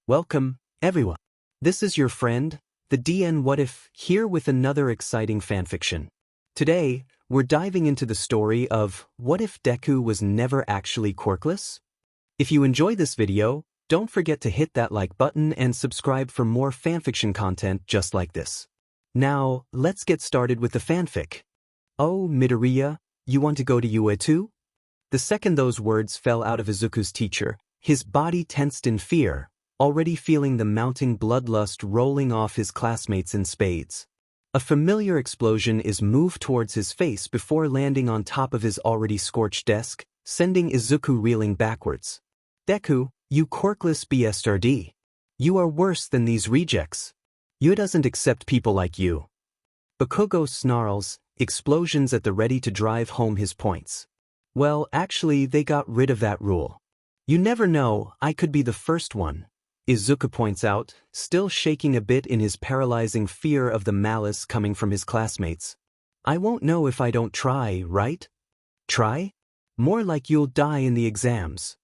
Welcome, everyone. This is your friend, the DN What If, here with another exciting fanfiction. Today, we're diving into the story of What If Deku Was Never Actually Quirkless? If you enjoy this video, don't forget to hit that like button and subscribe for more fanfiction content just like this. Now, let's get started with the fanfic. Oh, Midoriya, you want to go to UA too? The second those words fell out of Izuku's teacher, his body tensed in fear, already feeling the mounting bloodlust rolling off his classmates in spades. A familiar explosion is moved towards his face before landing on top of his already scorched desk, sending Izuku reeling backwards. Deku, you quirkless bastard. You are worse than these rejects. You doesn't accept people like you. Bakugo snarls, explosions at the ready to drive home his points. Well, actually, they got rid of that rule. You never know, I could be the first one, Izuku points out, still shaking a bit in his paralyzing fear of the malice coming from his classmates. I won't know if I don't try, right? Try? More like you'll die in the exams.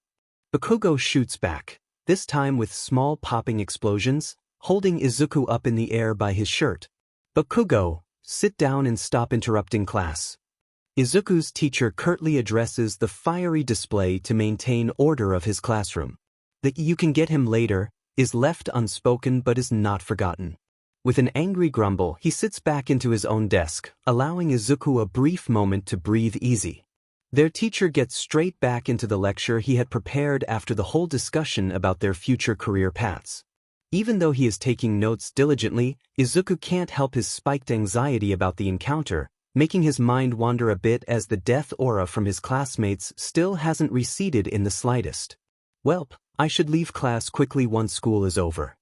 Bakugo shoots back, this time with small popping explosions, holding Izuku up in the air by his shirt. Bakugo, sit down and stop interrupting class. Izuku's teacher curtly addresses the fiery display to maintain order of his classroom. That you can get him later is left unspoken but is not forgotten. With an angry grumble, he sits back into his own desk, allowing Izuku a brief moment to breathe easy. Their teacher gets straight back into the lecture he had prepared after the whole discussion about their future career paths. Even though he is taking notes diligently, Izuku can't help his spiked anxiety about the encounter, making his mind wander a bit as the death aura from his classmates still hasn't receded in the slightest. Welp, I should leave class quickly once school is over.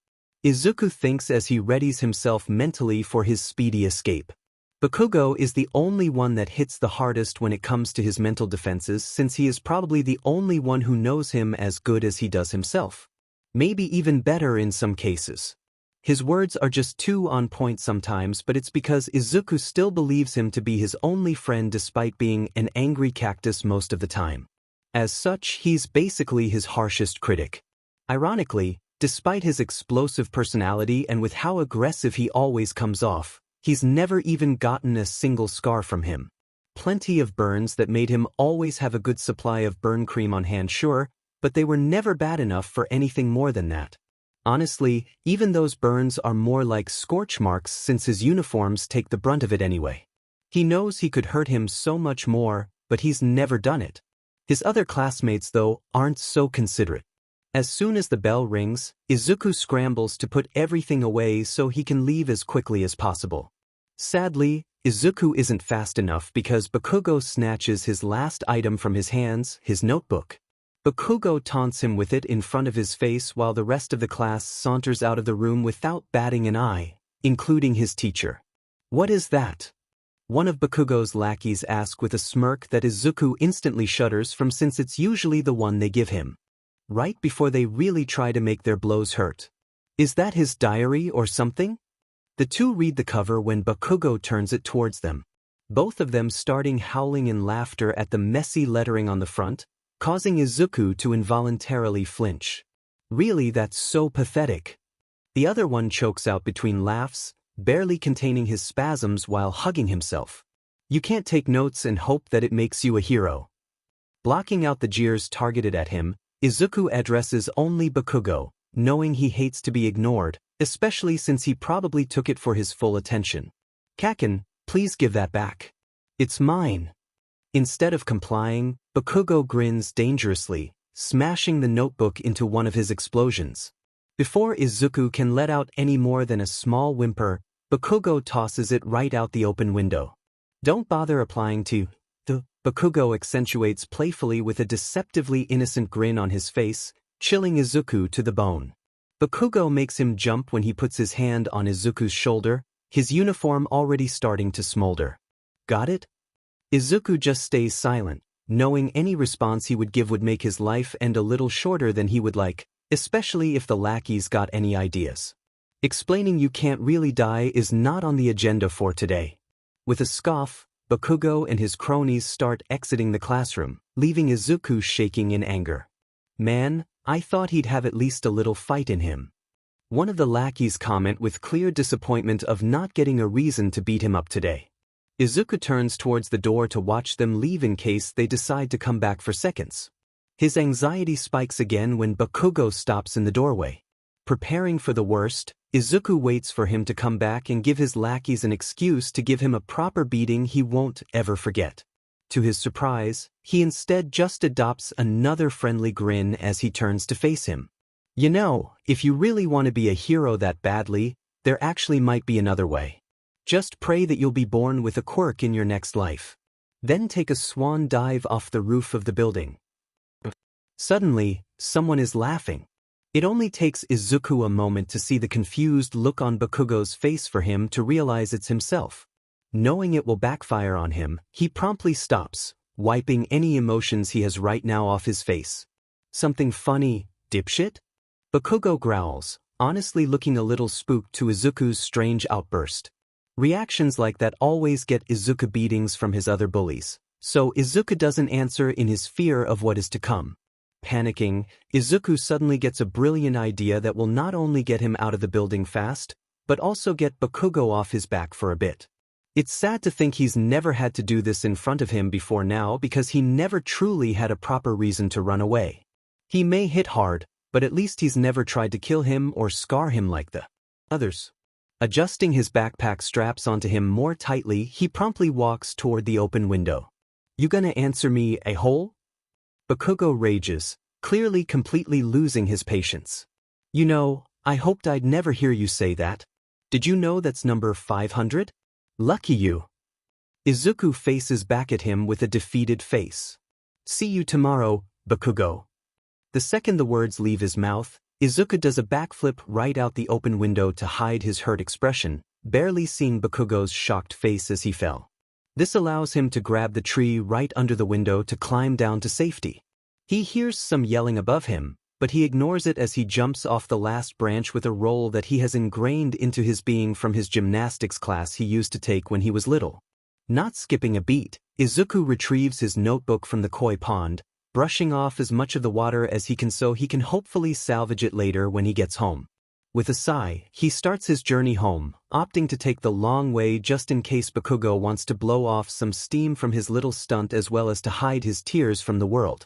Izuku thinks as he readies himself mentally for his speedy escape. Bakugo is the only one that hits the hardest when it comes to his mental defenses, since he is probably the only one who knows him as good as he does himself. Maybe even better in some cases. His words are just too on point sometimes, but it's because Izuku still believes him to be his only friend despite being an angry cactus most of the time. As such, he's basically his harshest critic. Ironically, despite his explosive personality and with how aggressive he always comes off, he's never even gotten a single scar from him. Plenty of burns that made him always have a good supply of burn cream on hand, sure, but they were never bad enough for anything more than that. Honestly, even those burns are more like scorch marks since his uniforms take the brunt of it anyway. He knows he could hurt him so much more, but he's never done it. His other classmates, though, aren't so considerate. As soon as the bell rings, Izuku scrambles to put everything away so he can leave as quickly as possible. Sadly, Izuku isn't fast enough because Bakugo snatches his last item from his hands, his notebook. Bakugo taunts him with it in front of his face while the rest of the class saunters out of the room without batting an eye, including his teacher. What is that? One of Bakugo's lackeys asks with a smirk that Izuku instantly shudders from since it's usually the one they give him. Right before they really try to make their blows hurt. Is that his diary or something? The two read the cover when Bakugo turns it towards them. Both of them starting howling in laughter at the messy lettering on the front, causing Izuku to involuntarily flinch. Really, that's so pathetic. The other one chokes out between laughs, barely containing his spasms while hugging himself. You can't take notes and hope that it makes you a hero. Blocking out the jeers targeted at him, Izuku addresses only Bakugo, knowing he hates to be ignored, especially since he probably took it for his full attention. Kaken, please give that back. It's mine. Instead of complying, Bakugo grins dangerously, smashing the notebook into one of his explosions. Before Izuku can let out any more than a small whimper, Bakugo tosses it right out the open window. Don't bother applying to the Bakugo accentuates playfully with a deceptively innocent grin on his face, chilling Izuku to the bone. Bakugo makes him jump when he puts his hand on Izuku's shoulder, his uniform already starting to smolder. Got it? Izuku just stays silent, knowing any response he would give would make his life end a little shorter than he would like, especially if the lackeys got any ideas. Explaining you can't really die is not on the agenda for today. With a scoff, Bakugo and his cronies start exiting the classroom, leaving Izuku shaking in anger. Man, I thought he'd have at least a little fight in him. One of the lackeys comment with clear disappointment of not getting a reason to beat him up today. Izuku turns towards the door to watch them leave in case they decide to come back for seconds. His anxiety spikes again when Bakugo stops in the doorway. Preparing for the worst, Izuku waits for him to come back and give his lackeys an excuse to give him a proper beating he won't ever forget. To his surprise, he instead just adopts another friendly grin as he turns to face him. You know, if you really want to be a hero that badly, there actually might be another way. Just pray that you'll be born with a quirk in your next life. Then take a swan dive off the roof of the building. Suddenly, someone is laughing. It only takes Izuku a moment to see the confused look on Bakugo's face for him to realize it's himself. Knowing it will backfire on him, he promptly stops, wiping any emotions he has right now off his face. Something funny, dipshit? Bakugo growls, honestly looking a little spooked to Izuku's strange outburst. Reactions like that always get Izuku beatings from his other bullies, so Izuku doesn't answer in his fear of what is to come. Panicking, Izuku suddenly gets a brilliant idea that will not only get him out of the building fast, but also get Bakugo off his back for a bit. It's sad to think he's never had to do this in front of him before now because he never truly had a proper reason to run away. He may hit hard, but at least he's never tried to kill him or scar him like the others. Adjusting his backpack straps onto him more tightly, he promptly walks toward the open window. You gonna answer me, a-hole? Bakugo rages, clearly completely losing his patience. You know, I hoped I'd never hear you say that. Did you know that's number 500? Lucky you. Izuku faces back at him with a defeated face. See you tomorrow, Bakugo. The second the words leave his mouth, Izuku does a backflip right out the open window to hide his hurt expression, barely seeing Bakugo's shocked face as he fell. This allows him to grab the tree right under the window to climb down to safety. He hears some yelling above him, but he ignores it as he jumps off the last branch with a roll that he has ingrained into his being from his gymnastics class he used to take when he was little. Not skipping a beat, Izuku retrieves his notebook from the koi pond, brushing off as much of the water as he can so he can hopefully salvage it later when he gets home. With a sigh, he starts his journey home, opting to take the long way just in case Bakugo wants to blow off some steam from his little stunt as well as to hide his tears from the world.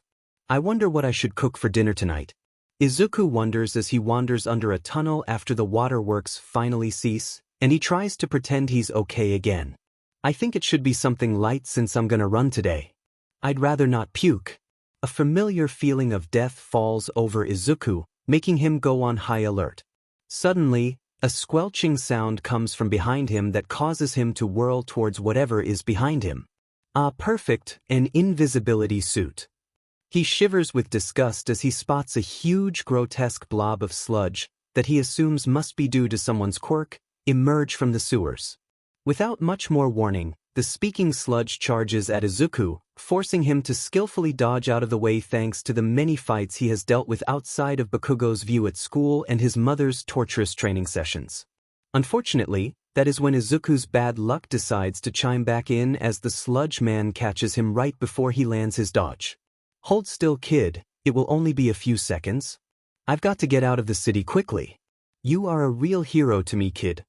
I wonder what I should cook for dinner tonight. Izuku wonders as he wanders under a tunnel after the waterworks finally cease, and he tries to pretend he's okay again. I think it should be something light since I'm gonna run today. I'd rather not puke. A familiar feeling of death falls over Izuku, making him go on high alert. Suddenly, a squelching sound comes from behind him that causes him to whirl towards whatever is behind him. Ah, perfect, an invisibility suit. He shivers with disgust as he spots a huge grotesque blob of sludge that he assumes must be due to someone's quirk, emerge from the sewers. Without much more warning, the speaking sludge charges at Izuku, forcing him to skillfully dodge out of the way thanks to the many fights he has dealt with outside of Bakugo's view at school and his mother's torturous training sessions. Unfortunately, that is when Izuku's bad luck decides to chime back in as the sludge man catches him right before he lands his dodge. Hold still, kid, it will only be a few seconds. I've got to get out of the city quickly. You are a real hero to me, kid.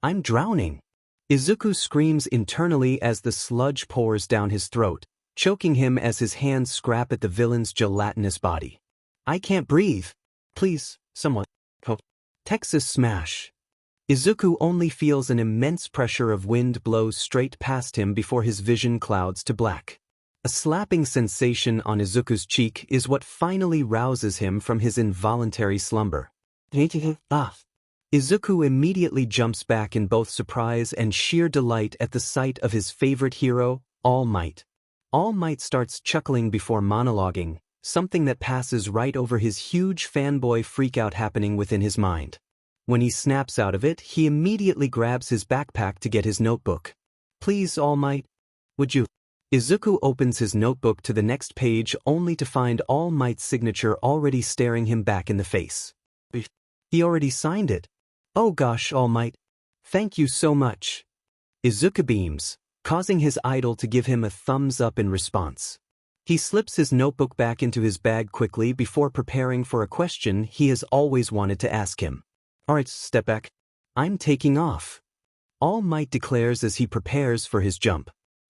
I'm drowning. Izuku screams internally as the sludge pours down his throat, choking him as his hands scrap at the villain's gelatinous body. I can't breathe. Please, someone. Texas smash. Izuku only feels an immense pressure of wind blows straight past him before his vision clouds to black. A slapping sensation on Izuku's cheek is what finally rouses him from his involuntary slumber. Izuku immediately jumps back in both surprise and sheer delight at the sight of his favorite hero, All Might. All Might starts chuckling before monologuing, something that passes right over his huge fanboy freakout happening within his mind. When he snaps out of it, he immediately grabs his backpack to get his notebook. Please, All Might, would you? Izuku opens his notebook to the next page only to find All Might's signature already staring him back in the face. He already signed it. Oh gosh, All Might. Thank you so much. Izuku beams, causing his idol to give him a thumbs up in response. He slips his notebook back into his bag quickly before preparing for a question he has always wanted to ask him. Alright, step back. I'm taking off. All Might declares as he prepares for his jump.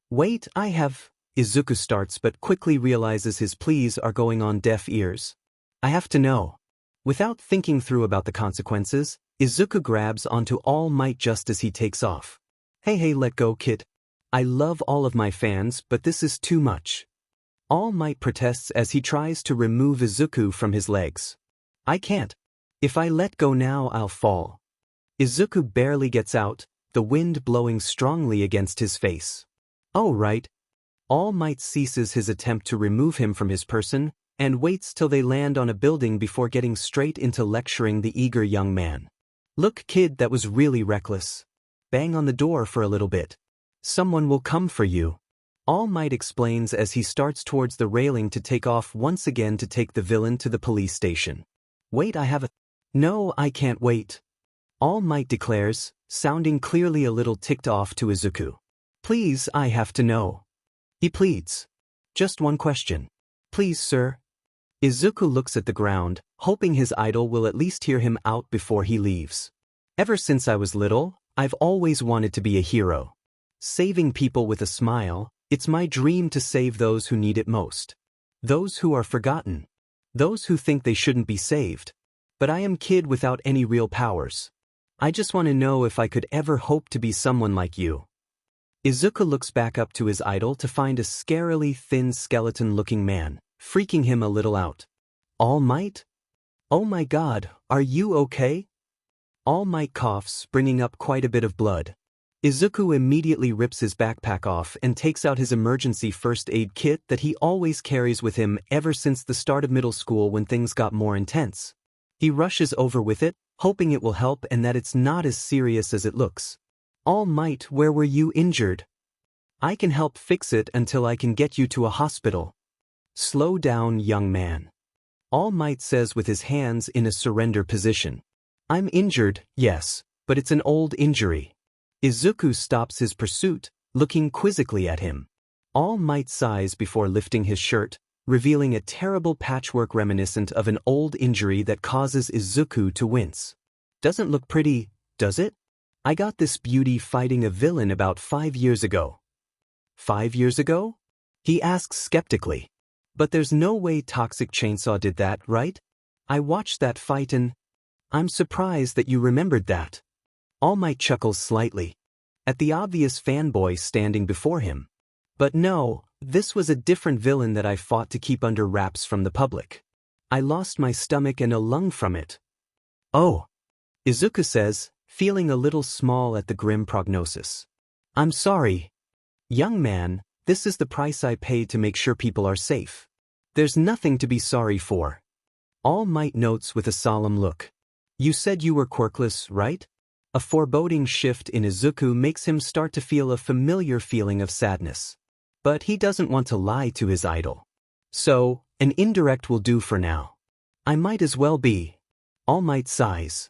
Wait, I have... Izuku starts but quickly realizes his pleas are going on deaf ears. I have to know. Without thinking through about the consequences, Izuku grabs onto All Might just as he takes off. Hey, let go, kid. I love all of my fans, but this is too much. All Might protests as he tries to remove Izuku from his legs. I can't. If I let go now, I'll fall. Izuku barely gets out, the wind blowing strongly against his face. Oh, right. All Might ceases his attempt to remove him from his person, and waits till they land on a building before getting straight into lecturing the eager young man. Look, kid, that was really reckless. Bang on the door for a little bit. Someone will come for you. All Might explains as he starts towards the railing to take off once again to take the villain to the police station. Wait, I have a... No, I can't wait. All Might declares, sounding clearly a little ticked off to Izuku. Please, I have to know. He pleads. Just one question. Please, sir. Izuku looks at the ground, hoping his idol will at least hear him out before he leaves. Ever since I was little, I've always wanted to be a hero. Saving people with a smile, it's my dream to save those who need it most. Those who are forgotten. Those who think they shouldn't be saved. But I am kid without any real powers. I just want to know if I could ever hope to be someone like you. Izuku looks back up to his idol to find a scarily thin skeleton-looking man, freaking him a little out. All Might? Oh my god, are you okay? All Might coughs, bringing up quite a bit of blood. Izuku immediately rips his backpack off and takes out his emergency first aid kit that he always carries with him ever since the start of middle school when things got more intense. He rushes over with it, hoping it will help and that it's not as serious as it looks. All Might, where were you injured? I can help fix it until I can get you to a hospital. Slow down, young man. All Might says with his hands in a surrender position. I'm injured, yes, but it's an old injury. Izuku stops his pursuit, looking quizzically at him. All Might sighs before lifting his shirt, revealing a terrible patchwork reminiscent of an old injury that causes Izuku to wince. Doesn't look pretty, does it? I got this beauty fighting a villain about 5 years ago. 5 years ago? He asks skeptically. But there's no way Toxic Chainsaw did that, right? I watched that fight and... I'm surprised that you remembered that. All Might chuckles slightly. At the obvious fanboy standing before him. But no, this was a different villain that I fought to keep under wraps from the public. I lost my stomach and a lung from it. Oh. Izuku says, feeling a little small at the grim prognosis. I'm sorry. Young man, this is the price I paid to make sure people are safe. There's nothing to be sorry for. All Might notes with a solemn look. You said you were quirkless, right? A foreboding shift in Izuku makes him start to feel a familiar feeling of sadness. But he doesn't want to lie to his idol. So, an indirect will do for now. I might as well be. All Might sighs.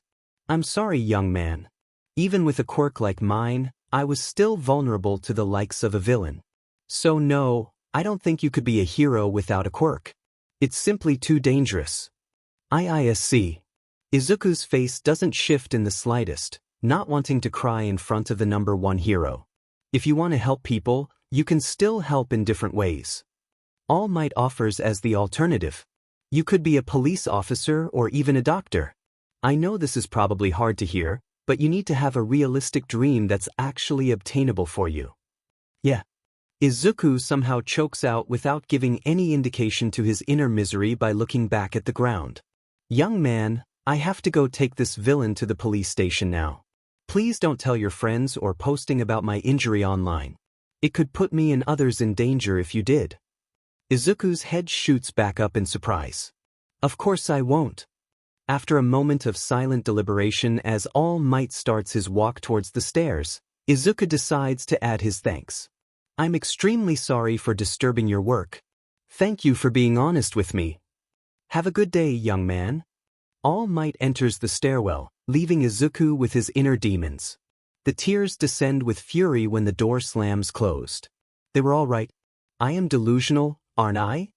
I'm sorry, young man. Even with a quirk like mine, I was still vulnerable to the likes of a villain. So no, I don't think you could be a hero without a quirk. It's simply too dangerous. IISC. Izuku's face doesn't shift in the slightest, not wanting to cry in front of the number one hero. If you want to help people, you can still help in different ways. All Might offers as the alternative. You could be a police officer or even a doctor. I know this is probably hard to hear, but you need to have a realistic dream that's actually obtainable for you. Yeah. Izuku somehow chokes out without giving any indication to his inner misery by looking back at the ground. Young man, I have to go take this villain to the police station now. Please don't tell your friends or posting about my injury online. It could put me and others in danger if you did. Izuku's head shoots back up in surprise. Of course I won't. After a moment of silent deliberation as All Might starts his walk towards the stairs, Izuku decides to add his thanks. I'm extremely sorry for disturbing your work. Thank you for being honest with me. Have a good day, young man. All Might enters the stairwell, leaving Izuku with his inner demons. The tears descend with fury when the door slams closed. They were all right. I am delusional, aren't I?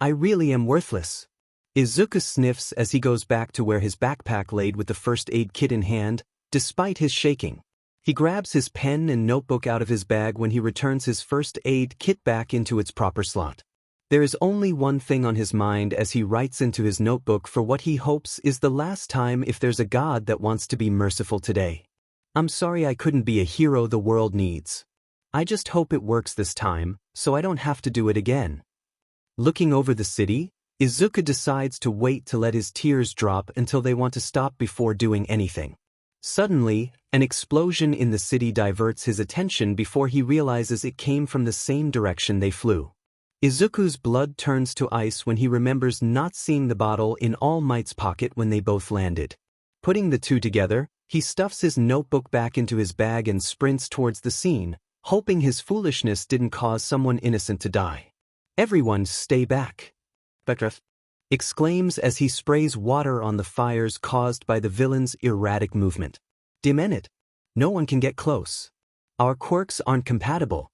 I really am worthless. Izuku sniffs as he goes back to where his backpack laid with the first aid kit in hand, despite his shaking. He grabs his pen and notebook out of his bag when he returns his first aid kit back into its proper slot. There is only one thing on his mind as he writes into his notebook for what he hopes is the last time if there's a God that wants to be merciful today. I'm sorry I couldn't be a hero the world needs. I just hope it works this time, so I don't have to do it again. Looking over the city, Izuku decides to wait to let his tears drop until they want to stop before doing anything. Suddenly, an explosion in the city diverts his attention before he realizes it came from the same direction they flew. Izuku's blood turns to ice when he remembers not seeing the bottle in All Might's pocket when they both landed. Putting the two together, he stuffs his notebook back into his bag and sprints towards the scene, hoping his foolishness didn't cause someone innocent to die. Everyone stay back! Bekref exclaims as he sprays water on the fires caused by the villain's erratic movement. Demented. No one can get close. Our quirks aren't compatible.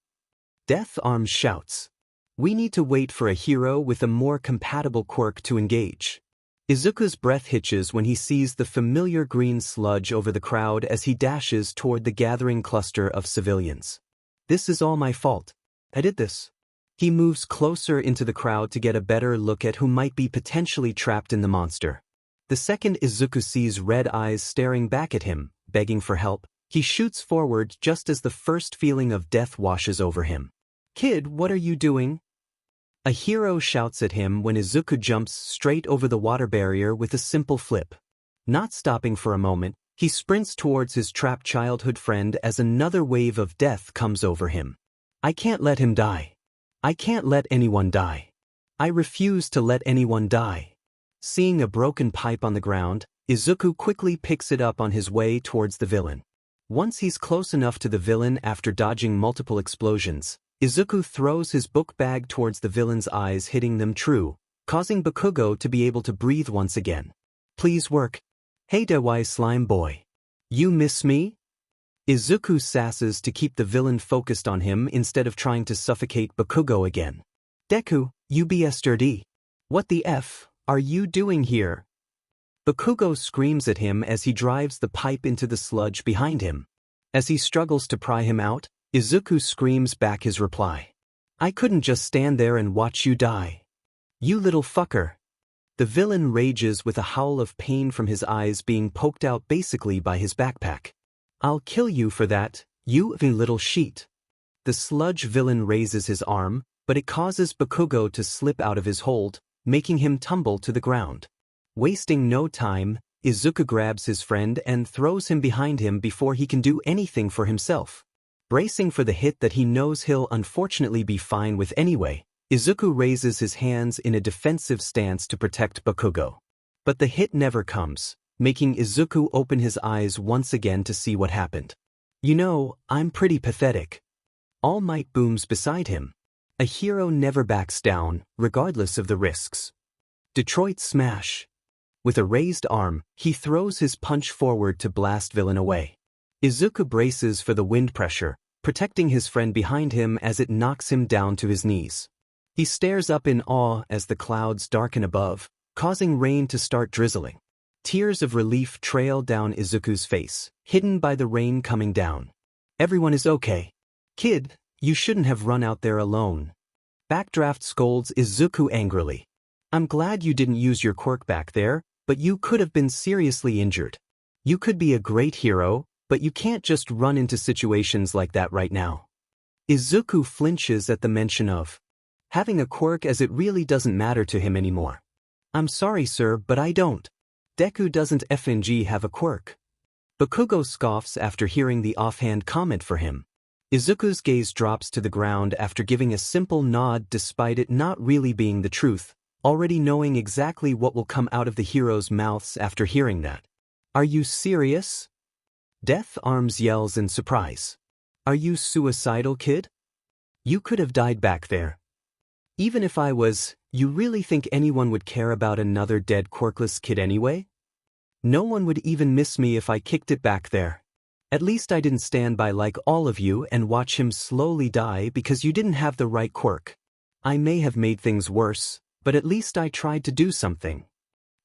Death Arms shouts. We need to wait for a hero with a more compatible quirk to engage. Izuku's breath hitches when he sees the familiar green sludge over the crowd as he dashes toward the gathering cluster of civilians. This is all my fault. I did this. He moves closer into the crowd to get a better look at who might be potentially trapped in the monster. The second Izuku sees red eyes staring back at him, begging for help, he shoots forward just as the first feeling of death washes over him. Kid, what are you doing? A hero shouts at him when Izuku jumps straight over the water barrier with a simple flip. Not stopping for a moment, he sprints towards his trapped childhood friend as another wave of death comes over him. I can't let him die. I can't let anyone die. I refuse to let anyone die. Seeing a broken pipe on the ground, Izuku quickly picks it up on his way towards the villain. Once he's close enough to the villain after dodging multiple explosions, Izuku throws his book bag towards the villain's eyes, hitting them true, causing Bakugo to be able to breathe once again. Please work. Hey Dewai slime boy. You miss me? Izuku sasses to keep the villain focused on him instead of trying to suffocate Bakugo again. Deku, you bastard. What the F are you doing here? Bakugo screams at him as he drives the pipe into the sludge behind him. As he struggles to pry him out, Izuku screams back his reply. I couldn't just stand there and watch you die. You little fucker. The villain rages with a howl of pain from his eyes being poked out basically by his backpack. I'll kill you for that, you little sheet. The sludge villain raises his arm, but it causes Bakugo to slip out of his hold, making him tumble to the ground. Wasting no time, Izuku grabs his friend and throws him behind him before he can do anything for himself. Bracing for the hit that he knows he'll unfortunately be fine with anyway, Izuku raises his hands in a defensive stance to protect Bakugo. But the hit never comes, making Izuku open his eyes once again to see what happened. You know, I'm pretty pathetic. All Might booms beside him. A hero never backs down, regardless of the risks. Detroit Smash. With a raised arm, he throws his punch forward to blast villain away. Izuku braces for the wind pressure, protecting his friend behind him as it knocks him down to his knees. He stares up in awe as the clouds darken above, causing rain to start drizzling. Tears of relief trail down Izuku's face, hidden by the rain coming down. Everyone is okay. Kid, you shouldn't have run out there alone. Backdraft scolds Izuku angrily. I'm glad you didn't use your quirk back there, but you could have been seriously injured. You could be a great hero, but you can't just run into situations like that right now. Izuku flinches at the mention of having a quirk as it really doesn't matter to him anymore. I'm sorry sir, but I don't. Deku doesn't FNG have a quirk. Bakugo scoffs after hearing the offhand comment for him. Izuku's gaze drops to the ground after giving a simple nod despite it not really being the truth, already knowing exactly what will come out of the heroes' mouths after hearing that. Are you serious? Death Arms yells in surprise. Are you suicidal, kid? You could have died back there. Even if I was, you really think anyone would care about another dead quirkless kid anyway? No one would even miss me if I kicked it back there. At least I didn't stand by like all of you and watch him slowly die because you didn't have the right quirk. I may have made things worse, but at least I tried to do something.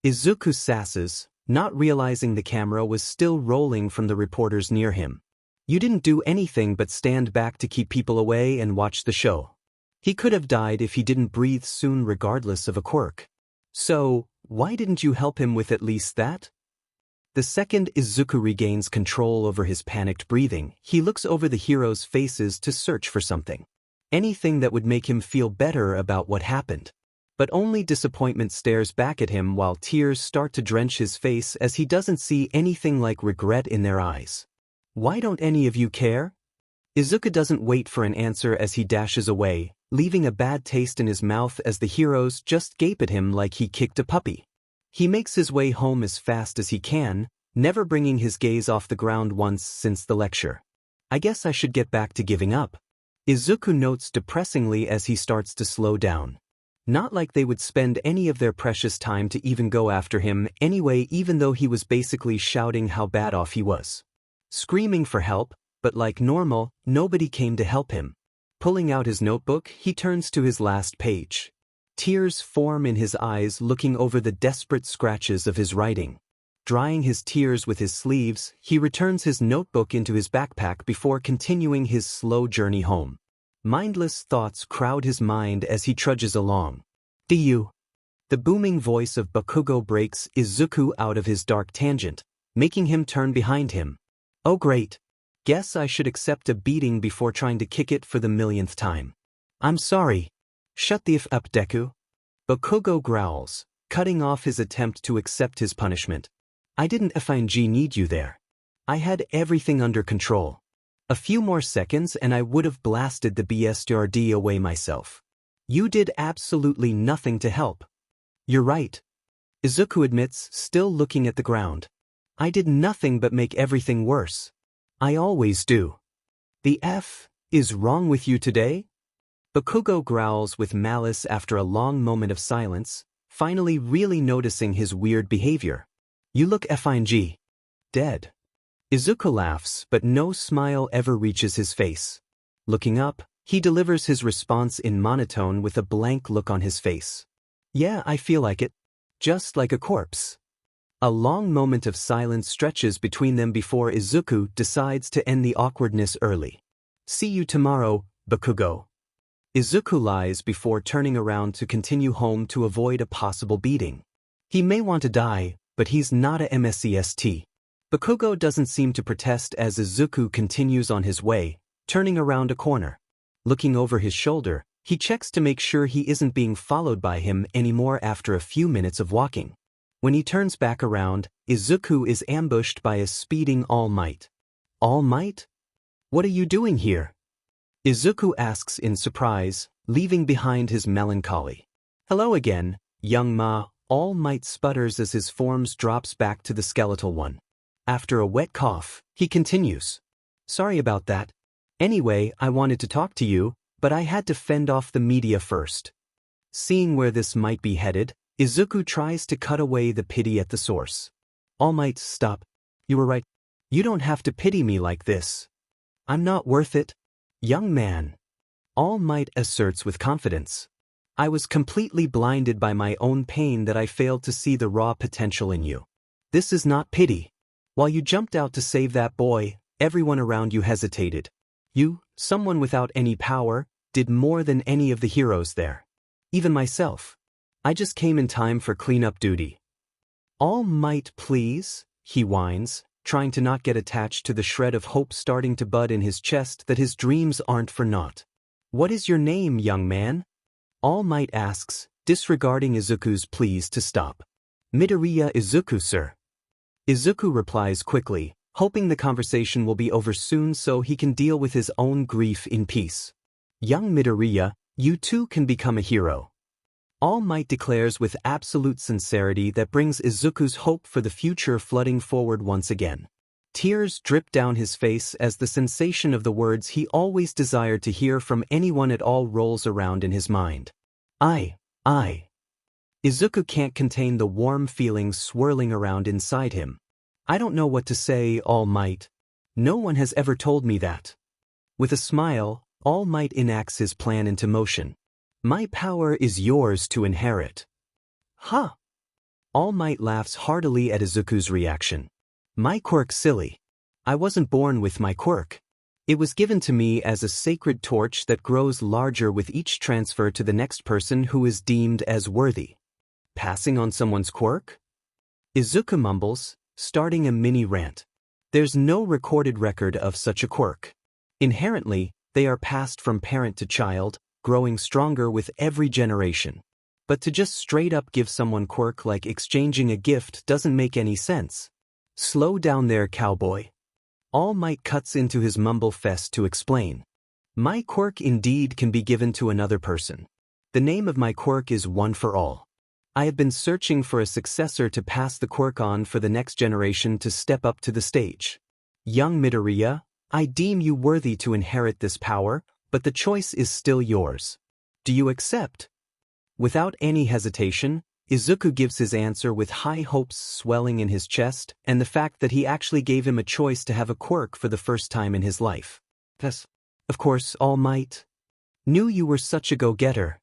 Izuku sasses, not realizing the camera was still rolling from the reporters near him. You didn't do anything but stand back to keep people away and watch the show. He could have died if he didn't breathe soon regardless of a quirk. So, why didn't you help him with at least that? The second Izuku regains control over his panicked breathing, he looks over the heroes' faces to search for something. Anything that would make him feel better about what happened. But only disappointment stares back at him while tears start to drench his face as he doesn't see anything like regret in their eyes. Why don't any of you care? Izuku doesn't wait for an answer as he dashes away, leaving a bad taste in his mouth as the heroes just gape at him like he kicked a puppy. He makes his way home as fast as he can, never bringing his gaze off the ground once since the lecture. I guess I should get back to giving up. Izuku notes depressingly as he starts to slow down. Not like they would spend any of their precious time to even go after him anyway, even though he was basically shouting how bad off he was. Screaming for help, but like normal, nobody came to help him. Pulling out his notebook, he turns to his last page. Tears form in his eyes looking over the desperate scratches of his writing. Drying his tears with his sleeves, he returns his notebook into his backpack before continuing his slow journey home. Mindless thoughts crowd his mind as he trudges along. "You?" The booming voice of Bakugo breaks Izuku out of his dark tangent, making him turn behind him. Oh great. Guess I should accept a beating before trying to kick it for the millionth time. I'm sorry. Shut the f up, Deku. Bakugo growls, cutting off his attempt to accept his punishment. I didn't need you there. I had everything under control. A few more seconds and I would have blasted the BSTRD away myself. You did absolutely nothing to help. You're right. Izuku admits, still looking at the ground. I did nothing but make everything worse. I always do. The F is wrong with you today? Bakugo growls with malice after a long moment of silence, finally really noticing his weird behavior. You look FING. Dead. Izuku laughs, but no smile ever reaches his face. Looking up, he delivers his response in monotone with a blank look on his face. Yeah, I feel like it. Just like a corpse. A long moment of silence stretches between them before Izuku decides to end the awkwardness early. See you tomorrow, Bakugo. Izuku lies before turning around to continue home to avoid a possible beating. He may want to die, but he's not a MSEST. Bakugo doesn't seem to protest as Izuku continues on his way, turning around a corner. Looking over his shoulder, he checks to make sure he isn't being followed by him anymore after a few minutes of walking. When he turns back around, Izuku is ambushed by a speeding All Might. All Might? What are you doing here? Izuku asks in surprise, leaving behind his melancholy. Hello again, young Ma. All Might sputters as his forms drops back to the skeletal one. After a wet cough, he continues. Sorry about that. Anyway, I wanted to talk to you, but I had to fend off the media first. Seeing where this might be headed, Izuku tries to cut away the pity at the source. All Might, stop. You were right. You don't have to pity me like this. I'm not worth it. Young man. All Might asserts with confidence. I was completely blinded by my own pain that I failed to see the raw potential in you. This is not pity. While you jumped out to save that boy, everyone around you hesitated. You, someone without any power, did more than any of the heroes there. Even myself. I just came in time for cleanup duty. All Might, please, he whines, trying to not get attached to the shred of hope starting to bud in his chest that his dreams aren't for naught. What is your name, young man? All Might asks, disregarding Izuku's pleas to stop. Midoriya Izuku, sir. Izuku replies quickly, hoping the conversation will be over soon so he can deal with his own grief in peace. Young Midoriya, you too can become a hero. All Might declares with absolute sincerity that brings Izuku's hope for the future flooding forward once again. Tears drip down his face as the sensation of the words he always desired to hear from anyone at all rolls around in his mind. I. Izuku can't contain the warm feelings swirling around inside him. I don't know what to say, All Might. No one has ever told me that. With a smile, All Might enacts his plan into motion. My power is yours to inherit. Huh? All Might laughs heartily at Izuku's reaction. My quirk, silly. I wasn't born with my quirk. It was given to me as a sacred torch that grows larger with each transfer to the next person who is deemed as worthy. Passing on someone's quirk? Izuku mumbles, starting a mini rant. There's no recorded record of such a quirk. Inherently, they are passed from parent to child, growing stronger with every generation. But to just straight up give someone quirk like exchanging a gift doesn't make any sense. Slow down there, cowboy. All Might cuts into his mumble fest to explain. My quirk indeed can be given to another person. The name of my quirk is One for All. I have been searching for a successor to pass the quirk on for the next generation to step up to the stage. Young Midoriya, I deem you worthy to inherit this power, but the choice is still yours. Do you accept? Without any hesitation, Izuku gives his answer with high hopes swelling in his chest and the fact that he actually gave him a choice to have a quirk for the first time in his life. Yes, of course, All Might. Knew you were such a go-getter.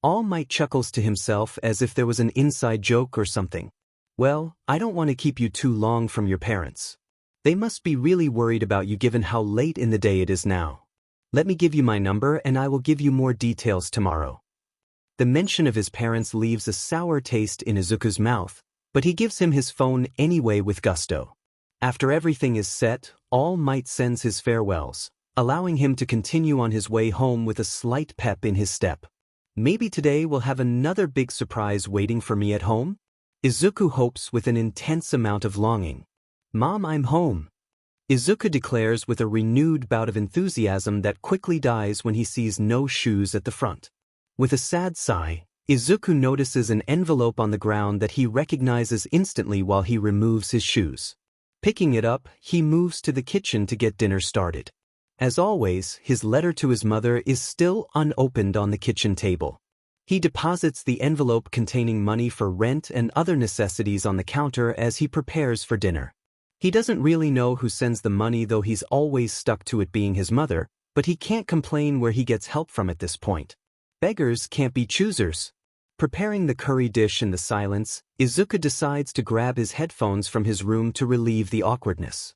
All Might chuckles to himself as if there was an inside joke or something. Well, I don't want to keep you too long from your parents. They must be really worried about you given how late in the day it is now. Let me give you my number and I will give you more details tomorrow. The mention of his parents leaves a sour taste in Izuku's mouth, but he gives him his phone anyway with gusto. After everything is set, All Might sends his farewells, allowing him to continue on his way home with a slight pep in his step. Maybe today we'll have another big surprise waiting for me at home? Izuku hopes with an intense amount of longing. Mom, I'm home. Izuku declares with a renewed bout of enthusiasm that quickly dies when he sees no shoes at the front. With a sad sigh, Izuku notices an envelope on the ground that he recognizes instantly while he removes his shoes. Picking it up, he moves to the kitchen to get dinner started. As always, his letter to his mother is still unopened on the kitchen table. He deposits the envelope containing money for rent and other necessities on the counter as he prepares for dinner. He doesn't really know who sends the money, though he's always stuck to it being his mother, but he can't complain where he gets help from at this point. Beggars can't be choosers. Preparing the curry dish in the silence, Izuku decides to grab his headphones from his room to relieve the awkwardness.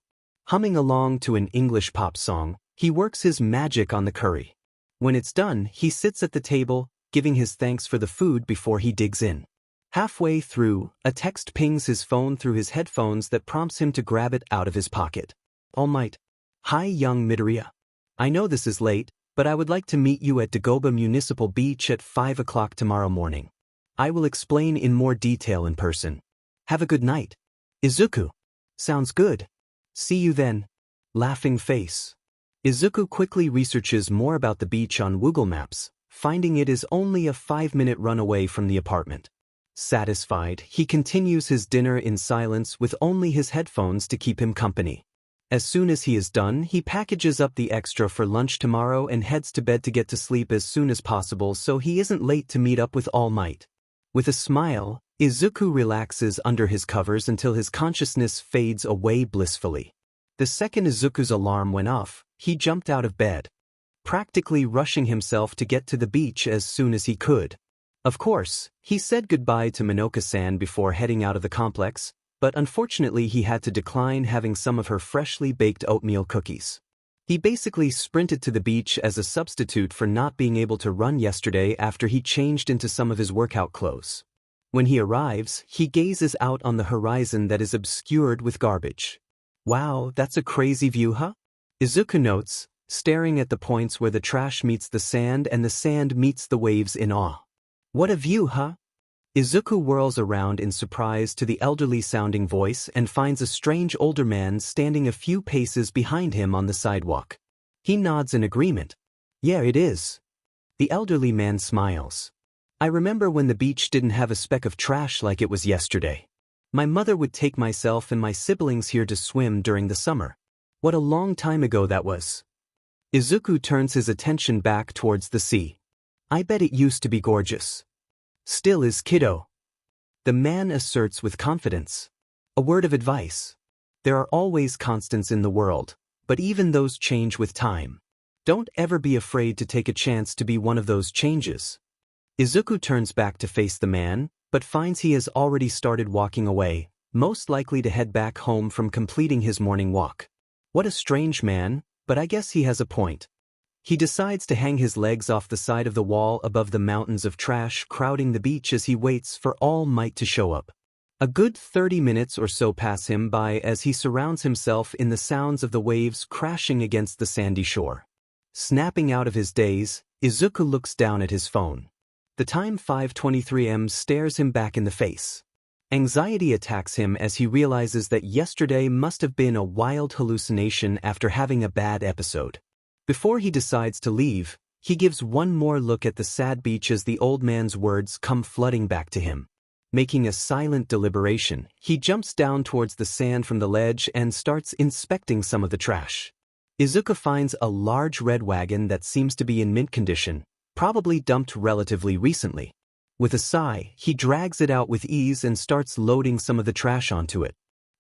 Humming along to an English pop song, he works his magic on the curry. When it's done, he sits at the table, giving his thanks for the food before he digs in. Halfway through, a text pings his phone through his headphones that prompts him to grab it out of his pocket. All Might. Hi, young Midoriya. I know this is late, but I would like to meet you at Dagoba Municipal Beach at 5 o'clock tomorrow morning. I will explain in more detail in person. Have a good night. Izuku. Sounds good. See you then. Laughing face. Izuku quickly researches more about the beach on Google Maps, finding it is only a 5-minute run away from the apartment. Satisfied, he continues his dinner in silence with only his headphones to keep him company. As soon as he is done, he packages up the extra for lunch tomorrow and heads to bed to get to sleep as soon as possible so he isn't late to meet up with All Might. With a smile, Izuku relaxes under his covers until his consciousness fades away blissfully. The second Izuku's alarm went off, he jumped out of bed, practically rushing himself to get to the beach as soon as he could. Of course, he said goodbye to Minoka-san before heading out of the complex, but unfortunately he had to decline having some of her freshly baked oatmeal cookies. He basically sprinted to the beach as a substitute for not being able to run yesterday after he changed into some of his workout clothes. When he arrives, he gazes out on the horizon that is obscured with garbage. Wow, that's a crazy view, huh? Izuku notes, staring at the points where the trash meets the sand and the sand meets the waves in awe. What a view, huh? Izuku whirls around in surprise to the elderly-sounding voice and finds a strange older man standing a few paces behind him on the sidewalk. He nods in agreement. Yeah, it is. The elderly man smiles. I remember when the beach didn't have a speck of trash like it was yesterday. My mother would take myself and my siblings here to swim during the summer. What a long time ago that was. Izuku turns his attention back towards the sea. I bet it used to be gorgeous. Still is, kiddo. The man asserts with confidence. A word of advice. There are always constants in the world, but even those change with time. Don't ever be afraid to take a chance to be one of those changes. Izuku turns back to face the man, but finds he has already started walking away, most likely to head back home from completing his morning walk. What a strange man, but I guess he has a point. He decides to hang his legs off the side of the wall above the mountains of trash crowding the beach as he waits for All Might to show up. A good 30 minutes or so pass him by as he surrounds himself in the sounds of the waves crashing against the sandy shore. Snapping out of his daze, Izuku looks down at his phone. The time 5:23 am stares him back in the face. Anxiety attacks him as he realizes that yesterday must have been a wild hallucination after having a bad episode. Before he decides to leave, he gives one more look at the sad beach as the old man's words come flooding back to him. Making a silent deliberation, he jumps down towards the sand from the ledge and starts inspecting some of the trash. Izuku finds a large red wagon that seems to be in mint condition, probably dumped relatively recently. With a sigh, he drags it out with ease and starts loading some of the trash onto it.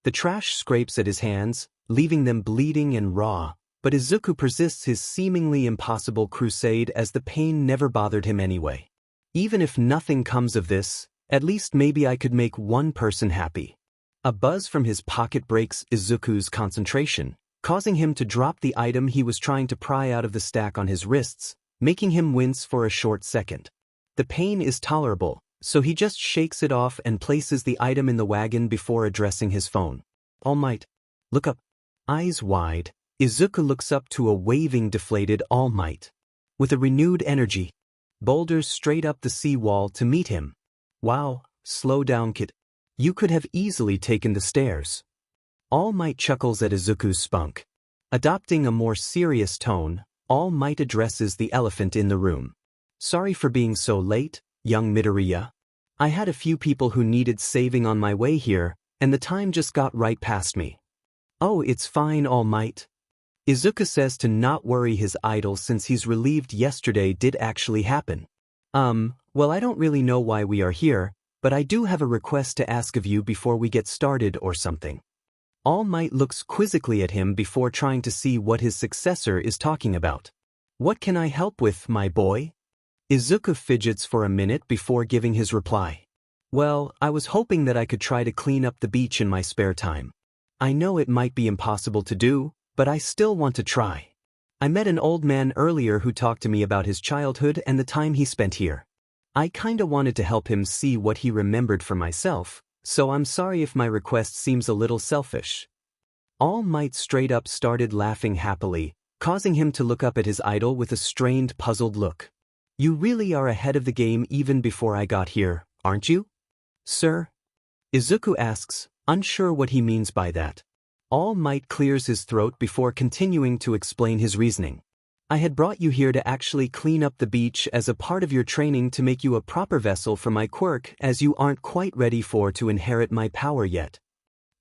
The trash scrapes at his hands, leaving them bleeding and raw, but Izuku persists his seemingly impossible crusade as the pain never bothered him anyway. Even if nothing comes of this, at least maybe I could make one person happy. A buzz from his pocket breaks Izuku's concentration, causing him to drop the item he was trying to pry out of the stack on his wrists, making him wince for a short second. The pain is tolerable, so he just shakes it off and places the item in the wagon before addressing his phone. All Might, look up. Eyes wide, Izuku looks up to a waving, deflated All Might. With a renewed energy, boulders straight up the seawall to meet him. Wow, slow down, kid. You could have easily taken the stairs. All Might chuckles at Izuku's spunk. Adopting a more serious tone, All Might addresses the elephant in the room. Sorry for being so late, young Midoriya. I had a few people who needed saving on my way here, and the time just got right past me. Oh, it's fine, All Might. Izuku says to not worry his idol since he's relieved yesterday did actually happen. Well, I don't really know why we are here, but I do have a request to ask of you before we get started or something. All Might looks quizzically at him before trying to see what his successor is talking about. What can I help with, my boy? Izuku fidgets for a minute before giving his reply. Well, I was hoping that I could try to clean up the beach in my spare time. I know it might be impossible to do, but I still want to try. I met an old man earlier who talked to me about his childhood and the time he spent here. I kinda wanted to help him see what he remembered for myself, so I'm sorry if my request seems a little selfish. All Might straight up started laughing happily, causing him to look up at his idol with a strained, puzzled look. You really are ahead of the game even before I got here, aren't you? Sir? Izuku asks, unsure what he means by that. All Might clears his throat before continuing to explain his reasoning. I had brought you here to actually clean up the beach as a part of your training to make you a proper vessel for my quirk as you aren't quite ready to inherit my power yet.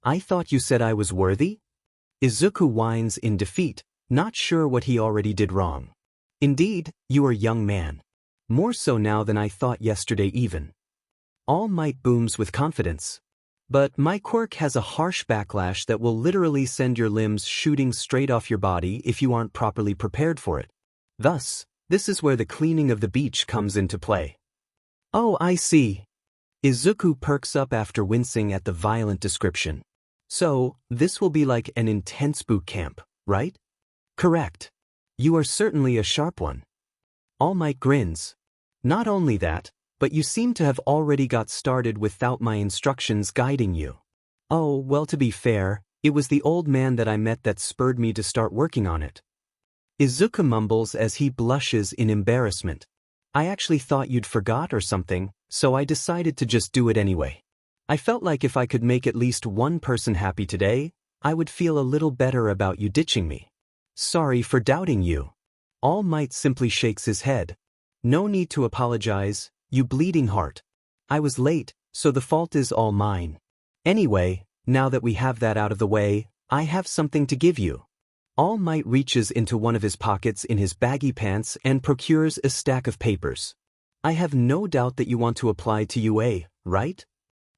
I thought you said I was worthy? Izuku whines in defeat, not sure what he already did wrong. Indeed, you are young man. More so now than I thought yesterday even. All Might booms with confidence. But my quirk has a harsh backlash that will literally send your limbs shooting straight off your body if you aren't properly prepared for it. Thus, this is where the cleaning of the beach comes into play. Oh, I see. Izuku perks up after wincing at the violent description. So, this will be like an intense boot camp, right? Correct. You are certainly a sharp one. All Might grins. Not only that, but you seem to have already got started without my instructions guiding you. Oh, well, to be fair, it was the old man that I met that spurred me to start working on it. Izuku mumbles as he blushes in embarrassment. I actually thought you'd forgot or something, so I decided to just do it anyway. I felt like if I could make at least one person happy today, I would feel a little better about you ditching me. Sorry for doubting you. All Might simply shakes his head. No need to apologize. You bleeding heart. I was late, so the fault is all mine. Anyway, now that we have that out of the way, I have something to give you. All Might reaches into one of his pockets in his baggy pants and procures a stack of papers. I have no doubt that you want to apply to UA, right?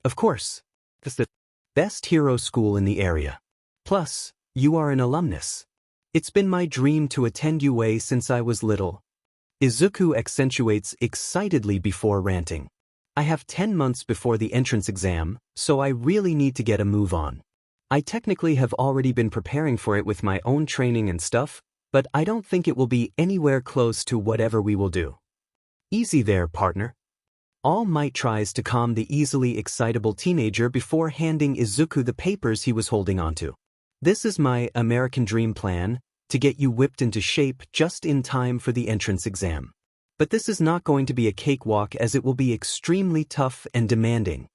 Of course. It's the best hero school in the area. Plus, you are an alumnus. It's been my dream to attend UA since I was little. Izuku accentuates excitedly before ranting. I have 10 months before the entrance exam, so I really need to get a move on. I technically have already been preparing for it with my own training and stuff, but I don't think it will be anywhere close to whatever we will do. Easy there, partner. All Might tries to calm the easily excitable teenager before handing Izuku the papers he was holding onto. This is my American dream plan, to get you whipped into shape just in time for the entrance exam. But this is not going to be a cakewalk as it will be extremely tough and demanding.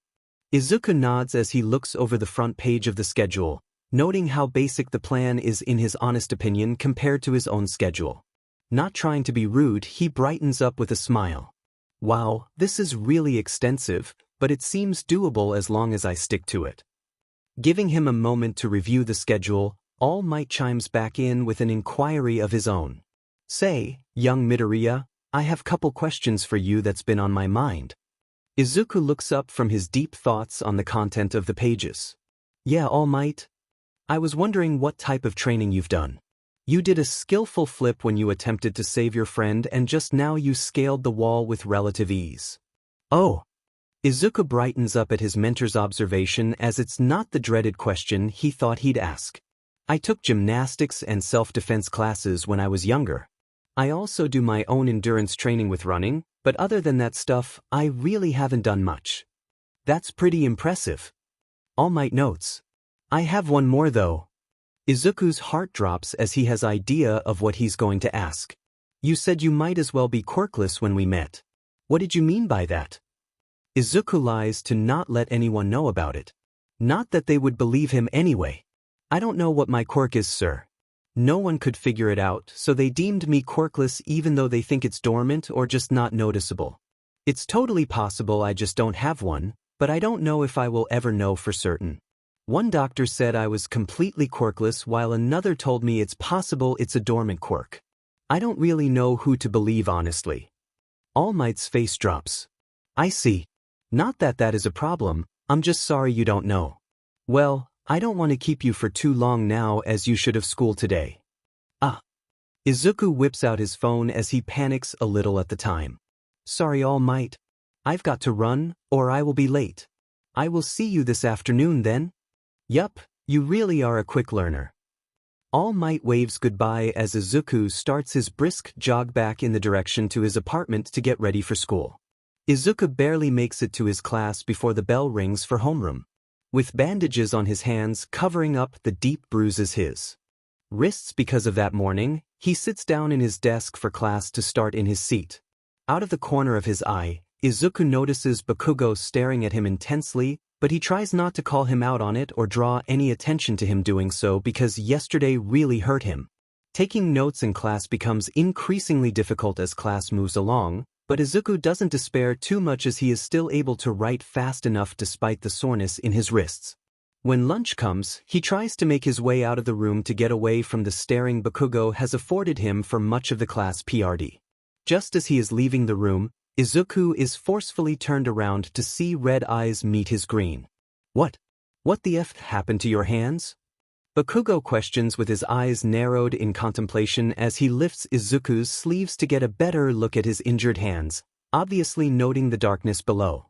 Izuku nods as he looks over the front page of the schedule, noting how basic the plan is in his honest opinion compared to his own schedule. Not trying to be rude, he brightens up with a smile. Wow, this is really extensive, but it seems doable as long as I stick to it. Giving him a moment to review the schedule, All Might chimes back in with an inquiry of his own. Say, young Midoriya, I have couple questions for you that's been on my mind. Izuku looks up from his deep thoughts on the content of the pages. Yeah, All Might. I was wondering what type of training you've done. You did a skillful flip when you attempted to save your friend and just now you scaled the wall with relative ease. Oh. Izuku brightens up at his mentor's observation as it's not the dreaded question he thought he'd ask. I took gymnastics and self-defense classes when I was younger. I also do my own endurance training with running, but other than that stuff, I really haven't done much. That's pretty impressive. All Might notes. I have one more though. Izuku's heart drops as he has idea of what he's going to ask. You said you might as well be quirkless when we met. What did you mean by that? Izuku lies to not let anyone know about it. Not that they would believe him anyway. I don't know what my quirk is, sir. No one could figure it out, so they deemed me quirkless even though they think it's dormant or just not noticeable. It's totally possible I just don't have one, but I don't know if I will ever know for certain. One doctor said I was completely quirkless while another told me it's possible it's a dormant quirk. I don't really know who to believe honestly. All Might's face drops. I see. Not that that is a problem, I'm just sorry you don't know. Well, I don't want to keep you for too long now as you should have school today. Ah. Izuku whips out his phone as he panics a little at the time. Sorry All Might. I've got to run, or I will be late. I will see you this afternoon then. Yup, you really are a quick learner. All Might waves goodbye as Izuku starts his brisk jog back in the direction to his apartment to get ready for school. Izuku barely makes it to his class before the bell rings for homeroom. With bandages on his hands covering up the deep bruises his wrists because of that morning, he sits down in his desk for class to start in his seat. Out of the corner of his eye, Izuku notices Bakugo staring at him intensely, but he tries not to call him out on it or draw any attention to him doing so because yesterday really hurt him. Taking notes in class becomes increasingly difficult as class moves along, but Izuku doesn't despair too much as he is still able to write fast enough despite the soreness in his wrists. When lunch comes, he tries to make his way out of the room to get away from the staring Bakugo has afforded him for much of the class PRD. Just as he is leaving the room, Izuku is forcefully turned around to see red eyes meet his green. What the F happened to your hands? Bakugo questions with his eyes narrowed in contemplation as he lifts Izuku's sleeves to get a better look at his injured hands, obviously noting the darkness below.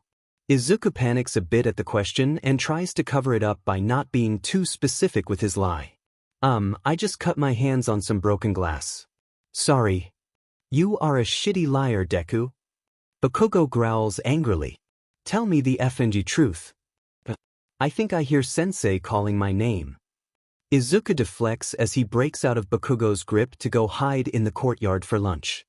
Izuku panics a bit at the question and tries to cover it up by not being too specific with his lie. I just cut my hands on some broken glass. Sorry. You are a shitty liar, Deku. Bakugo growls angrily. Tell me the FNG truth. I think I hear Sensei calling my name. Izuku deflects as he breaks out of Bakugo's grip to go hide in the courtyard for lunch.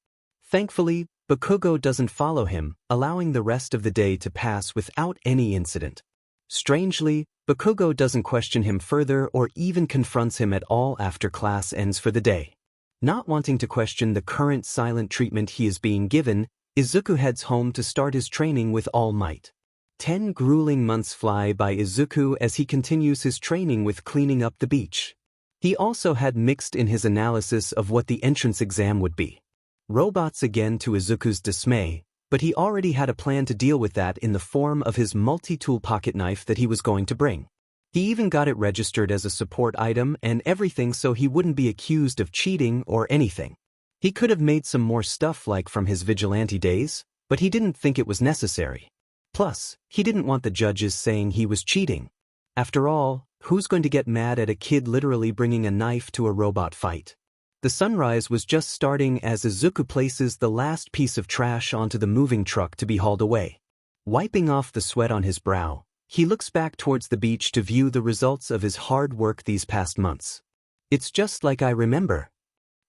Thankfully, Bakugo doesn't follow him, allowing the rest of the day to pass without any incident. Strangely, Bakugo doesn't question him further or even confronts him at all after class ends for the day. Not wanting to question the current silent treatment he is being given, Izuku heads home to start his training with All Might. 10 grueling months fly by Izuku as he continues his training with cleaning up the beach. He also had mixed in his analysis of what the entrance exam would be. Robots again to Izuku's dismay, but he already had a plan to deal with that in the form of his multi-tool pocket knife that he was going to bring. He even got it registered as a support item and everything so he wouldn't be accused of cheating or anything. He could have made some more stuff like from his vigilante days, but he didn't think it was necessary. Plus, he didn't want the judges saying he was cheating. After all, who's going to get mad at a kid literally bringing a knife to a robot fight? The sunrise was just starting as Izuku places the last piece of trash onto the moving truck to be hauled away. Wiping off the sweat on his brow, he looks back towards the beach to view the results of his hard work these past months. It's just like I remember.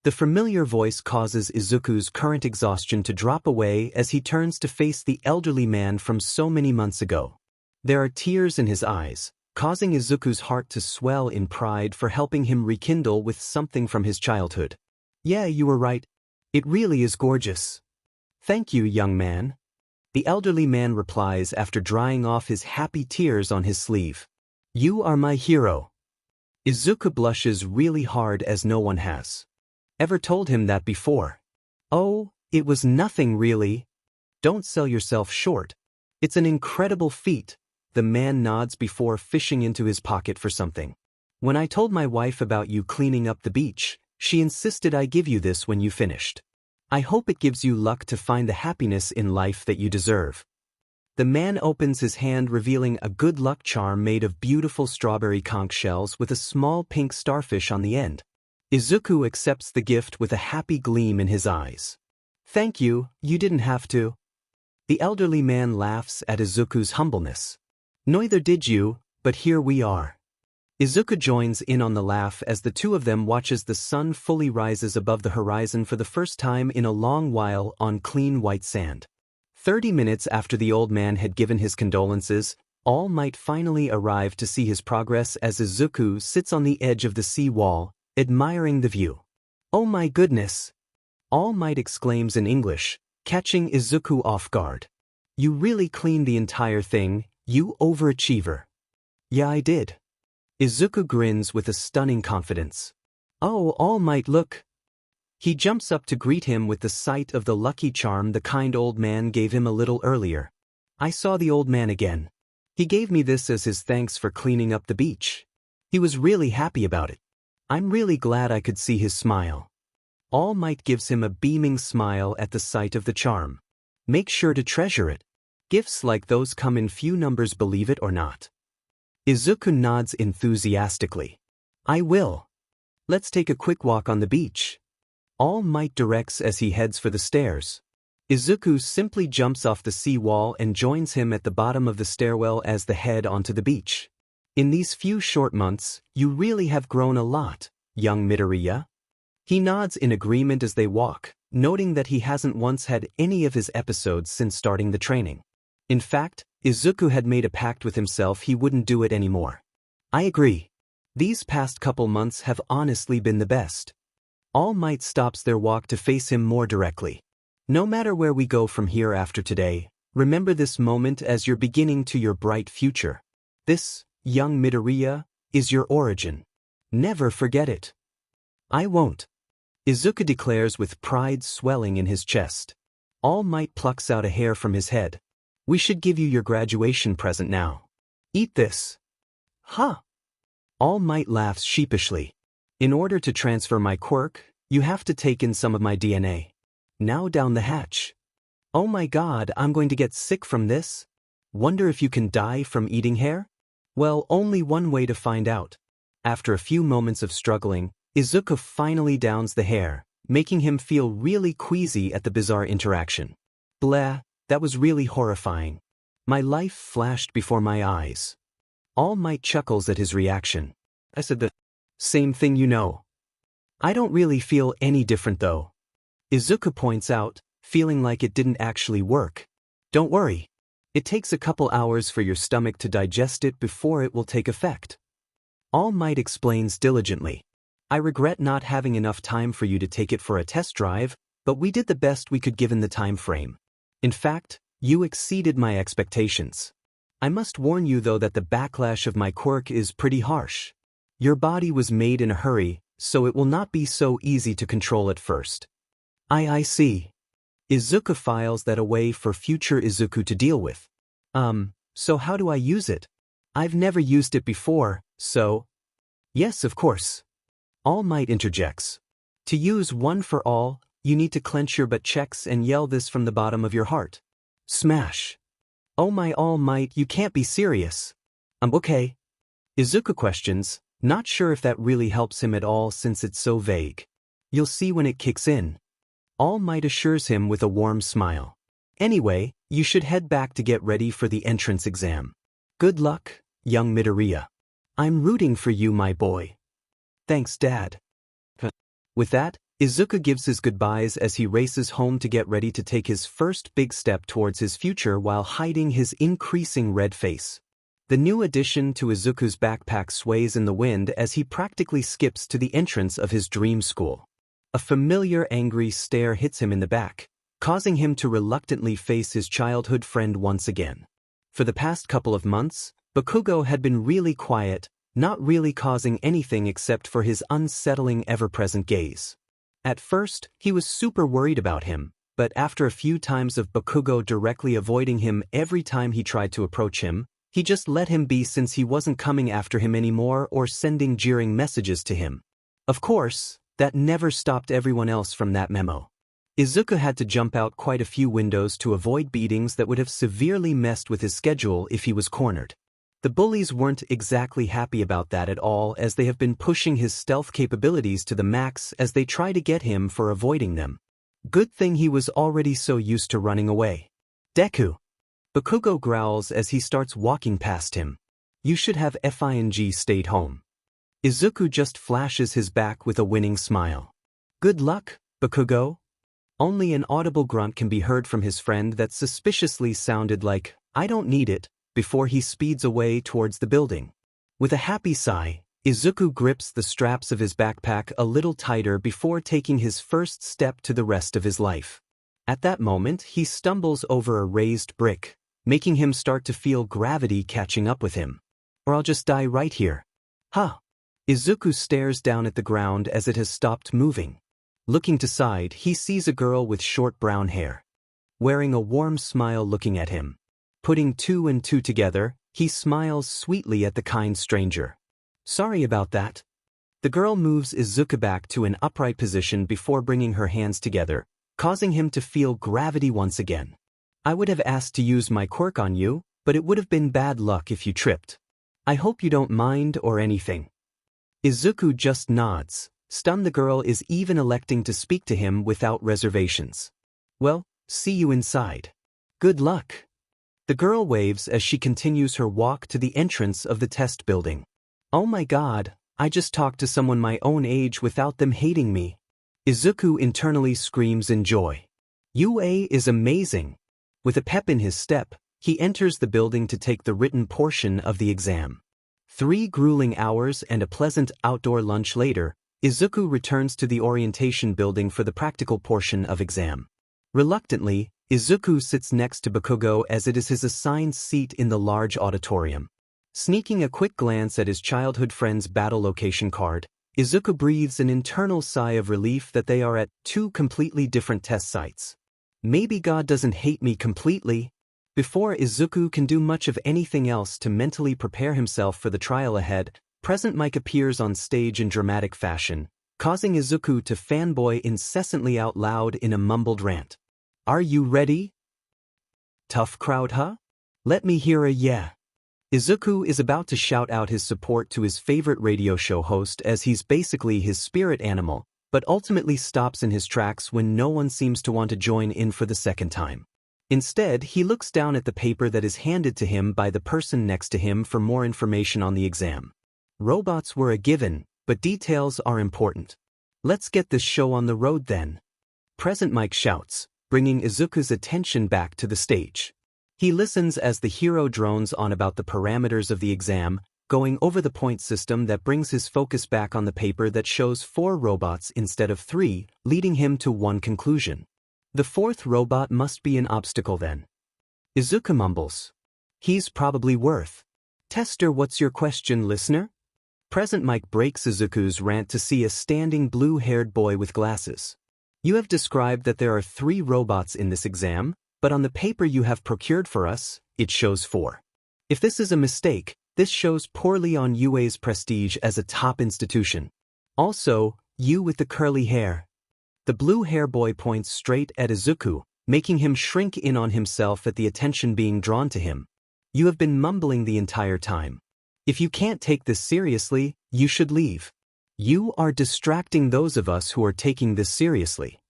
The familiar voice causes Izuku's current exhaustion to drop away as he turns to face the elderly man from so many months ago. There are tears in his eyes, causing Izuku's heart to swell in pride for helping him rekindle with something from his childhood. Yeah, you were right. It really is gorgeous. Thank you, young man. The elderly man replies after drying off his happy tears on his sleeve. You are my hero. Izuku blushes really hard as no one has ever told him that before. Oh, it was nothing really. Don't sell yourself short. It's an incredible feat. The man nods before fishing into his pocket for something. When I told my wife about you cleaning up the beach, she insisted I give you this when you finished. I hope it gives you luck to find the happiness in life that you deserve. The man opens his hand revealing a good luck charm made of beautiful strawberry conch shells with a small pink starfish on the end. Izuku accepts the gift with a happy gleam in his eyes. Thank you, you didn't have to. The elderly man laughs at Izuku's humbleness. Neither did you, but here we are. Izuku joins in on the laugh as the two of them watches the sun fully rises above the horizon for the first time in a long while on clean white sand. 30 minutes after the old man had given his condolences, All Might finally arrive to see his progress as Izuku sits on the edge of the sea wall, admiring the view. Oh my goodness! All Might exclaims in English, catching Izuku off guard. You really cleaned the entire thing, you overachiever. Yeah, I did. Izuku grins with a stunning confidence. Oh, All Might, look. He jumps up to greet him with the sight of the lucky charm the kind old man gave him a little earlier. I saw the old man again. He gave me this as his thanks for cleaning up the beach. He was really happy about it. I'm really glad I could see his smile. All Might gives him a beaming smile at the sight of the charm. Make sure to treasure it. Gifts like those come in few numbers, believe it or not. Izuku nods enthusiastically. I will. Let's take a quick walk on the beach. All Might directs as he heads for the stairs. Izuku simply jumps off the seawall and joins him at the bottom of the stairwell as they head onto the beach. In these few short months, you really have grown a lot, young Midoriya. He nods in agreement as they walk, noting that he hasn't once had any of his episodes since starting the training. In fact, Izuku had made a pact with himself he wouldn't do it anymore. I agree. These past couple months have honestly been the best. All Might stops their walk to face him more directly. No matter where we go from here after today, remember this moment as your beginning to your bright future. This, young Midoriya, is your origin. Never forget it. I won't. Izuku declares with pride swelling in his chest. All Might plucks out a hair from his head. We should give you your graduation present now. Eat this. Huh? All Might laughs sheepishly. In order to transfer my quirk, you have to take in some of my DNA. Now down the hatch. Oh my god, I'm going to get sick from this. Wonder if you can die from eating hair? Well, only one way to find out. After a few moments of struggling, Izuku finally downs the hair, making him feel really queasy at the bizarre interaction. Blah, that was really horrifying. My life flashed before my eyes. All Might chuckles at his reaction. I said the same thing, you know. I don't really feel any different though. Izuku points out, feeling like it didn't actually work. Don't worry. It takes a couple hours for your stomach to digest it before it will take effect. All Might explains diligently. I regret not having enough time for you to take it for a test drive, but we did the best we could given the time frame. In fact, you exceeded my expectations. I must warn you though that the backlash of my quirk is pretty harsh. Your body was made in a hurry, so it will not be so easy to control at first. I see. Izuku files that away for future Izuku to deal with. So how do I use it? I've never used it before, so... Yes, of course. All Might interjects. To use one for all, you need to clench your butt checks and yell this from the bottom of your heart. Smash. Oh my all might, you can't be serious. Okay. Izuku questions, not sure if that really helps him at all since it's so vague. You'll see when it kicks in. All Might assures him with a warm smile. Anyway, you should head back to get ready for the entrance exam. Good luck, young Midoriya. I'm rooting for you, my boy. Thanks, Dad. With that, Izuku gives his goodbyes as he races home to get ready to take his first big step towards his future while hiding his increasing red face. The new addition to Izuku's backpack sways in the wind as he practically skips to the entrance of his dream school. A familiar angry stare hits him in the back, causing him to reluctantly face his childhood friend once again. For the past couple of months, Bakugo had been really quiet, not really causing anything except for his unsettling ever-present gaze. At first, he was super worried about him, but after a few times of Bakugo directly avoiding him every time he tried to approach him, he just let him be since he wasn't coming after him anymore or sending jeering messages to him. Of course, that never stopped everyone else from that memo. Izuku had to jump out quite a few windows to avoid beatings that would have severely messed with his schedule if he was cornered. The bullies weren't exactly happy about that at all, as they have been pushing his stealth capabilities to the max as they try to get him for avoiding them. Good thing he was already so used to running away. Deku. Bakugo growls as he starts walking past him. You should have FING stayed home. Izuku just flashes his back with a winning smile. Good luck, Bakugo. Only an audible grunt can be heard from his friend that suspiciously sounded like, I don't need it, before he speeds away towards the building. With a happy sigh, Izuku grips the straps of his backpack a little tighter before taking his first step to the rest of his life. At that moment, he stumbles over a raised brick, making him start to feel gravity catching up with him. Or I'll just die right here. Huh. Izuku stares down at the ground as it has stopped moving. Looking to side, he sees a girl with short brown hair, wearing a warm smile looking at him. Putting two and two together, he smiles sweetly at the kind stranger. Sorry about that. The girl moves Izuku back to an upright position before bringing her hands together, causing him to feel gravity once again. I would have asked to use my quirk on you, but it would have been bad luck if you tripped. I hope you don't mind or anything. Izuku just nods. Stunned, the girl is even electing to speak to him without reservations. Well, see you inside. Good luck. The girl waves as she continues her walk to the entrance of the test building. Oh my god, I just talked to someone my own age without them hating me. Izuku internally screams in joy. UA is amazing. With a pep in his step, he enters the building to take the written portion of the exam. 3 grueling hours and a pleasant outdoor lunch later, Izuku returns to the orientation building for the practical portion of exam. Reluctantly, Izuku sits next to Bakugo as it is his assigned seat in the large auditorium. Sneaking a quick glance at his childhood friend's battle location card, Izuku breathes an internal sigh of relief that they are at 2 completely different test sites. Maybe God doesn't hate me completely. Before Izuku can do much of anything else to mentally prepare himself for the trial ahead, Present Mike appears on stage in dramatic fashion, causing Izuku to fanboy incessantly out loud in a mumbled rant. Are you ready? Tough crowd, huh? Let me hear a yeah. Izuku is about to shout out his support to his favorite radio show host as he's basically his spirit animal, but ultimately stops in his tracks when no one seems to want to join in for the second time. Instead, he looks down at the paper that is handed to him by the person next to him for more information on the exam. Robots were a given, but details are important. Let's get this show on the road then. Present Mike shouts, bringing Izuku's attention back to the stage. He listens as the hero drones on about the parameters of the exam, going over the point system that brings his focus back on the paper that shows 4 robots instead of 3, leading him to one conclusion. The 4th robot must be an obstacle then. Izuku mumbles. He's probably worth. Tester, what's your question, listener? Present Mike breaks Izuku's rant to see a standing blue-haired boy with glasses. You have described that there are 3 robots in this exam, but on the paper you have procured for us, it shows 4. If this is a mistake, this shows poorly on UA's prestige as a top institution. Also, you with the curly hair. The blue hair boy points straight at Izuku, making him shrink in on himself at the attention being drawn to him. You have been mumbling the entire time. If you can't take this seriously, you should leave. You are distracting those of us who are taking this seriously.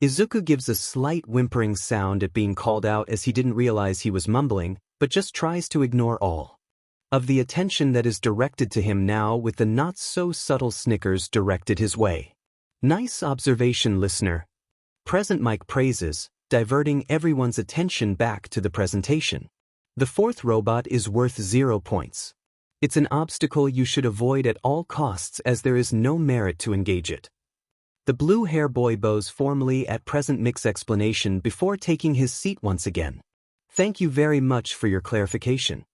Izuku gives a slight whimpering sound at being called out as he didn't realize he was mumbling, but just tries to ignore all of the attention that is directed to him now with the not-so-subtle snickers directed his way. Nice observation, listener. Present Mike praises, diverting everyone's attention back to the presentation. The fourth robot is worth 0 points. It's an obstacle you should avoid at all costs as there is no merit to engage it. The blue hair boy bows formally at Present Mic's explanation before taking his seat once again. Thank you very much for your clarification.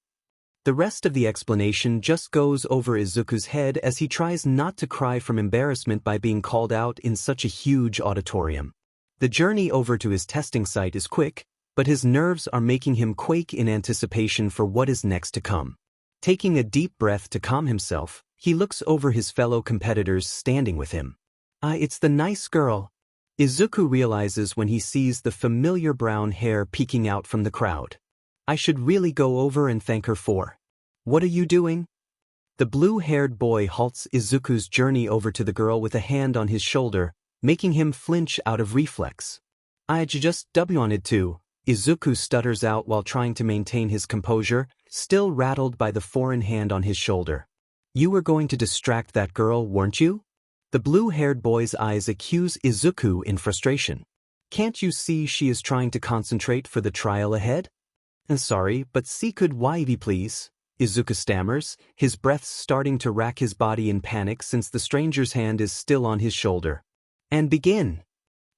The rest of the explanation just goes over Izuku's head as he tries not to cry from embarrassment by being called out in such a huge auditorium. The journey over to his testing site is quick, but his nerves are making him quake in anticipation for what is next to come. Taking a deep breath to calm himself, he looks over his fellow competitors standing with him. It's the nice girl. Izuku realizes when he sees the familiar brown hair peeking out from the crowd. I should really go over and thank her for. What are you doing? The blue-haired boy halts Izuku's journey over to the girl with a hand on his shoulder, making him flinch out of reflex. I just wanted to. Izuku stutters out while trying to maintain his composure, still rattled by the foreign hand on his shoulder. You were going to distract that girl, weren't you? The blue-haired boy's eyes accuse Izuku in frustration. Can't you see she is trying to concentrate for the trial ahead? Sorry, but could Wivey please? Izuku stammers, his breath starting to rack his body in panic since the stranger's hand is still on his shoulder. And begin.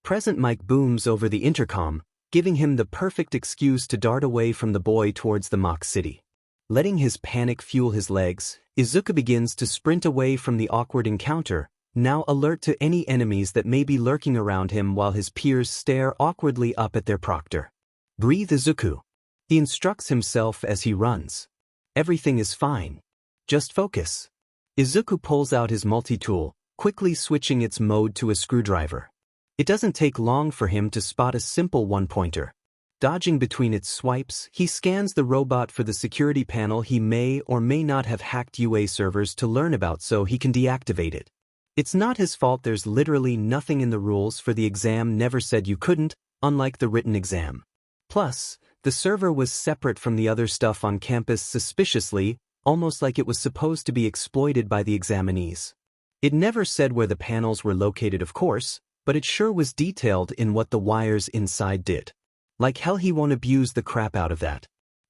Present Mike booms over the intercom, giving him the perfect excuse to dart away from the boy towards the mock city. Letting his panic fuel his legs, Izuku begins to sprint away from the awkward encounter, now alert to any enemies that may be lurking around him while his peers stare awkwardly up at their proctor. Breathe, Izuku. He instructs himself as he runs. Everything is fine. Just focus. Izuku pulls out his multi-tool, quickly switching its mode to a screwdriver. It doesn't take long for him to spot a simple one-pointer. Dodging between its swipes, he scans the robot for the security panel he may or may not have hacked UA servers to learn about so he can deactivate it. It's not his fault there's literally nothing in the rules for the exam never said you couldn't, unlike the written exam. Plus, the server was separate from the other stuff on campus suspiciously, almost like it was supposed to be exploited by the examinees. It never said where the panels were located, of course, but it sure was detailed in what the wires inside did. Like hell he won't abuse the crap out of that.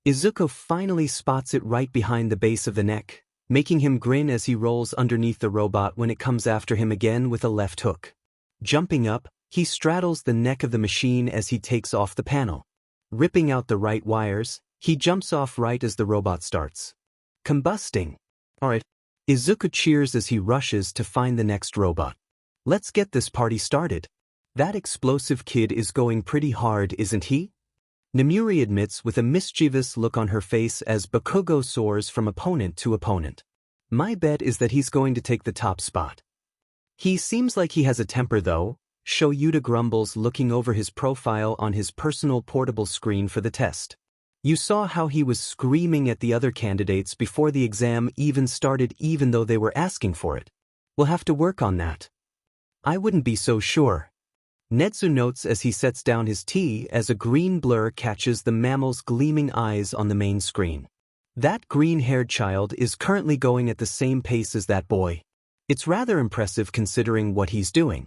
Izuku finally spots it right behind the base of the neck, making him grin as he rolls underneath the robot when it comes after him again with a left hook. Jumping up, he straddles the neck of the machine as he takes off the panel. Ripping out the right wires, he jumps off right as the robot starts combusting. Alright. Izuku cheers as he rushes to find the next robot. Let's get this party started. That explosive kid is going pretty hard, isn't he? Nemuri admits with a mischievous look on her face as Bakugo soars from opponent to opponent. My bet is that he's going to take the top spot. He seems like he has a temper though. Shoyuta grumbles looking over his profile on his personal portable screen for the test. You saw how he was screaming at the other candidates before the exam even started even though they were asking for it. We'll have to work on that. I wouldn't be so sure. Netsu notes as he sets down his tea as a green blur catches the mammal's gleaming eyes on the main screen. That green-haired child is currently going at the same pace as that boy. It's rather impressive considering what he's doing.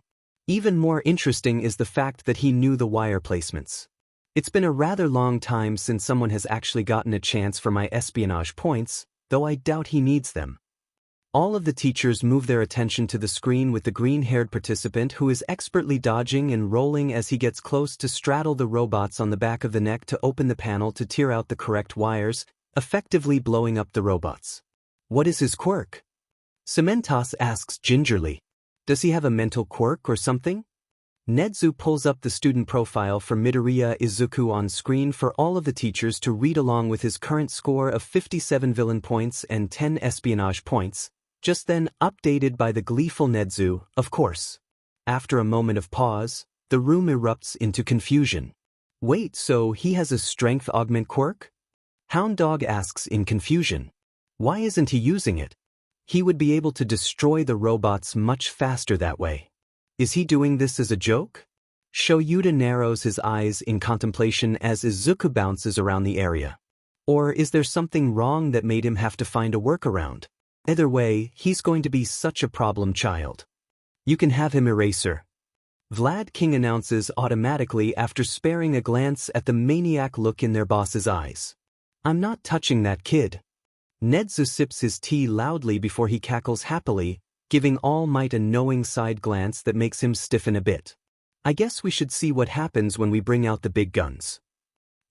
Even more interesting is the fact that he knew the wire placements. It's been a rather long time since someone has actually gotten a chance for my espionage points, though I doubt he needs them. All of the teachers move their attention to the screen with the green-haired participant who is expertly dodging and rolling as he gets close to straddle the robots on the back of the neck to open the panel to tear out the correct wires, effectively blowing up the robots. What is his quirk? Cementos asks gingerly. Does he have a mental quirk or something? Netsu pulls up the student profile for Midoriya Izuku on screen for all of the teachers to read along with his current score of 57 villain points and 10 espionage points, just then updated by the gleeful Netsu, of course. After a moment of pause, the room erupts into confusion. Wait, so he has a strength augment quirk? Hound Dog asks in confusion. Why isn't he using it? He would be able to destroy the robots much faster that way. Is he doing this as a joke? Shoyuta narrows his eyes in contemplation as Izuku bounces around the area. Or is there something wrong that made him have to find a workaround? Either way, he's going to be such a problem child. You can have him, Eraser. Vlad King announces automatically after sparing a glance at the maniac look in their boss's eyes. I'm not touching that kid. Nedzu sips his tea loudly before he cackles happily, giving All Might a knowing side glance that makes him stiffen a bit. I guess we should see what happens when we bring out the big guns.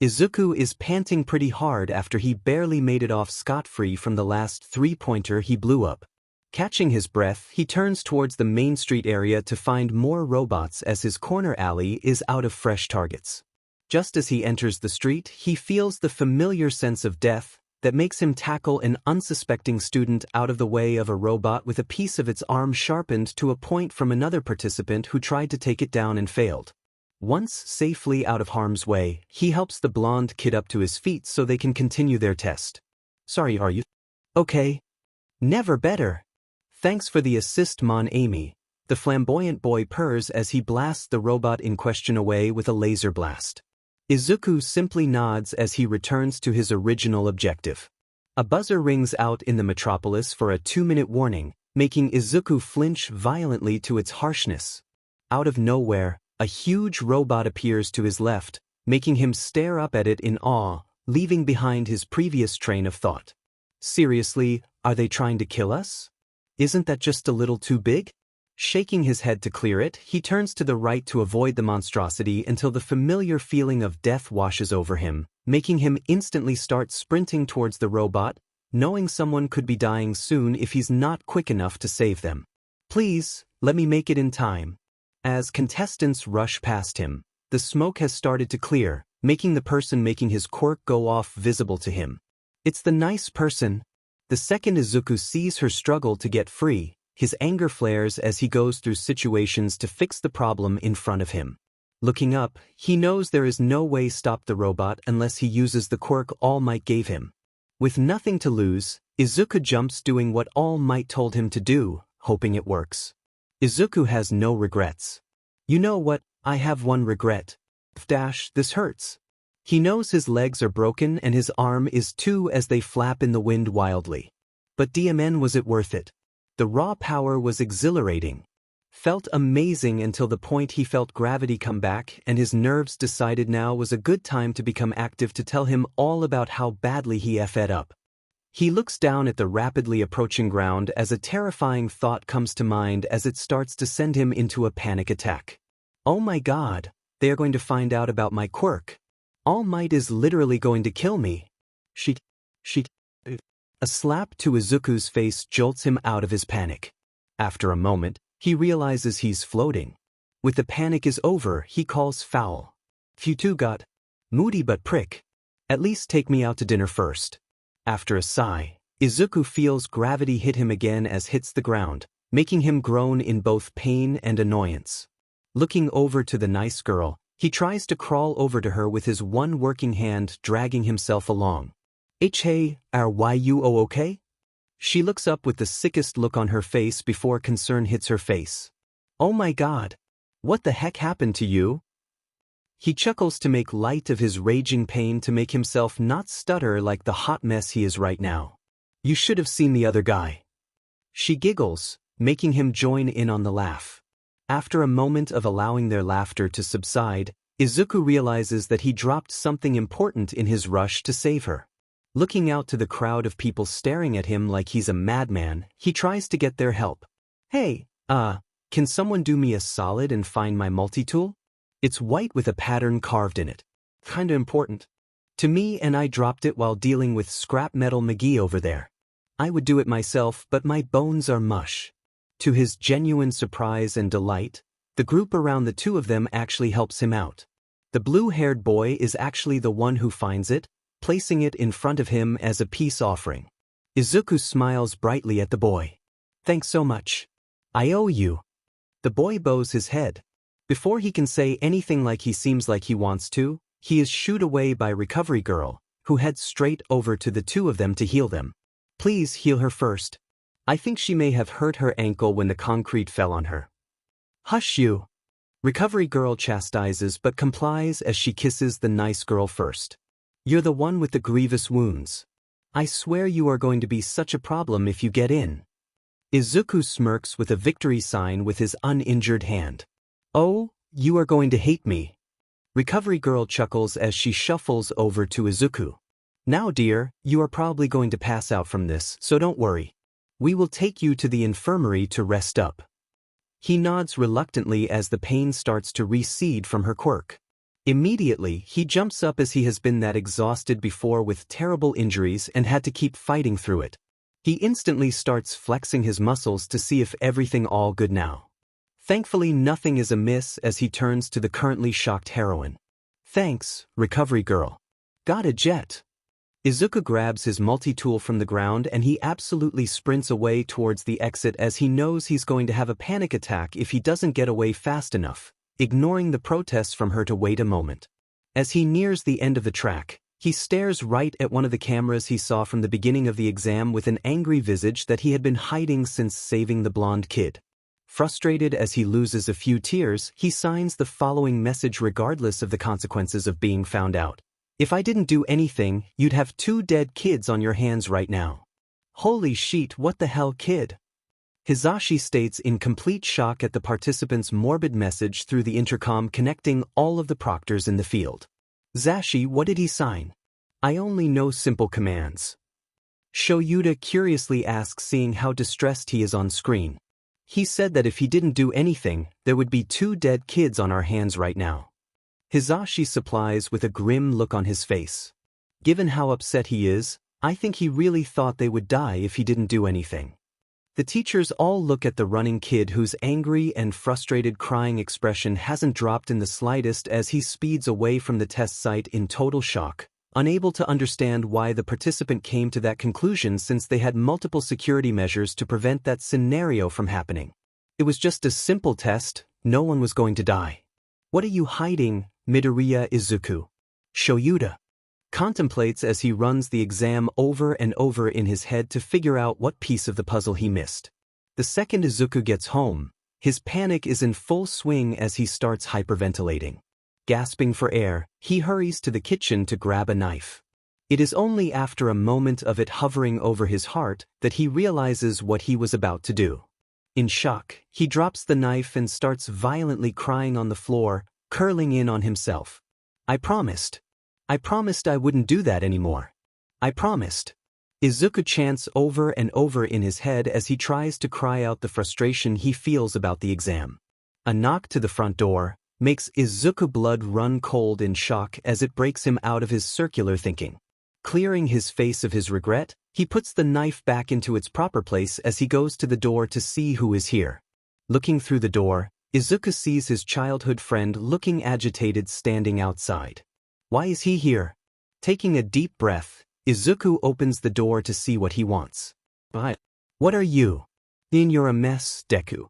Izuku is panting pretty hard after he barely made it off scot-free from the last three-pointer he blew up. Catching his breath, he turns towards the main street area to find more robots as his corner alley is out of fresh targets. Just as he enters the street, he feels the familiar sense of death that makes him tackle an unsuspecting student out of the way of a robot with a piece of its arm sharpened to a point from another participant who tried to take it down and failed. Once safely out of harm's way, he helps the blonde kid up to his feet so they can continue their test. Sorry, are you? Okay. Never better. Thanks for the assist, Mon Amy. The flamboyant boy purrs as he blasts the robot in question away with a laser blast. Izuku simply nods as he returns to his original objective. A buzzer rings out in the metropolis for a 2-minute warning, making Izuku flinch violently to its harshness. Out of nowhere, a huge robot appears to his left, making him stare up at it in awe, leaving behind his previous train of thought. Seriously, are they trying to kill us? Isn't that just a little too big? Shaking his head to clear it, he turns to the right to avoid the monstrosity until the familiar feeling of death washes over him, making him instantly start sprinting towards the robot, knowing someone could be dying soon if he's not quick enough to save them. Please, let me make it in time. As contestants rush past him, the smoke has started to clear, making the person making his quirk go off visible to him. It's the nice person. The second Izuku sees her struggle to get free, his anger flares as he goes through situations to fix the problem in front of him. Looking up, he knows there is no way to stop the robot unless he uses the quirk All Might gave him. With nothing to lose, Izuku jumps doing what All Might told him to do, hoping it works. Izuku has no regrets. You know what, I have one regret. This hurts. He knows his legs are broken and his arm is too as they flap in the wind wildly. But was it worth it? The raw power was exhilarating. Felt amazing until the point he felt gravity come back and his nerves decided now was a good time to become active to tell him all about how badly he effed up. He looks down at the rapidly approaching ground as a terrifying thought comes to mind as it starts to send him into a panic attack. Oh my god, they are going to find out about my quirk. All Might is literally going to kill me. A slap to Izuku's face jolts him out of his panic. After a moment, he realizes he's floating. With the panic is over, he calls foul. You two got moody but prick. At least take me out to dinner first. After a sigh, Izuku feels gravity hit him again as hits the ground, making him groan in both pain and annoyance. Looking over to the nice girl, he tries to crawl over to her with his one working hand dragging himself along. Hey, are you okay? She looks up with the sickest look on her face before concern hits her face. Oh my god. What the heck happened to you? He chuckles to make light of his raging pain to make himself not stutter like the hot mess he is right now. You should have seen the other guy. She giggles, making him join in on the laugh. After a moment of allowing their laughter to subside, Izuku realizes that he dropped something important in his rush to save her. Looking out to the crowd of people staring at him like he's a madman, he tries to get their help. Hey, can someone do me a solid and find my multi-tool? It's white with a pattern carved in it. Kinda important. To me, and I dropped it while dealing with scrap metal McGee over there. I would do it myself, but my bones are mush. To his genuine surprise and delight, the group around the two of them actually helps him out. The blue-haired boy is actually the one who finds it, placing it in front of him as a peace offering. Izuku smiles brightly at the boy. Thanks so much. I owe you. The boy bows his head. Before he can say anything he seems like he wants to, he is shooed away by Recovery Girl, who heads straight over to the two of them to heal them. Please heal her first. I think she may have hurt her ankle when the concrete fell on her. Hush you. Recovery Girl chastises but complies as she kisses the nice girl first. You're the one with the grievous wounds. I swear you are going to be such a problem if you get in. Izuku smirks with a victory sign with his uninjured hand. Oh, you are going to hate me. Recovery Girl chuckles as she shuffles over to Izuku. Now dear, you are probably going to pass out from this, so don't worry. We will take you to the infirmary to rest up. He nods reluctantly as the pain starts to recede from her quirk. Immediately, he jumps up as he has been that exhausted before with terrible injuries and had to keep fighting through it. He instantly starts flexing his muscles to see if everything all good now. Thankfully nothing is amiss as he turns to the currently shocked heroine. Thanks, Recovery Girl. Got a jet. Izuku grabs his multi-tool from the ground and he absolutely sprints away towards the exit as he knows he's going to have a panic attack if he doesn't get away fast enough, ignoring the protests from her to wait a moment. As he nears the end of the track, he stares right at one of the cameras he saw from the beginning of the exam with an angry visage that he had been hiding since saving the blonde kid. Frustrated as he loses a few tears, he signs the following message regardless of the consequences of being found out. If I didn't do anything, you'd have 2 dead kids on your hands right now. Holy shit, what the hell, kid? Hizashi states in complete shock at the participant's morbid message through the intercom connecting all of the proctors in the field. Zashi, what did he sign? I only know simple commands. Shoyuta curiously asks, seeing how distressed he is on screen. He said that if he didn't do anything, there would be 2 dead kids on our hands right now. Hizashi supplies with a grim look on his face. Given how upset he is, I think he really thought they would die if he didn't do anything. The teachers all look at the running kid whose angry and frustrated crying expression hasn't dropped in the slightest as he speeds away from the test site in total shock, unable to understand why the participant came to that conclusion since they had multiple security measures to prevent that scenario from happening. It was just a simple test, no one was going to die. What are you hiding, Midoriya Izuku? Shoyuta contemplates as he runs the exam over and over in his head to figure out what piece of the puzzle he missed. The second Izuku gets home, his panic is in full swing as he starts hyperventilating. Gasping for air, he hurries to the kitchen to grab a knife. It is only after a moment of it hovering over his heart that he realizes what he was about to do. In shock, he drops the knife and starts violently crying on the floor, curling in on himself. I promised I wouldn't do that anymore. I promised. Izuku chants over and over in his head as he tries to cry out the frustration he feels about the exam. A knock to the front door makes Izuku blood run cold in shock as it breaks him out of his circular thinking. Clearing his face of his regret, he puts the knife back into its proper place as he goes to the door to see who is here. Looking through the door, Izuku sees his childhood friend looking agitated standing outside. Why is he here? Taking a deep breath, Izuku opens the door to see what he wants. But what are you? You're a mess, Deku.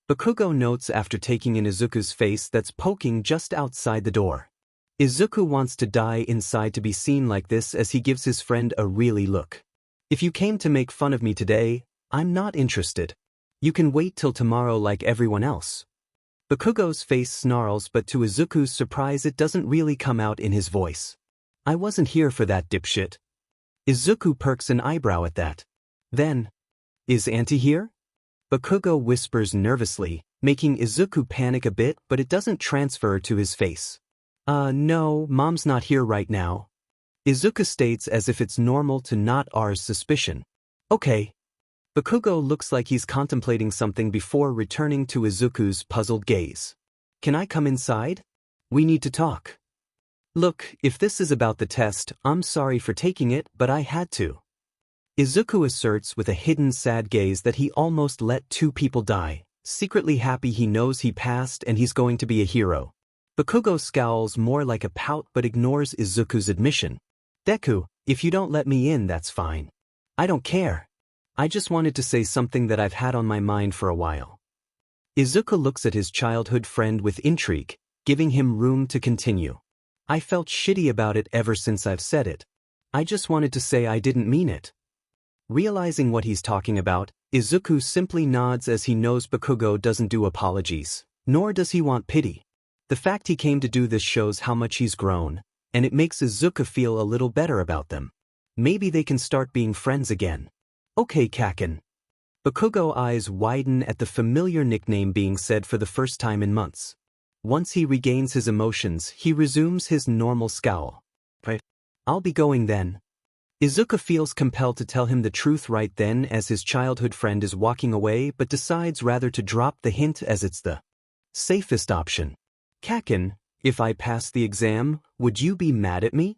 Bakugo notes after taking in Izuku's face that's poking just outside the door. Izuku wants to die inside to be seen like this as he gives his friend a really look. If you came to make fun of me today, I'm not interested. You can wait till tomorrow like everyone else. Bakugo's face snarls, but to Izuku's surprise it doesn't really come out in his voice. I wasn't here for that, dipshit. Izuku perks an eyebrow at that. Then, is Auntie here? Bakugo whispers nervously, making Izuku panic a bit, but it doesn't transfer to his face. No, Mom's not here right now. Izuku states as if it's normal to not arouse suspicion. Okay. Bakugo looks like he's contemplating something before returning to Izuku's puzzled gaze. Can I come inside? We need to talk. Look, if this is about the test, I'm sorry for taking it, but I had to. Izuku asserts with a hidden sad gaze that he almost let 2 people die, secretly happy he knows he passed and he's going to be a hero. Bakugo scowls more like a pout but ignores Izuku's admission. Deku, if you don't let me in, that's fine. I don't care. I just wanted to say something that I've had on my mind for a while. Izuku looks at his childhood friend with intrigue, giving him room to continue. I felt shitty about it ever since I've said it. I just wanted to say I didn't mean it. Realizing what he's talking about, Izuku simply nods as he knows Bakugo doesn't do apologies, nor does he want pity. The fact he came to do this shows how much he's grown, and it makes Izuku feel a little better about them. Maybe they can start being friends again. Okay, Kaken. Bakugo eyes widen at the familiar nickname being said for the first time in months. Once he regains his emotions, he resumes his normal scowl. I'll be going then. Izuku feels compelled to tell him the truth right then as his childhood friend is walking away but decides rather to drop the hint as it's the safest option. Kaken, if I pass the exam, would you be mad at me?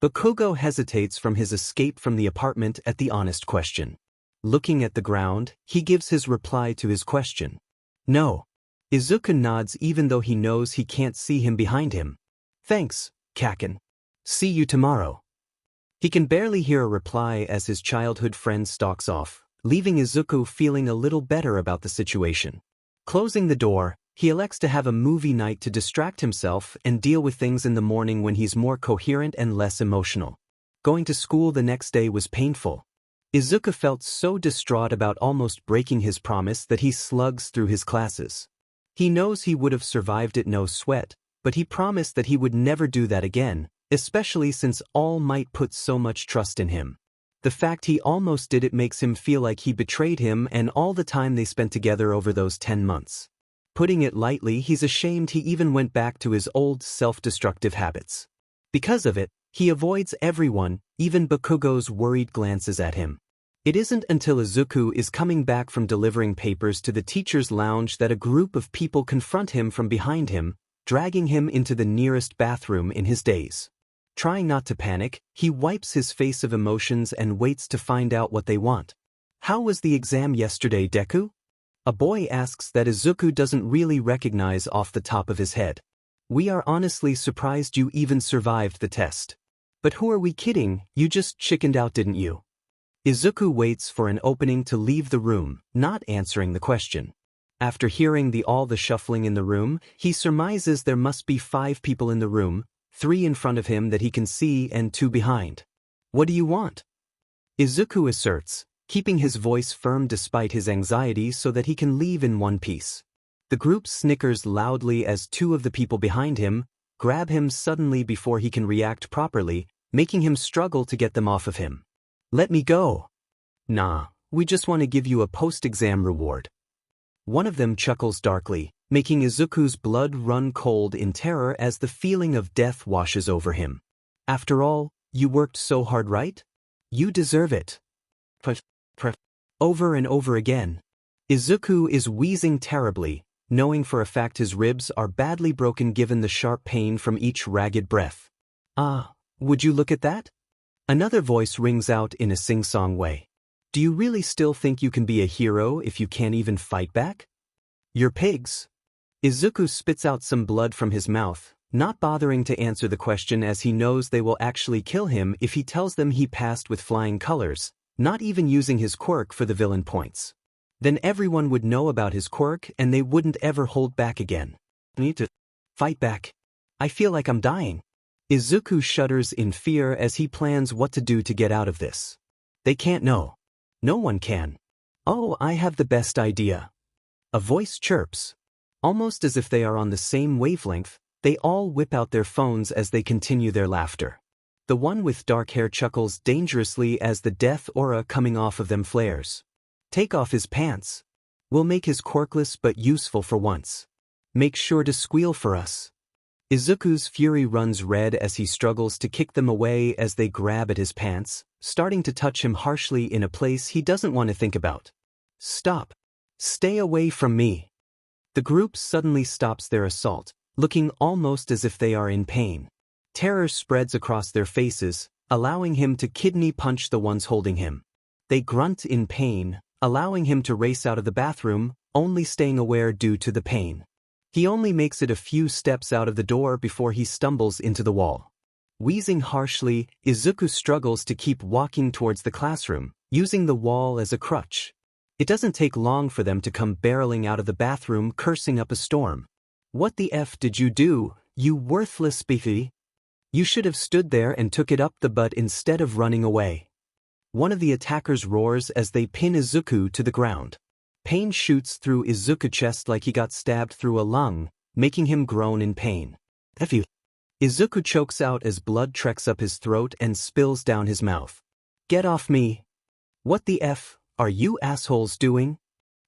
Bakugo hesitates from his escape from the apartment at the honest question. Looking at the ground, he gives his reply to his question. No. Izuku nods even though he knows he can't see him behind him. Thanks, Kaken. See you tomorrow. He can barely hear a reply as his childhood friend stalks off, leaving Izuku feeling a little better about the situation. Closing the door, he elects to have a movie night to distract himself and deal with things in the morning when he's more coherent and less emotional. Going to school the next day was painful. Izuku felt so distraught about almost breaking his promise that he slugs through his classes. He knows he would have survived it no sweat, but he promised that he would never do that again, especially since All Might put so much trust in him. The fact he almost did it makes him feel like he betrayed him and all the time they spent together over those 10 months. Putting it lightly, he's ashamed he even went back to his old self-destructive habits. Because of it, he avoids everyone, even Bakugo's worried glances at him. It isn't until Izuku is coming back from delivering papers to the teacher's lounge that a group of people confront him from behind him, dragging him into the nearest bathroom in his daze. Trying not to panic, he wipes his face of emotions and waits to find out what they want. How was the exam yesterday, Deku? A boy asks that Izuku doesn't really recognize off the top of his head. We are honestly surprised you even survived the test. But who are we kidding, you just chickened out, didn't you? Izuku waits for an opening to leave the room, not answering the question. After hearing all the shuffling in the room, he surmises there must be 5 people in the room, 3 in front of him that he can see and 2 behind. What do you want? Izuku asserts, keeping his voice firm despite his anxiety so that he can leave in one piece. The group snickers loudly as 2 of the people behind him grab him suddenly before he can react properly, making him struggle to get them off of him. Let me go. Nah, we just want to give you a post-exam reward. One of them chuckles darkly, making Izuku's blood run cold in terror as the feeling of death washes over him. After all, you worked so hard, right? You deserve it. Over and over again. Izuku is wheezing terribly, knowing for a fact his ribs are badly broken given the sharp pain from each ragged breath. Would you look at that? Another voice rings out in a sing-song way. Do you really still think you can be a hero if you can't even fight back? You're pigs. Izuku spits out some blood from his mouth, not bothering to answer the question as he knows they will actually kill him if he tells them he passed with flying colors, not even using his quirk for the villain points. Then everyone would know about his quirk and they wouldn't ever hold back again. I need to fight back. I feel like I'm dying. Izuku shudders in fear as he plans what to do to get out of this. They can't know. No one can. Oh, I have the best idea. A voice chirps. Almost as if they are on the same wavelength, they all whip out their phones as they continue their laughter. The one with dark hair chuckles dangerously as the death aura coming off of them flares. Take off his pants. We'll make his quirkless but useful for once. Make sure to squeal for us. Izuku's fury runs red as he struggles to kick them away as they grab at his pants, starting to touch him harshly in a place he doesn't want to think about. Stop. Stay away from me. The group suddenly stops their assault, looking almost as if they are in pain. Terror spreads across their faces, allowing him to kidney punch the ones holding him. They grunt in pain, allowing him to race out of the bathroom, only staying aware due to the pain. He only makes it a few steps out of the door before he stumbles into the wall. Wheezing harshly, Izuku struggles to keep walking towards the classroom, using the wall as a crutch. It doesn't take long for them to come barreling out of the bathroom cursing up a storm. What the F did you do, you worthless beefy? You should have stood there and took it up the butt instead of running away. One of the attackers roars as they pin Izuku to the ground. Pain shoots through Izuku's chest like he got stabbed through a lung, making him groan in pain. F you. Izuku chokes out as blood treks up his throat and spills down his mouth. Get off me. What the F are you assholes doing?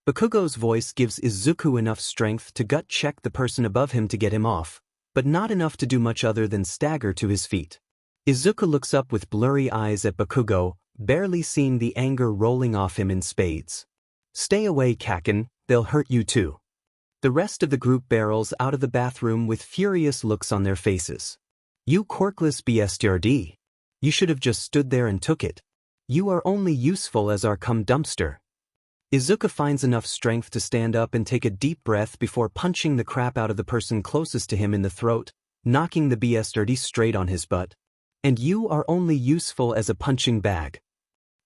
Bakugo's voice gives Izuku enough strength to gut check the person above him to get him off, but not enough to do much other than stagger to his feet. Izuku looks up with blurry eyes at Bakugo, barely seeing the anger rolling off him in spades. Stay away, Kaken, they'll hurt you too. The rest of the group barrels out of the bathroom with furious looks on their faces. You Quirkless bastard. You should have just stood there and took it. You are only useful as our cum dumpster. Izuku finds enough strength to stand up and take a deep breath before punching the crap out of the person closest to him in the throat, knocking the bastard straight on his butt. And you are only useful as a punching bag.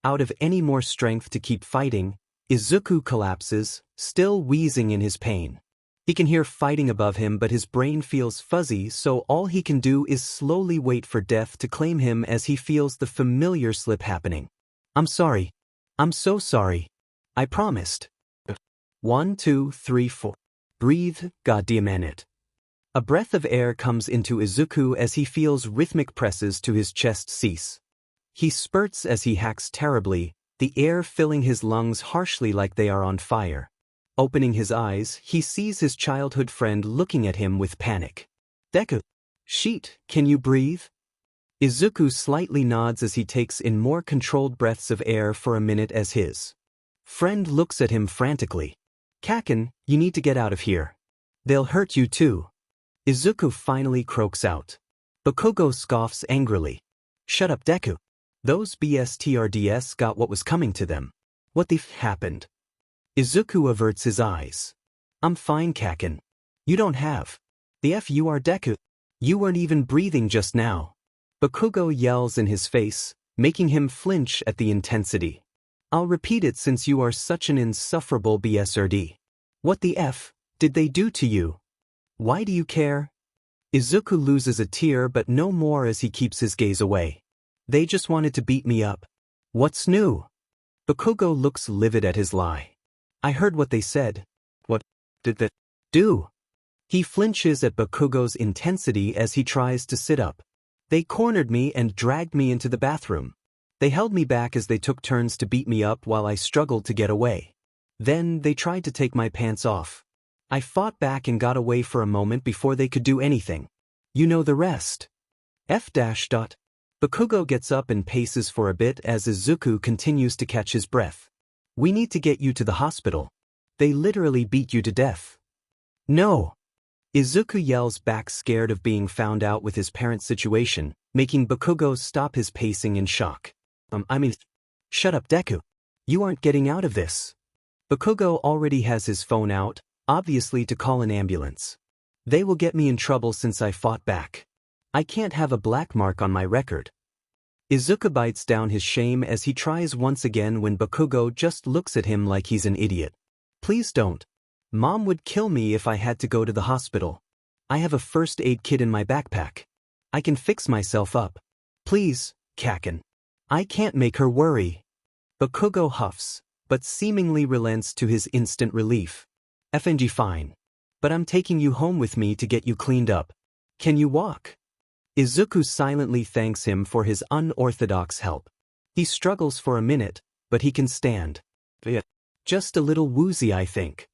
Out of any more strength to keep fighting, Izuku collapses, still wheezing in his pain. He can hear fighting above him, but his brain feels fuzzy, so all he can do is slowly wait for death to claim him as he feels the familiar slip happening. I'm sorry. I'm so sorry. I promised. 1, 2, 3, 4. Breathe, goddamn it. A breath of air comes into Izuku as he feels rhythmic presses to his chest cease. He spurts as he hacks terribly, the air filling his lungs harshly like they are on fire. Opening his eyes, he sees his childhood friend looking at him with panic. Deku. Sheet, can you breathe? Izuku slightly nods as he takes in more controlled breaths of air for a minute as his friend looks at him frantically. Kaken, you need to get out of here. They'll hurt you too. Izuku finally croaks out. Bakugo scoffs angrily. Shut up, Deku. Those BSTRDS got what was coming to them. What the f happened? Izuku averts his eyes. I'm fine, Kaken. You don't have. The F you are, Deku. You weren't even breathing just now. Bakugo yells in his face, making him flinch at the intensity. I'll repeat it since you are such an insufferable BSRD. What the F did they do to you? Why do you care? Izuku loses a tear but no more as he keeps his gaze away. They just wanted to beat me up. What's new? Bakugo looks livid at his lie. I heard what they said. What did they do? He flinches at Bakugo's intensity as he tries to sit up. They cornered me and dragged me into the bathroom. They held me back as they took turns to beat me up while I struggled to get away. Then they tried to take my pants off. I fought back and got away for a moment before they could do anything. You know the rest. F-. Bakugo gets up and paces for a bit as Izuku continues to catch his breath. We need to get you to the hospital. They literally beat you to death. No. Izuku yells back, scared of being found out with his parents' situation, making Bakugo stop his pacing in shock. Shut up, Deku. You aren't getting out of this. Bakugo already has his phone out, obviously to call an ambulance. They will get me in trouble since I fought back. I can't have a black mark on my record. Izuku bites down his shame as he tries once again when Bakugo just looks at him like he's an idiot. Please don't. Mom would kill me if I had to go to the hospital. I have a first aid kit in my backpack. I can fix myself up. Please, Kaken. I can't make her worry. Bakugo huffs, but seemingly relents to his instant relief. FNG fine. But I'm taking you home with me to get you cleaned up. Can you walk? Izuku silently thanks him for his unorthodox help. He struggles for a minute, but he can stand. Just a little woozy, I think.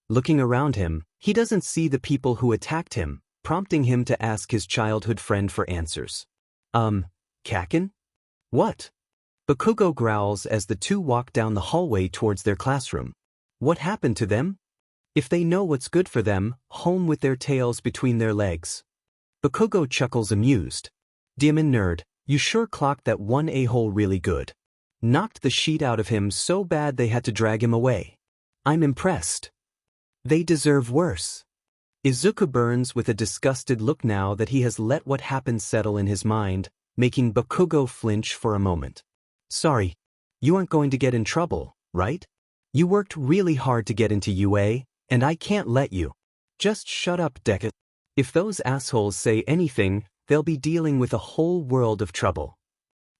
Looking around him, he doesn't see the people who attacked him, prompting him to ask his childhood friend for answers. Kaken? What? Bakugo growls as the two walk down the hallway towards their classroom. What happened to them? If they know what's good for them, home with their tails between their legs. Bakugo chuckles amused. Demon nerd, you sure clocked that one a-hole really good. Knocked the sheet out of him so bad they had to drag him away. I'm impressed. They deserve worse. Izuku burns with a disgusted look now that he has let what happened settle in his mind, making Bakugo flinch for a moment. Sorry. You aren't going to get in trouble, right? You worked really hard to get into UA, and I can't let you. Just shut up, Deku. If those assholes say anything, they'll be dealing with a whole world of trouble.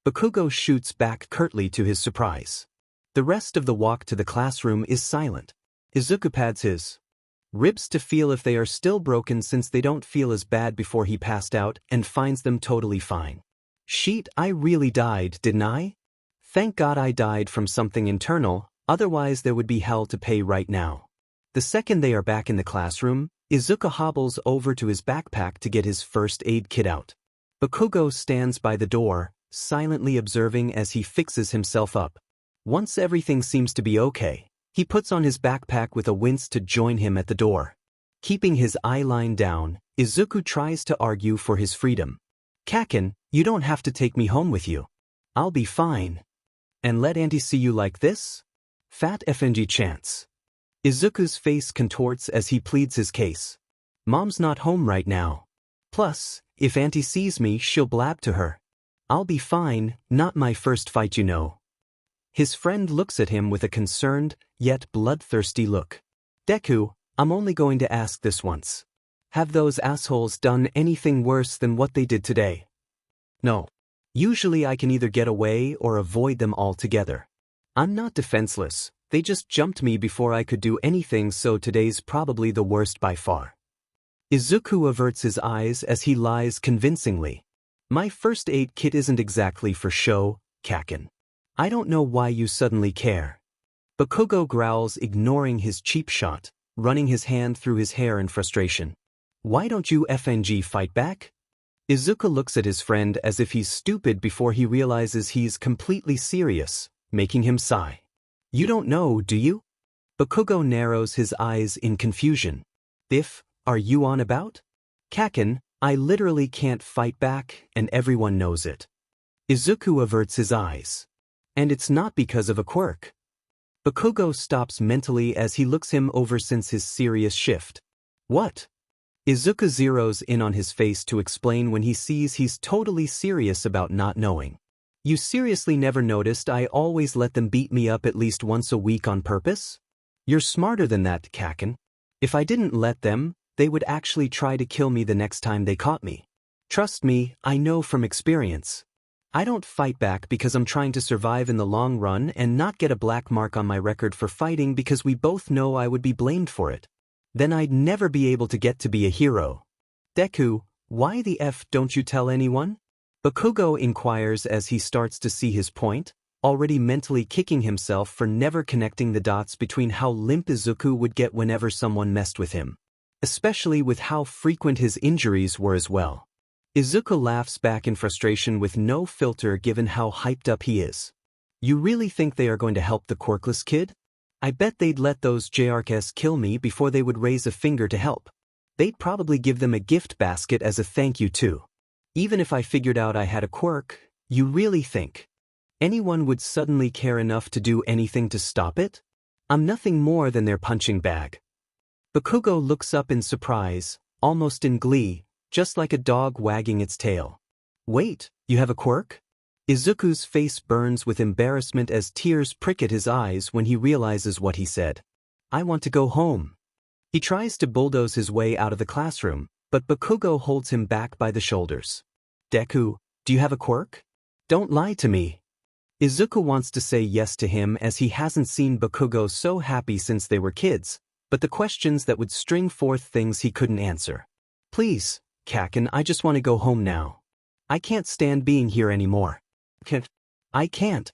Bakugo shoots back curtly to his surprise. The rest of the walk to the classroom is silent. Izuku pads his ribs to feel if they are still broken since they don't feel as bad before he passed out and finds them totally fine. Sheet, I really died, didn't I? Thank God I died from something internal, otherwise there would be hell to pay right now. The second they are back in the classroom, Izuku hobbles over to his backpack to get his first aid kit out. Bakugo stands by the door, silently observing as he fixes himself up. Once everything seems to be okay, he puts on his backpack with a wince to join him at the door. Keeping his eye line down, Izuku tries to argue for his freedom. Kaken, you don't have to take me home with you. I'll be fine. And let Auntie see you like this? Fat FNG chance. Izuku's face contorts as he pleads his case. Mom's not home right now. Plus, if Auntie sees me, she'll blab to her. I'll be fine, not my first fight, you know. His friend looks at him with a concerned, yet bloodthirsty look. Deku, I'm only going to ask this once. Have those assholes done anything worse than what they did today? No. Usually I can either get away or avoid them altogether. I'm not defenseless, they just jumped me before I could do anything, so today's probably the worst by far. Izuku averts his eyes as he lies convincingly. My first aid kit isn't exactly for show, Kaken. I don't know why you suddenly care. Bakugo growls, ignoring his cheap shot, running his hand through his hair in frustration. Why don't you FNG fight back? Izuku looks at his friend as if he's stupid before he realizes he's completely serious, making him sigh. You don't know, do you? Bakugo narrows his eyes in confusion. Are you on about? Kaken, I literally can't fight back, and everyone knows it. Izuku averts his eyes. And it's not because of a quirk. Bakugo stops mentally as he looks him over since his serious shift. What? Izuku zeroes in on his face to explain when he sees he's totally serious about not knowing. You seriously never noticed I always let them beat me up at least once a week on purpose? You're smarter than that, Kaken. If I didn't let them, they would actually try to kill me the next time they caught me. Trust me, I know from experience. I don't fight back because I'm trying to survive in the long run and not get a black mark on my record for fighting because we both know I would be blamed for it. Then I'd never be able to get to be a hero. Deku, why the F don't you tell anyone? Bakugo inquires as he starts to see his point, already mentally kicking himself for never connecting the dots between how limp Izuku would get whenever someone messed with him. Especially with how frequent his injuries were as well. Izuku laughs back in frustration with no filter given how hyped up he is. You really think they are going to help the Quirkless kid? I bet they'd let those JRKs kill me before they would raise a finger to help. They'd probably give them a gift basket as a thank you too. Even if I figured out I had a quirk, you really think anyone would suddenly care enough to do anything to stop it? I'm nothing more than their punching bag. Bakugo looks up in surprise, almost in glee, just like a dog wagging its tail. Wait, you have a quirk? Izuku's face burns with embarrassment as tears prick at his eyes when he realizes what he said. I want to go home. He tries to bulldoze his way out of the classroom, but Bakugo holds him back by the shoulders. Deku, do you have a quirk? Don't lie to me. Izuku wants to say yes to him as he hasn't seen Bakugo so happy since they were kids, but the questions that would string forth things he couldn't answer. Please, Kaken, I just want to go home now. I can't stand being here anymore. I can't.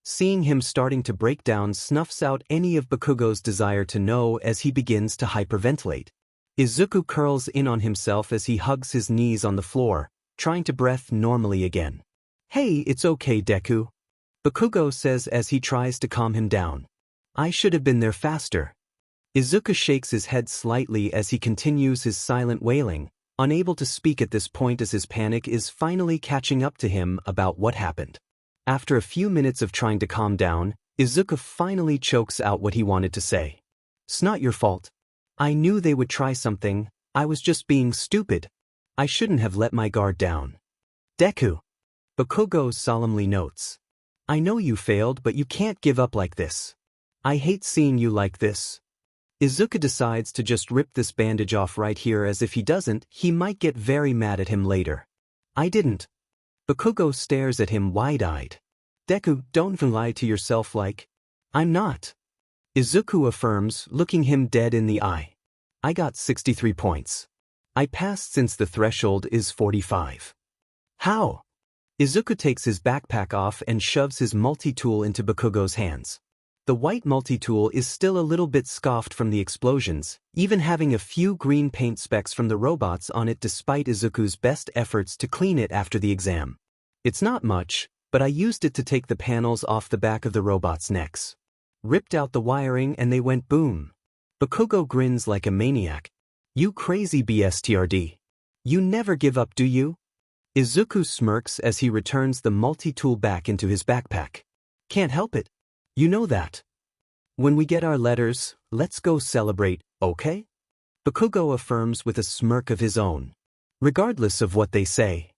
Seeing him starting to break down snuffs out any of Bakugo's desire to know as he begins to hyperventilate. Izuku curls in on himself as he hugs his knees on the floor, trying to breathe normally again. Hey, it's okay, Deku. Bakugo says as he tries to calm him down. I should have been there faster. Izuku shakes his head slightly as he continues his silent wailing, unable to speak at this point as his panic is finally catching up to him about what happened. After a few minutes of trying to calm down, Izuku finally chokes out what he wanted to say. It's not your fault. I knew they would try something, I was just being stupid. I shouldn't have let my guard down. Deku. Bakugo solemnly notes. I know you failed, but you can't give up like this. I hate seeing you like this. Izuku decides to just rip this bandage off right here, as if he doesn't, he might get very mad at him later. I didn't. Bakugo stares at him wide-eyed. Deku, don't lie to yourself like. I'm not. Izuku affirms, looking him dead in the eye. I got 63 points. I passed since the threshold is 45. How? Izuku takes his backpack off and shoves his multi-tool into Bakugo's hands. The white multi-tool is still a little bit scuffed from the explosions, even having a few green paint specks from the robots on it despite Izuku's best efforts to clean it after the exam. It's not much, but I used it to take the panels off the back of the robots' necks. Ripped out the wiring and they went boom. Bakugo grins like a maniac. You crazy BSTRD. You never give up, do you? Izuku smirks as he returns the multi-tool back into his backpack. Can't help it. You know that. When we get our letters, let's go celebrate, okay? Bakugo affirms with a smirk of his own. Regardless of what they say.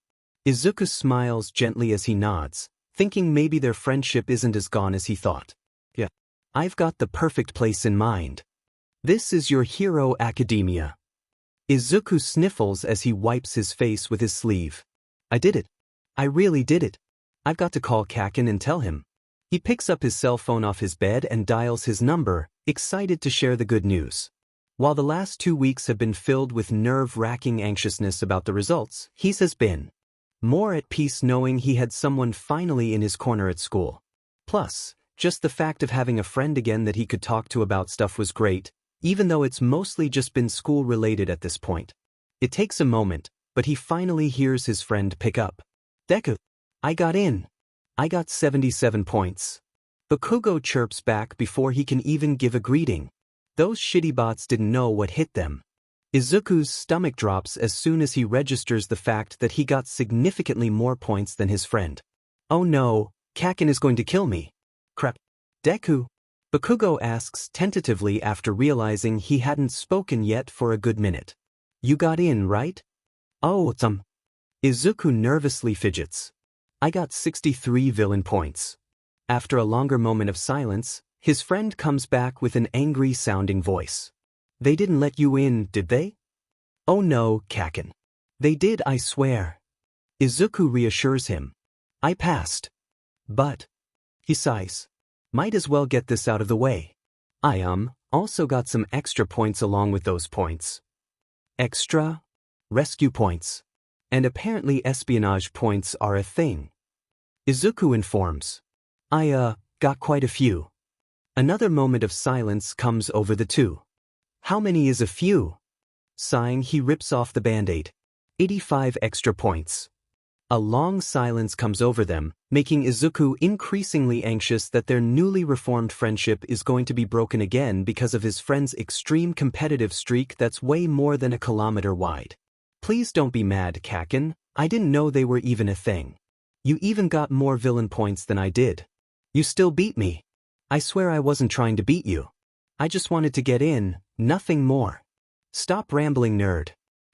Izuku smiles gently as he nods, thinking maybe their friendship isn't as gone as he thought. Yeah. I've got the perfect place in mind. This is your hero academia. Izuku sniffles as he wipes his face with his sleeve. I did it. I really did it. I've got to call Kaken and tell him. He picks up his cell phone off his bed and dials his number, excited to share the good news. While the last 2 weeks have been filled with nerve-wracking anxiousness about the results, he has been more at peace knowing he had someone finally in his corner at school. Plus, just the fact of having a friend again that he could talk to about stuff was great, even though it's mostly just been school-related at this point. It takes a moment, but he finally hears his friend pick up. Deku. I got in. I got 77 points. Bakugo chirps back before he can even give a greeting. Those shitty bots didn't know what hit them. Izuku's stomach drops as soon as he registers the fact that he got significantly more points than his friend. Oh no, Kaken is going to kill me. Crap. Deku? Bakugo asks tentatively after realizing he hadn't spoken yet for a good minute. You got in, right? Oh, Izuku nervously fidgets. I got 63 villain points. After a longer moment of silence, his friend comes back with an angry-sounding voice. They didn't let you in, did they? Oh no, Kaken. They did, I swear. Izuku reassures him. I passed. But. He sighs. Might as well get this out of the way. I also got some extra points along with those points. Extra? Rescue points. And apparently espionage points are a thing. Izuku informs. I got quite a few. Another moment of silence comes over the two. How many is a few? Sighing, he rips off the band-aid. 85 extra points. A long silence comes over them, making Izuku increasingly anxious that their newly reformed friendship is going to be broken again because of his friend's extreme competitive streak that's way more than a kilometer wide. Please don't be mad, Kaken. I didn't know they were even a thing. You even got more villain points than I did. You still beat me. I swear I wasn't trying to beat you. I just wanted to get in, nothing more. Stop rambling, nerd.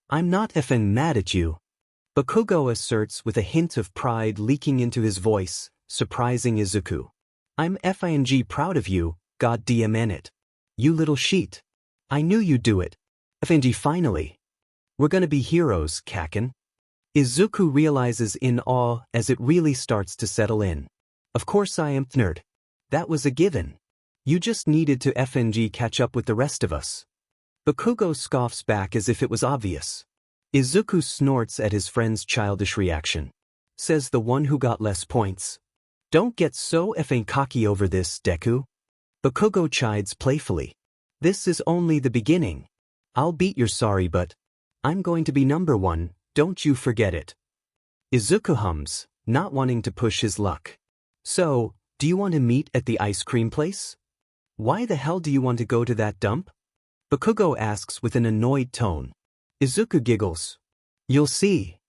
I'm not effing mad at you. Bakugo asserts with a hint of pride leaking into his voice, surprising Izuku. I'm FING proud of you, goddamn it. You little sheet. I knew you'd do it. FING finally. We're gonna be heroes, Kaken. Izuku realizes in awe as it really starts to settle in. Of course I am, nerd. That was a given. You just needed to FNG catch up with the rest of us. Bakugo scoffs back as if it was obvious. Izuku snorts at his friend's childish reaction. Says the one who got less points. Don't get so effing cocky over this, Deku. Bakugo chides playfully. This is only the beginning. I'll beat your sorry but I'm going to be number one, don't you forget it. Izuku hums, not wanting to push his luck. So, do you want to meet at the ice cream place? Why the hell do you want to go to that dump? Bakugo asks with an annoyed tone. Izuku giggles. You'll see.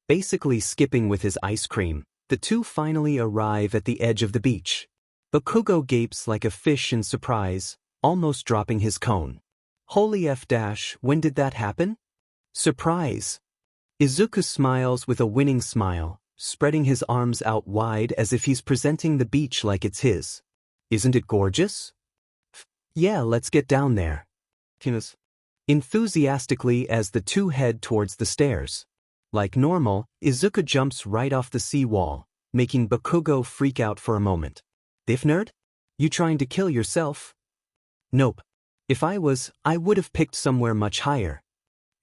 Basically skipping with his ice cream, the two finally arrive at the edge of the beach. Bakugo gapes like a fish in surprise, almost dropping his cone. Holy F-, when did that happen? Surprise. Izuku smiles with a winning smile, spreading his arms out wide as if he's presenting the beach like it's his. Isn't it gorgeous? Yeah, let's get down there. Kinas. Enthusiastically as the two head towards the stairs. Like normal, Izuku jumps right off the sea wall, making Bakugo freak out for a moment. If nerd? You trying to kill yourself? Nope. If I was, I would have picked somewhere much higher.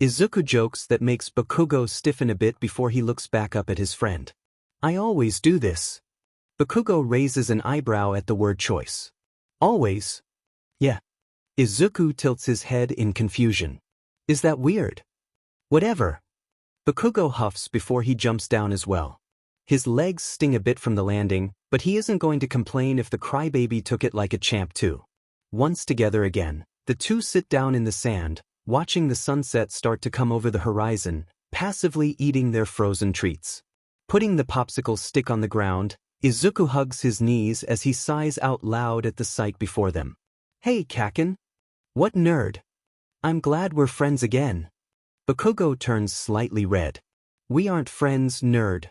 Izuku jokes that makes Bakugo stiffen a bit before he looks back up at his friend. I always do this. Bakugo raises an eyebrow at the word choice. Always? Yeah. Izuku tilts his head in confusion. Is that weird? Whatever. Bakugo huffs before he jumps down as well. His legs sting a bit from the landing, but he isn't going to complain if the crybaby took it like a champ too. Once together again, the two sit down in the sand, watching the sunset start to come over the horizon, passively eating their frozen treats. Putting the popsicle stick on the ground, Izuku hugs his knees as he sighs out loud at the sight before them. Hey, Kaken. What nerd? I'm glad we're friends again. Bakugo turns slightly red. We aren't friends, nerd.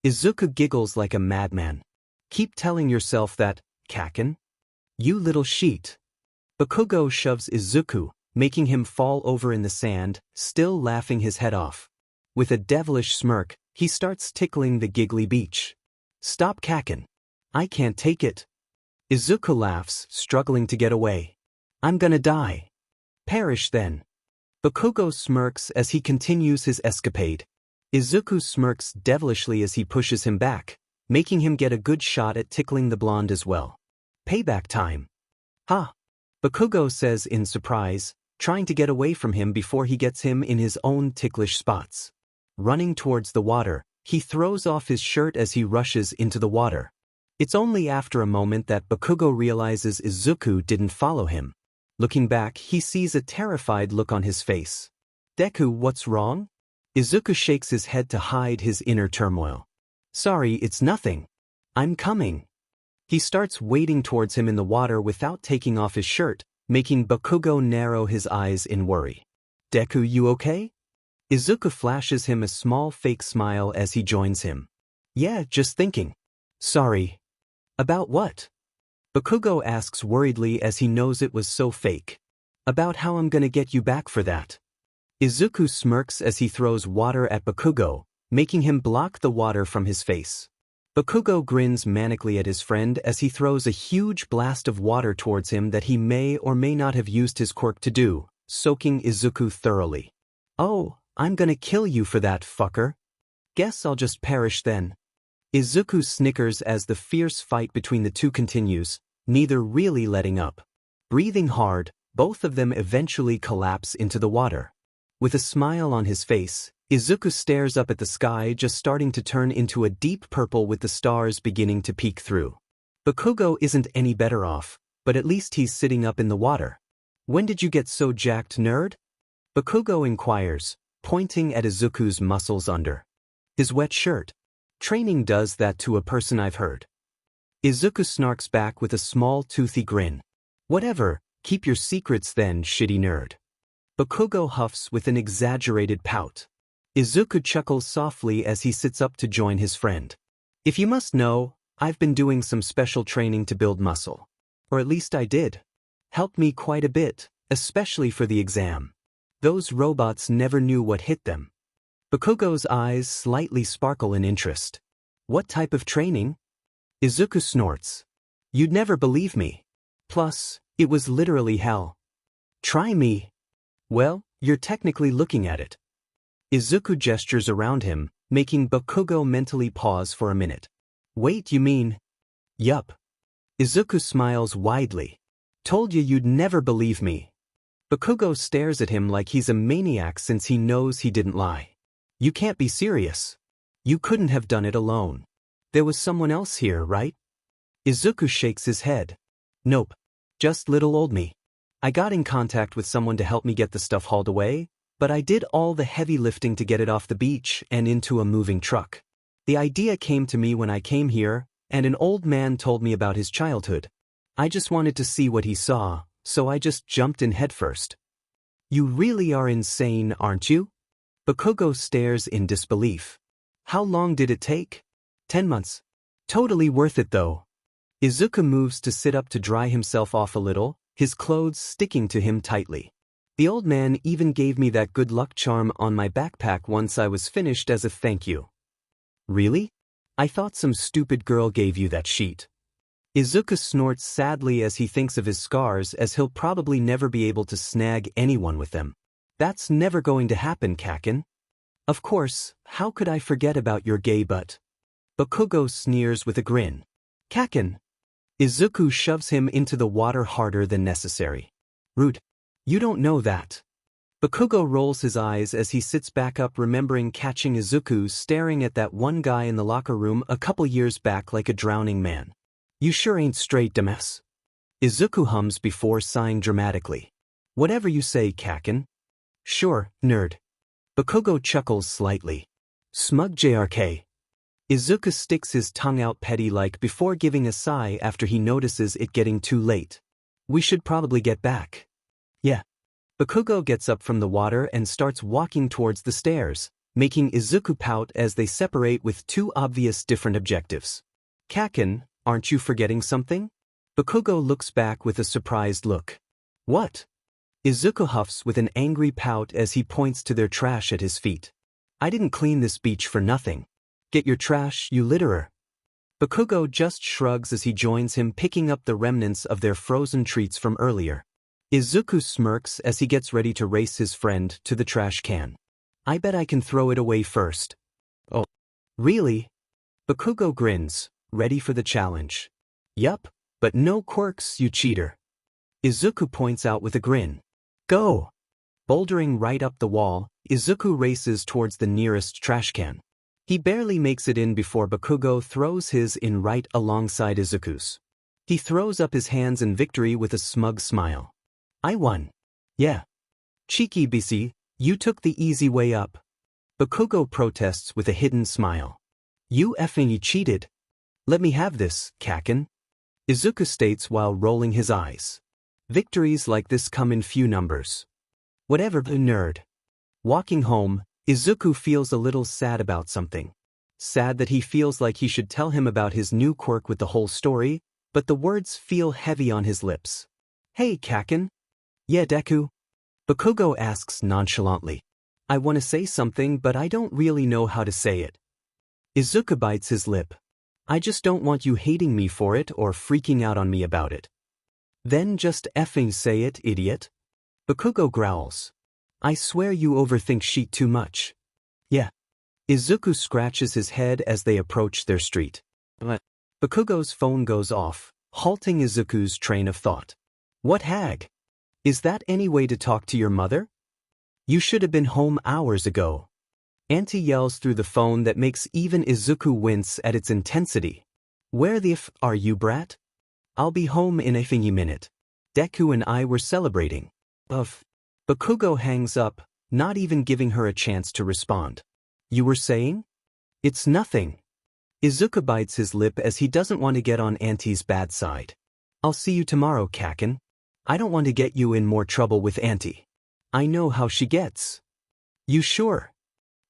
Izuku giggles like a madman. Keep telling yourself that, Kaken. You little sheet. Bakugo shoves Izuku, making him fall over in the sand, still laughing his head off. With a devilish smirk, he starts tickling the giggly beach. Stop, Kaken. I can't take it. Izuku laughs, struggling to get away. I'm gonna die. Perish then. Bakugo smirks as he continues his escapade. Izuku smirks devilishly as he pushes him back, making him get a good shot at tickling the blonde as well. Payback time. Ha! Bakugo says in surprise, trying to get away from him before he gets him in his own ticklish spots. Running towards the water, he throws off his shirt as he rushes into the water. It's only after a moment that Bakugo realizes Izuku didn't follow him. Looking back, he sees a terrified look on his face. Deku, what's wrong? Izuku shakes his head to hide his inner turmoil. Sorry, it's nothing. I'm coming. He starts wading towards him in the water without taking off his shirt, making Bakugo narrow his eyes in worry. Deku, you okay? Izuku flashes him a small fake smile as he joins him. Yeah, just thinking. Sorry. About what? Bakugo asks worriedly as he knows it was so fake. About how I'm gonna get you back for that. Izuku smirks as he throws water at Bakugo, making him block the water from his face. Bakugo grins manically at his friend as he throws a huge blast of water towards him that he may or may not have used his quirk to do, soaking Izuku thoroughly. Oh, I'm gonna kill you for that, fucker. Guess I'll just perish then. Izuku snickers as the fierce fight between the two continues, neither really letting up. Breathing hard, both of them eventually collapse into the water. With a smile on his face, Izuku stares up at the sky just starting to turn into a deep purple with the stars beginning to peek through. Bakugo isn't any better off, but at least he's sitting up in the water. When did you get so jacked, nerd? Bakugo inquires, pointing at Izuku's muscles under his wet shirt. Training does that to a person, I've heard. Izuku snarks back with a small toothy grin. Whatever, keep your secrets then, shitty nerd. Bakugo huffs with an exaggerated pout. Izuku chuckles softly as he sits up to join his friend. If you must know, I've been doing some special training to build muscle. Or at least I did. Helped me quite a bit, especially for the exam. Those robots never knew what hit them. Bakugo's eyes slightly sparkle in interest. What type of training? Izuku snorts. You'd never believe me. Plus, it was literally hell. Try me. Well, you're technically looking at it. Izuku gestures around him, making Bakugo mentally pause for a minute. Wait, you mean? Yup. Izuku smiles widely. Told you you'd never believe me. Bakugo stares at him like he's a maniac since he knows he didn't lie. You can't be serious. You couldn't have done it alone. There was someone else here, right? Izuku shakes his head. Nope. Just little old me. I got in contact with someone to help me get the stuff hauled away, but I did all the heavy lifting to get it off the beach and into a moving truck. The idea came to me when I came here, and an old man told me about his childhood. I just wanted to see what he saw, so I just jumped in headfirst. You really are insane, aren't you? Bakugo stares in disbelief. How long did it take? 10 months. Totally worth it though. Izuku moves to sit up to dry himself off a little, his clothes sticking to him tightly. The old man even gave me that good luck charm on my backpack once I was finished as a thank you. Really? I thought some stupid girl gave you that sheet. Izuku snorts sadly as he thinks of his scars, as he'll probably never be able to snag anyone with them. That's never going to happen, Kaken. Of course, how could I forget about your gay butt? Bakugo sneers with a grin. Kaken. Izuku shoves him into the water harder than necessary. Rude. You don't know that. Bakugo rolls his eyes as he sits back up, remembering catching Izuku staring at that one guy in the locker room a couple years back like a drowning man. You sure ain't straight, dumbass. Izuku hums before sighing dramatically. Whatever you say, Kaken. Sure, nerd. Bakugo chuckles slightly. Smug JRK. Izuku sticks his tongue out petty-like before giving a sigh after he notices it getting too late. We should probably get back. Yeah. Bakugo gets up from the water and starts walking towards the stairs, making Izuku pout as they separate with two obvious different objectives. Kaken, aren't you forgetting something? Bakugo looks back with a surprised look. What? Izuku huffs with an angry pout as he points to their trash at his feet. I didn't clean this beach for nothing. Get your trash, you litterer. Bakugo just shrugs as he joins him, picking up the remnants of their frozen treats from earlier. Izuku smirks as he gets ready to race his friend to the trash can. I bet I can throw it away first. Oh. Really? Bakugo grins, ready for the challenge. Yup, but no quirks, you cheater. Izuku points out with a grin. Go! Bouldering right up the wall, Izuku races towards the nearest trash can. He barely makes it in before Bakugo throws his in right alongside Izuku's. He throws up his hands in victory with a smug smile. I won. Yeah. Cheeky BC, you took the easy way up. Bakugo protests with a hidden smile. You effing cheated. Let me have this, Kaken. Izuku states while rolling his eyes. Victories like this come in few numbers. Whatever, nerd. Walking home, Izuku feels a little sad about something. Sad that he feels like he should tell him about his new quirk with the whole story, but the words feel heavy on his lips. Hey, Kaken. Yeah, Deku? Bakugo asks nonchalantly. I want to say something, but I don't really know how to say it. Izuku bites his lip. I just don't want you hating me for it or freaking out on me about it. Then just effing say it, idiot. Bakugo growls. I swear you overthink shit too much. Yeah. Izuku scratches his head as they approach their street. But Bakugo's phone goes off, halting Izuku's train of thought. What hag? Is that any way to talk to your mother? You should have been home hours ago. Auntie yells through the phone that makes even Izuku wince at its intensity. Where the f are you, brat? I'll be home in a thingy minute. Deku and I were celebrating. Bakugo hangs up, not even giving her a chance to respond. You were saying? It's nothing. Izuku bites his lip as he doesn't want to get on Auntie's bad side. I'll see you tomorrow, Kaken. I don't want to get you in more trouble with Auntie. I know how she gets. You sure?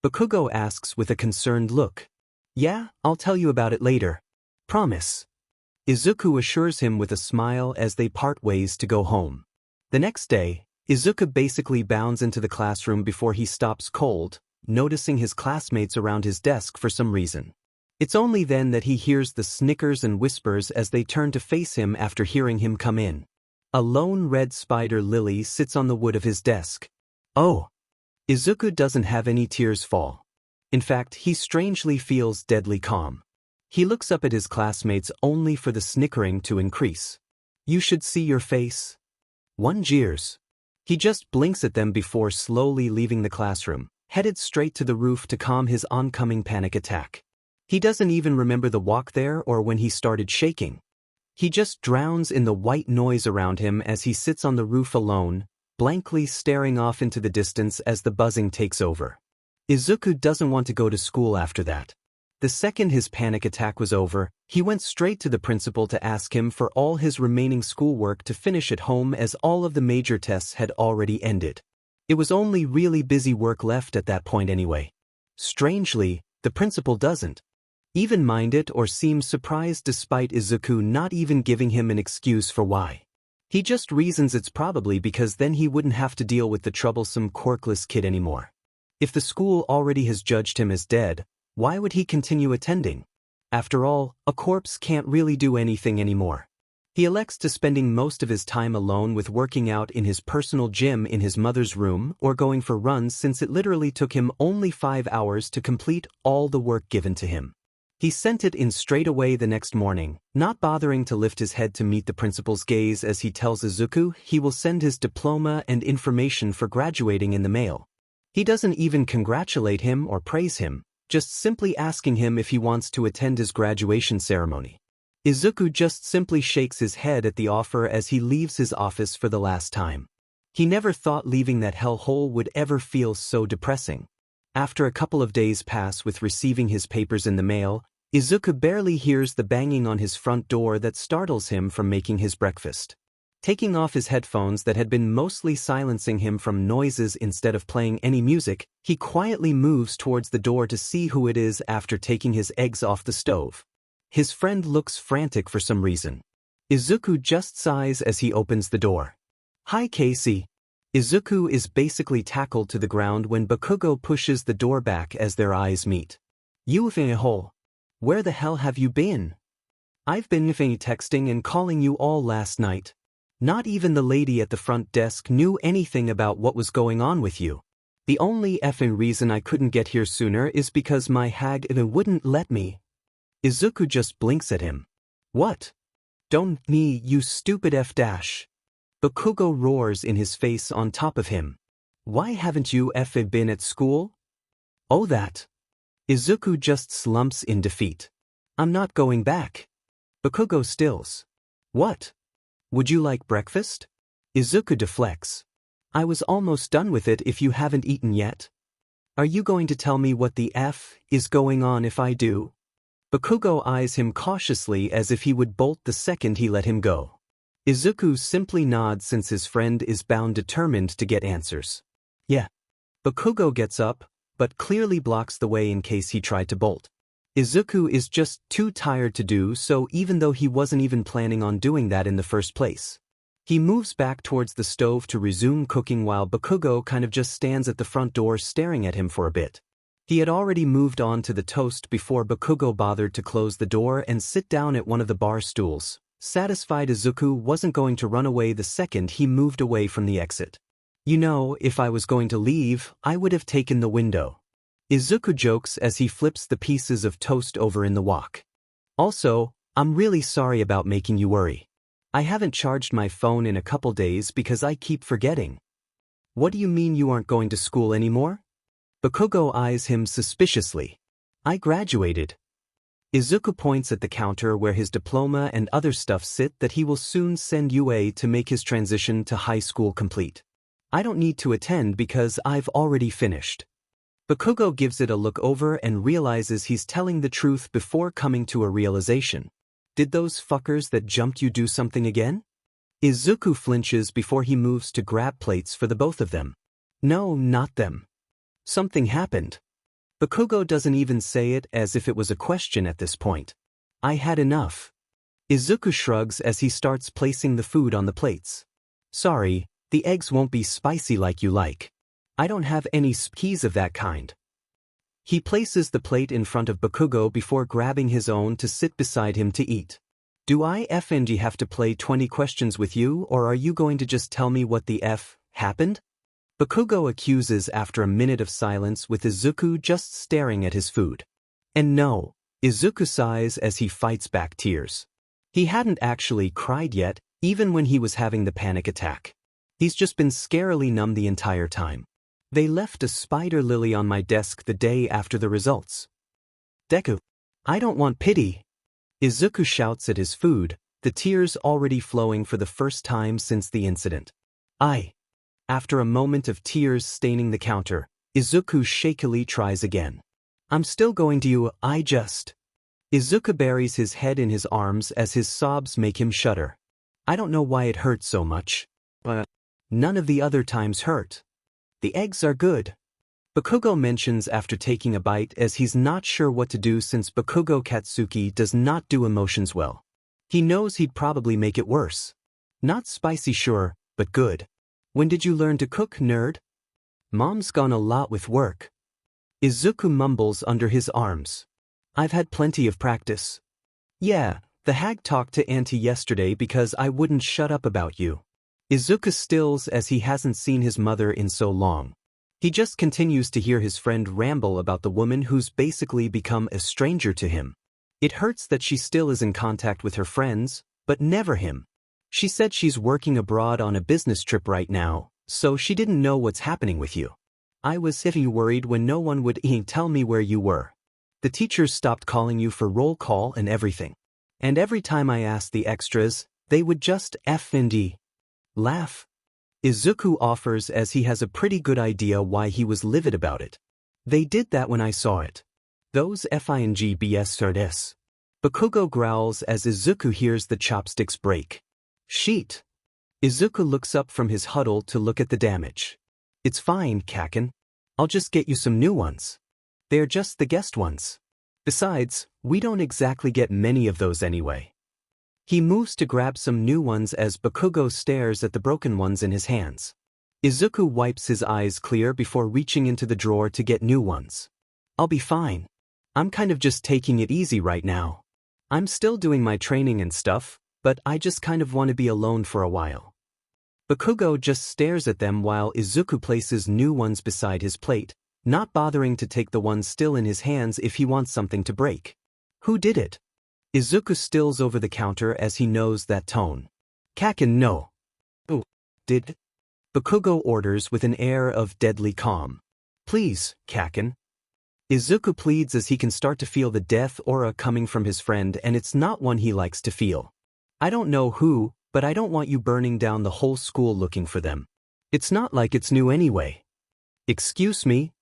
Bakugo asks with a concerned look. Yeah, I'll tell you about it later. Promise. Izuku assures him with a smile as they part ways to go home. The next day, Izuku basically bounds into the classroom before he stops cold, noticing his classmates around his desk for some reason. It's only then that he hears the snickers and whispers as they turn to face him after hearing him come in. A lone red spider lily sits on the wood of his desk. Oh! Izuku doesn't have any tears fall. In fact, he strangely feels deadly calm. He looks up at his classmates only for the snickering to increase. You should see your face. One jeers. He just blinks at them before slowly leaving the classroom, headed straight to the roof to calm his oncoming panic attack. He doesn't even remember the walk there or when he started shaking. He just drowns in the white noise around him as he sits on the roof alone, blankly staring off into the distance as the buzzing takes over. Izuku doesn't want to go to school after that. The second his panic attack was over, he went straight to the principal to ask him for all his remaining schoolwork to finish at home as all of the major tests had already ended. It was only really busy work left at that point anyway. Strangely, the principal doesn't even mind it or seem surprised despite Izuku not even giving him an excuse for why. He just reasons it's probably because then he wouldn't have to deal with the troublesome Quirkless kid anymore. If the school already has judged him as dead, why would he continue attending? After all, a corpse can't really do anything anymore. He elects to spending most of his time alone with working out in his personal gym in his mother's room or going for runs since it literally took him only 5 hours to complete all the work given to him. He sent it in straight away the next morning, not bothering to lift his head to meet the principal's gaze as he tells Izuku he will send his diploma and information for graduating in the mail. He doesn't even congratulate him or praise him, just simply asking him if he wants to attend his graduation ceremony. Izuku just simply shakes his head at the offer as he leaves his office for the last time. He never thought leaving that hellhole would ever feel so depressing. After a couple of days pass with receiving his papers in the mail, Izuku barely hears the banging on his front door that startles him from making his breakfast. Taking off his headphones that had been mostly silencing him from noises instead of playing any music, he quietly moves towards the door to see who it is after taking his eggs off the stove. His friend looks frantic for some reason. Izuku just sighs as he opens the door. "Hi, Casey." Izuku is basically tackled to the ground when Bakugo pushes the door back as their eyes meet. "You've in a hole. Where the hell have you been? I've been texting and calling you all last night. Not even the lady at the front desk knew anything about what was going on with you. The only effing reason I couldn't get here sooner is because my hag wouldn't let me." Izuku just blinks at him. "What? Don't me, you stupid f-dash." Bakugo roars in his face on top of him. "Why haven't you been at school?" "Oh that." Izuku just slumps in defeat. "I'm not going back." Bakugo stills. "What? Would you like breakfast?" Izuku deflects. "I was almost done with it if you haven't eaten yet. Are you going to tell me what the F is going on if I do?" Bakugo eyes him cautiously as if he would bolt the second he let him go. Izuku simply nods since his friend is bound determined to get answers. "Yeah." Bakugo gets up, but clearly blocks the way in case he tried to bolt. Izuku is just too tired to do so even though he wasn't even planning on doing that in the first place. He moves back towards the stove to resume cooking while Bakugo kind of just stands at the front door staring at him for a bit. He had already moved on to the toast before Bakugo bothered to close the door and sit down at one of the bar stools, satisfied Izuku wasn't going to run away the second he moved away from the exit. "You know, if I was going to leave, I would have taken the window." Izuku jokes as he flips the pieces of toast over in the wok. "Also, I'm really sorry about making you worry. I haven't charged my phone in a couple days because I keep forgetting." "What do you mean you aren't going to school anymore?" Bakugo eyes him suspiciously. "I graduated." Izuku points at the counter where his diploma and other stuff sit that he will soon send UA to make his transition to high school complete. "I don't need to attend because I've already finished." Bakugo gives it a look over and realizes he's telling the truth before coming to a realization. "Did those fuckers that jumped you do something again?" Izuku flinches before he moves to grab plates for the both of them. "No, not them. Something happened." Bakugo doesn't even say it as if it was a question at this point. "I had enough." Izuku shrugs as he starts placing the food on the plates. "Sorry, the eggs won't be spicy like you like. I don't have any skis of that kind." He places the plate in front of Bakugo before grabbing his own to sit beside him to eat. "Do I have to play 20 questions with you or are you going to just tell me what the F happened?" Bakugo accuses after a minute of silence with Izuku just staring at his food. "And no," Izuku sighs as he fights back tears. He hadn't actually cried yet, even when he was having the panic attack. He's just been scarily numb the entire time. "They left a spider lily on my desk the day after the results." "Deku, I don't want pity." Izuku shouts at his food, the tears already flowing for the first time since the incident. After a moment of tears staining the counter, Izuku shakily tries again. "I'm still going to you, Izuku buries his head in his arms as his sobs make him shudder. "I don't know why it hurts so much. But none of the other times hurt. The eggs are good." Bakugo mentions after taking a bite as he's not sure what to do since Bakugo Katsuki does not do emotions well. He knows he'd probably make it worse. Not spicy sure, but good. When did you learn to cook, nerd? Mom's gone a lot with work. Izuku mumbles under his arms. I've had plenty of practice. Yeah, the hag talked to Auntie yesterday because I wouldn't shut up about you. Izuku stills as he hasn't seen his mother in so long. He just continues to hear his friend ramble about the woman who's basically become a stranger to him. It hurts that she still is in contact with her friends, but never him. She said she's working abroad on a business trip right now, so she didn't know what's happening with you. I was worried when no one would tell me where you were. The teachers stopped calling you for roll call and everything. And every time I asked the extras, they would just f&d. Laugh. Izuku offers as he has a pretty good idea why he was livid about it. They did that when I saw it. Those fing BS sardes. Bakugo growls as Izuku hears the chopsticks break. Sheet. Izuku looks up from his huddle to look at the damage. It's fine, Kaken. I'll just get you some new ones. They're just the guest ones. Besides, we don't exactly get many of those anyway. He moves to grab some new ones as Bakugo stares at the broken ones in his hands. Izuku wipes his eyes clear before reaching into the drawer to get new ones. I'll be fine. I'm kind of just taking it easy right now. I'm still doing my training and stuff, but I just kind of want to be alone for a while. Bakugo just stares at them while Izuku places new ones beside his plate, not bothering to take the ones still in his hands if he wants something to break. Who did it? Izuku stills over the counter as he knows that tone. Kaken no. Oh, did? Bakugo orders with an air of deadly calm. Please, Kaken. Izuku pleads as he can start to feel the death aura coming from his friend, and it's not one he likes to feel. I don't know who, but I don't want you burning down the whole school looking for them. It's not like it's new anyway. Excuse me?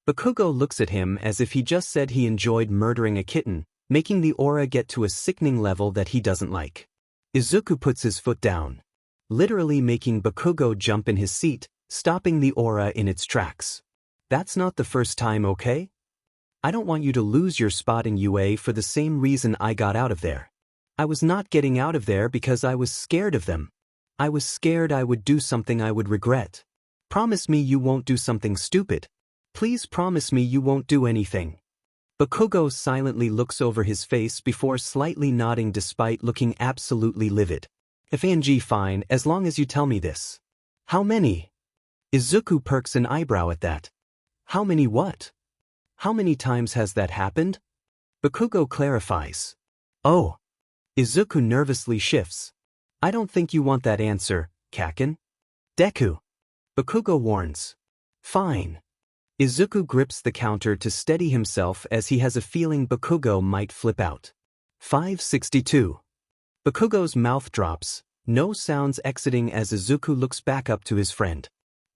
Bakugo looks at him as if he just said he enjoyed murdering a kitten, making the aura get to a sickening level that he doesn't like. Izuku puts his foot down, literally making Bakugo jump in his seat, stopping the aura in its tracks. That's not the first time, okay? I don't want you to lose your spot in UA for the same reason I got out of there. I was not getting out of there because I was scared of them. I was scared I would do something I would regret. Promise me you won't do something stupid. Please promise me you won't do anything. Bakugo silently looks over his face before slightly nodding despite looking absolutely livid. Fing fine, as long as you tell me this. How many? Izuku perks an eyebrow at that. How many what? How many times has that happened? Bakugo clarifies. Oh. Izuku nervously shifts. I don't think you want that answer, Kaken. Deku. Bakugo warns. Fine. Izuku grips the counter to steady himself as he has a feeling Bakugo might flip out. 562. Bakugo's mouth drops, no sounds exiting as Izuku looks back up to his friend.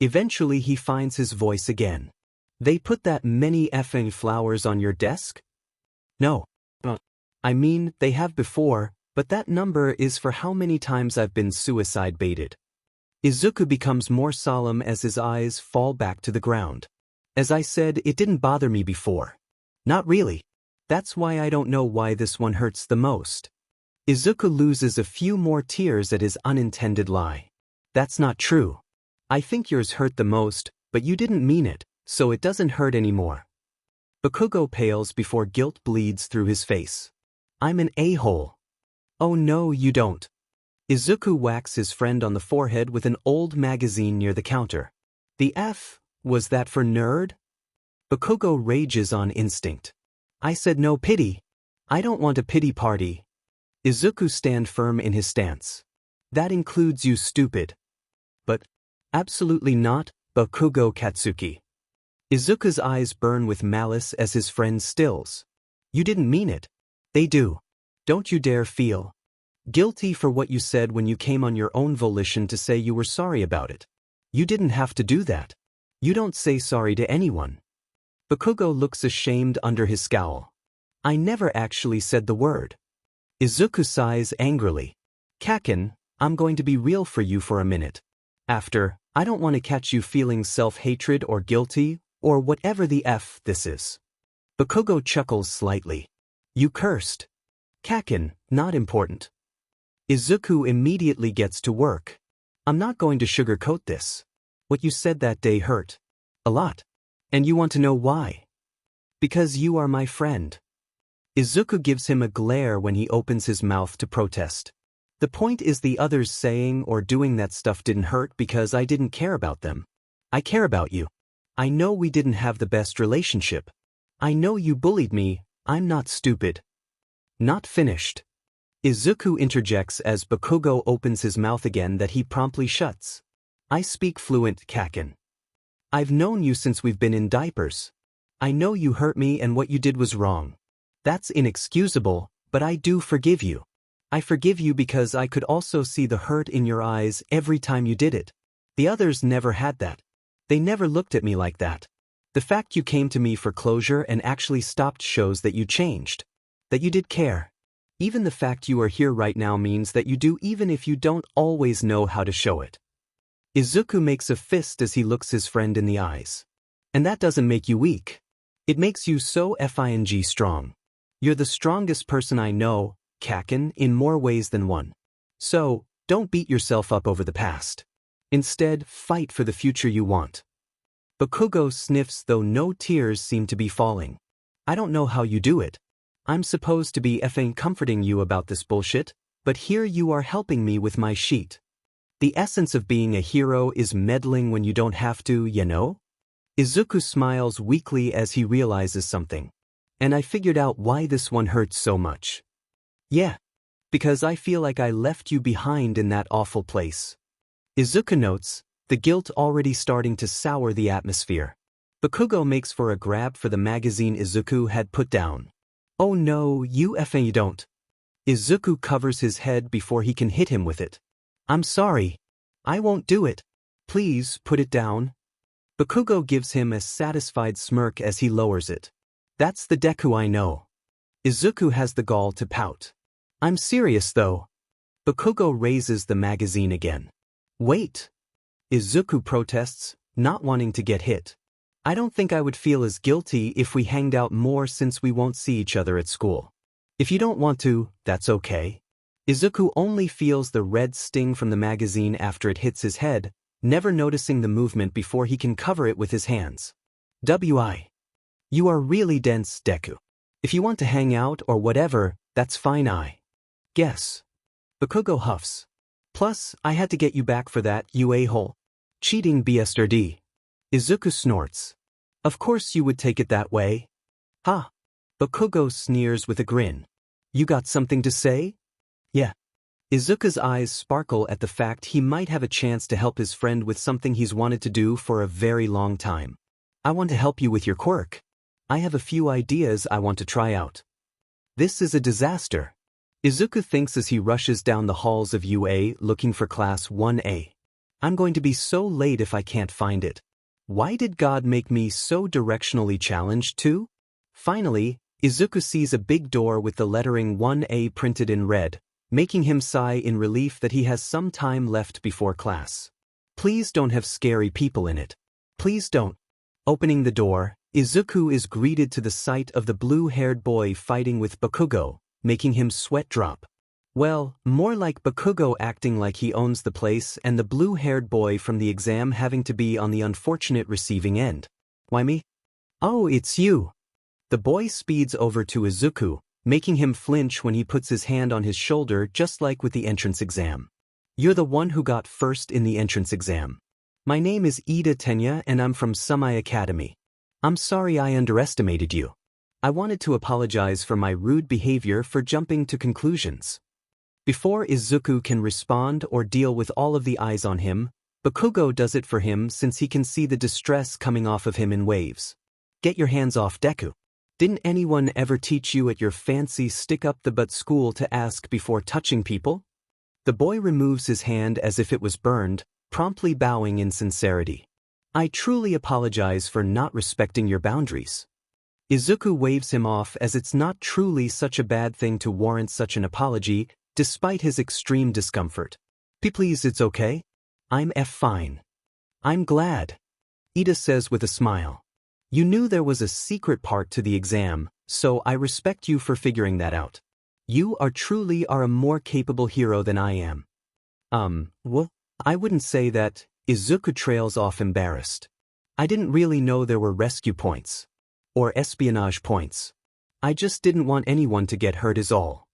Eventually he finds his voice again. They put that many effing flowers on your desk? No. I mean, they have before, but that number is for how many times I've been suicide baited. Izuku becomes more solemn as his eyes fall back to the ground. As I said, it didn't bother me before. Not really. That's why I don't know why this one hurts the most. Izuku loses a few more tears at his unintended lie. That's not true. I think yours hurt the most, but you didn't mean it, so it doesn't hurt anymore. Bakugo pales before guilt bleeds through his face. I'm an a-hole. Oh no, you don't. Izuku whacks his friend on the forehead with an old magazine near the counter. The F, was that for nerd? Bakugo rages on instinct. I said no pity. I don't want a pity party. Izuku stands firm in his stance. That includes you, stupid. But, absolutely not, Bakugo Katsuki. Izuku's eyes burn with malice as his friend stills. You didn't mean it. They do. Don't you dare feel guilty for what you said when you came on your own volition to say you were sorry about it. You didn't have to do that. You don't say sorry to anyone. Bakugo looks ashamed under his scowl. I never actually said the word. Izuku sighs angrily. Kaken, I'm going to be real for you for a minute. After, I don't want to catch you feeling self-hatred or guilty, or whatever the F this is. Bakugo chuckles slightly. You cursed. Kaken, not important. Izuku immediately gets to work. I'm not going to sugarcoat this. What you said that day hurt. A lot. And you want to know why? Because you are my friend. Izuku gives him a glare when he opens his mouth to protest. The point is the others saying or doing that stuff didn't hurt because I didn't care about them. I care about you. I know we didn't have the best relationship. I know you bullied me, I'm not stupid. Not finished. Izuku interjects as Bakugo opens his mouth again that he promptly shuts. I speak fluent Kaken. I've known you since we've been in diapers. I know you hurt me and what you did was wrong. That's inexcusable, but I do forgive you. I forgive you because I could also see the hurt in your eyes every time you did it. The others never had that. They never looked at me like that. The fact you came to me for closure and actually stopped shows that you changed. That you did care. Even the fact you are here right now means that you do even if you don't always know how to show it. Izuku makes a fist as he looks his friend in the eyes. And that doesn't make you weak. It makes you so FING strong. You're the strongest person I know, Kaken, in more ways than one. So, don't beat yourself up over the past. Instead, fight for the future you want. Bakugo sniffs though no tears seem to be falling. I don't know how you do it. I'm supposed to be effing comforting you about this bullshit, but here you are helping me with my sheet. The essence of being a hero is meddling when you don't have to, you know? Izuku smiles weakly as he realizes something. And I figured out why this one hurts so much. Yeah. Because I feel like I left you behind in that awful place. Izuku notes, the guilt already starting to sour the atmosphere. Bakugo makes for a grab for the magazine Izuku had put down. Oh no, you effing don't. Izuku covers his head before he can hit him with it. I'm sorry. I won't do it. Please put it down. Bakugo gives him a satisfied smirk as he lowers it. That's the Deku I know. Izuku has the gall to pout. I'm serious though. Bakugo raises the magazine again. Wait. Izuku protests, not wanting to get hit. I don't think I would feel as guilty if we hanged out more since we won't see each other at school. If you don't want to, that's okay. Izuku only feels the red sting from the magazine after it hits his head, never noticing the movement before he can cover it with his hands. W.I. You are really dense, Deku. If you want to hang out or whatever, that's fine I guess. Bakugo huffs. Plus, I had to get you back for that, you a-hole. Cheating BSRD. Izuku snorts. Of course you would take it that way. Ha. Bakugo sneers with a grin. You got something to say? Yeah. Izuku's eyes sparkle at the fact he might have a chance to help his friend with something he's wanted to do for a very long time. I want to help you with your quirk. I have a few ideas I want to try out. This is a disaster. Izuku thinks as he rushes down the halls of UA looking for Class 1A. I'm going to be so late if I can't find it. Why did God make me so directionally challenged too? Finally, Izuku sees a big door with the lettering 1A printed in red, making him sigh in relief that he has some time left before class. Please don't have scary people in it. Please don't. Opening the door, Izuku is greeted to the sight of the blue-haired boy fighting with Bakugo, making him sweat drop. Well, more like Bakugo acting like he owns the place and the blue-haired boy from the exam having to be on the unfortunate receiving end. Why me? Oh, it's you. The boy speeds over to Izuku, making him flinch when he puts his hand on his shoulder just like with the entrance exam. You're the one who got first in the entrance exam. My name is Ida Tenya and I'm from Sumai Academy. I'm sorry I underestimated you. I wanted to apologize for my rude behavior for jumping to conclusions. Before Izuku can respond or deal with all of the eyes on him, Bakugo does it for him since he can see the distress coming off of him in waves. Get your hands off Deku. Didn't anyone ever teach you at your fancy stick-up-the-butt school to ask before touching people? The boy removes his hand as if it was burned, promptly bowing in sincerity. I truly apologize for not respecting your boundaries. Izuku waves him off as it's not truly such a bad thing to warrant such an apology, despite his extreme discomfort. Please, it's okay. I'm fine. I'm glad. Ida says with a smile. You knew there was a secret part to the exam, so I respect you for figuring that out. You are truly a more capable hero than I am. Well, I wouldn't say that. Izuku trails off embarrassed. I didn't really know there were rescue points. Or espionage points. I just didn't want anyone to get hurt is all.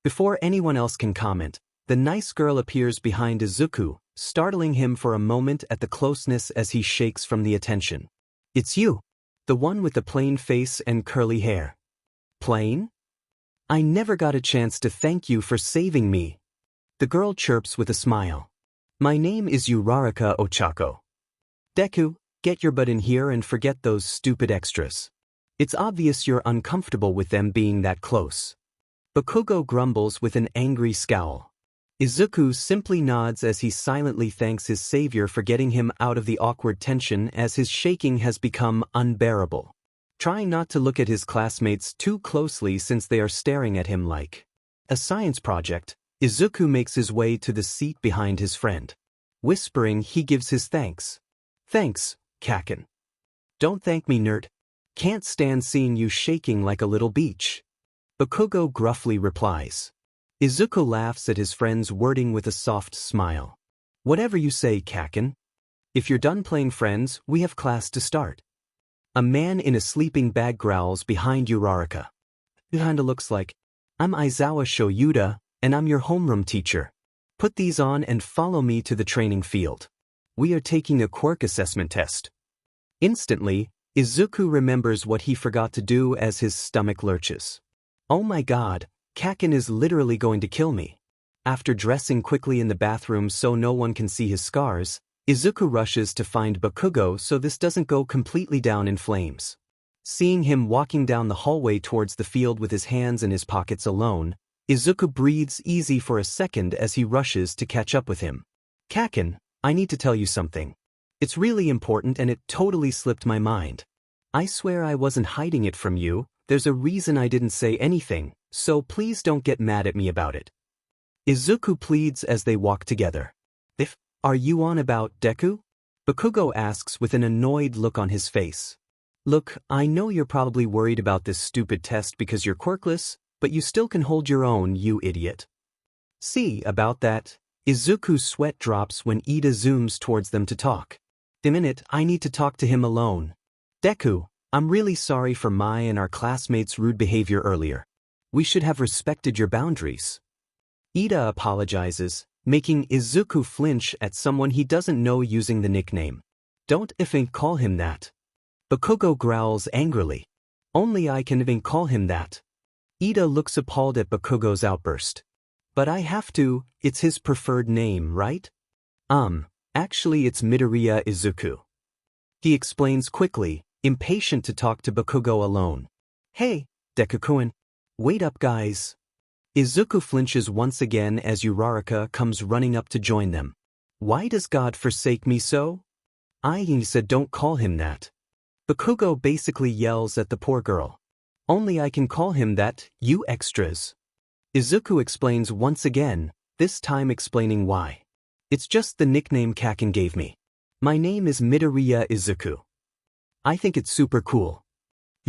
Before anyone else can comment, the nice girl appears behind Izuku, startling him for a moment at the closeness as he shakes from the attention. It's you. The one with the plain face and curly hair. Plain? I never got a chance to thank you for saving me. The girl chirps with a smile. My name is Uraraka Ochako. Deku, get your butt in here and forget those stupid extras. It's obvious you're uncomfortable with them being that close. Bakugo grumbles with an angry scowl. Izuku simply nods as he silently thanks his savior for getting him out of the awkward tension as his shaking has become unbearable. Trying not to look at his classmates too closely since they are staring at him like a science project, Izuku makes his way to the seat behind his friend. Whispering, he gives his thanks. Thanks, Kaken. Don't thank me, nerd. Can't stand seeing you shaking like a little beach. Bakugo gruffly replies. Izuku laughs at his friend's wording with a soft smile. Whatever you say, Kaken. If you're done playing friends, we have class to start. A man in a sleeping bag growls behind Uraraka. Kinda looks like, I'm Aizawa Shoyuda, and I'm your homeroom teacher. Put these on and follow me to the training field. We are taking a quirk assessment test. Instantly, Izuku remembers what he forgot to do as his stomach lurches. Oh my god, Kaken is literally going to kill me. After dressing quickly in the bathroom so no one can see his scars, Izuku rushes to find Bakugo so this doesn't go completely down in flames. Seeing him walking down the hallway towards the field with his hands in his pockets alone, Izuku breathes easy for a second as he rushes to catch up with him. Kaken, I need to tell you something. It's really important and it totally slipped my mind. I swear I wasn't hiding it from you, there's a reason I didn't say anything, so please don't get mad at me about it. Izuku pleads as they walk together. Are you on about Deku? Bakugo asks with an annoyed look on his face. Look, I know you're probably worried about this stupid test because you're quirkless, but you still can hold your own, you idiot. See, about that. Izuku's sweat drops when Ida zooms towards them to talk. The minute, I need to talk to him alone. Deku, I'm really sorry for my and our classmates' rude behavior earlier. We should have respected your boundaries. Ida apologizes, making Izuku flinch at someone he doesn't know using the nickname. Don't effing call him that. Bakugo growls angrily. Only I can effing call him that. Ida looks appalled at Bakugo's outburst. But I have to, it's his preferred name, right? Actually it's Midoriya Izuku. He explains quickly, impatient to talk to Bakugo alone. Hey, Deku-kun. Wait up, guys. Izuku flinches once again as Uraraka comes running up to join them. Why does God forsake me so? I said don't call him that. Bakugo basically yells at the poor girl. Only I can call him that, you extras. Izuku explains once again, this time explaining why. It's just the nickname Kaken gave me. My name is Midoriya Izuku. I think it's super cool.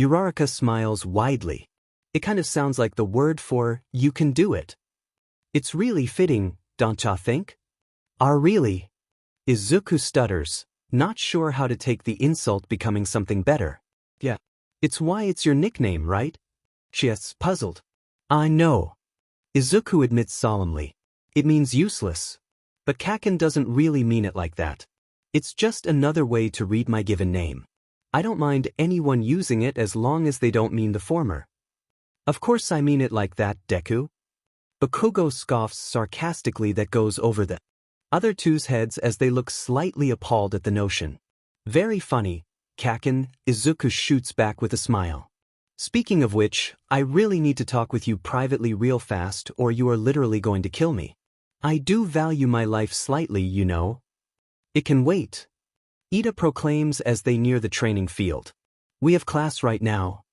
Uraraka smiles widely. It kind of sounds like the word for, you can do it. It's really fitting, don't ya think? Really? Izuku stutters, not sure how to take the insult becoming something better. Yeah. It's why it's your nickname, right? She asks, puzzled. I know. Izuku admits solemnly. It means useless. But Kaken doesn't really mean it like that. It's just another way to read my given name. I don't mind anyone using it as long as they don't mean the former. Of course I mean it like that, Deku. Bakugo scoffs sarcastically that goes over the other two's heads as they look slightly appalled at the notion. Very funny, Kaken, Izuku shoots back with a smile. Speaking of which, I really need to talk with you privately real fast or you are literally going to kill me. I do value my life slightly, you know. It can wait. Ida proclaims as they near the training field. We have class right now.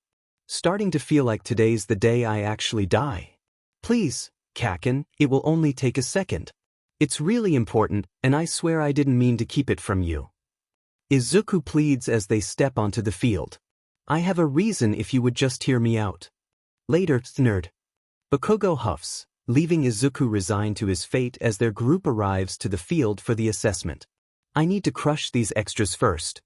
Starting to feel like today's the day I actually die. Please, Kaken, it will only take a second. It's really important, and I swear I didn't mean to keep it from you. Izuku pleads as they step onto the field. I have a reason if you would just hear me out. Later, nerd. Bakugo huffs, leaving Izuku resigned to his fate as their group arrives to the field for the assessment. I need to crush these extras first.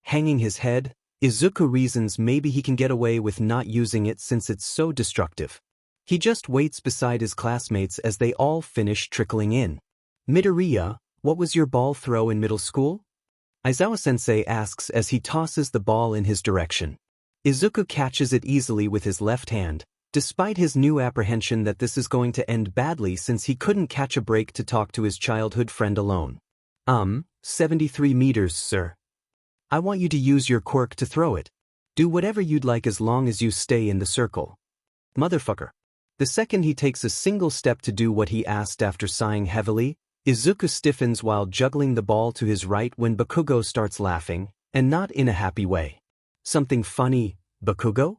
Hanging his head, Izuku reasons maybe he can get away with not using it since it's so destructive. He just waits beside his classmates as they all finish trickling in. Midoriya, what was your ball throw in middle school? Aizawa-sensei asks as he tosses the ball in his direction. Izuku catches it easily with his left hand, despite his new apprehension that this is going to end badly since he couldn't catch a break to talk to his childhood friend alone. 73 meters, sir. I want you to use your quirk to throw it. Do whatever you'd like as long as you stay in the circle. Motherfucker. The second he takes a single step to do what he asked after sighing heavily, Izuku stiffens while juggling the ball to his right when Bakugo starts laughing, and not in a happy way. Something funny, Bakugo?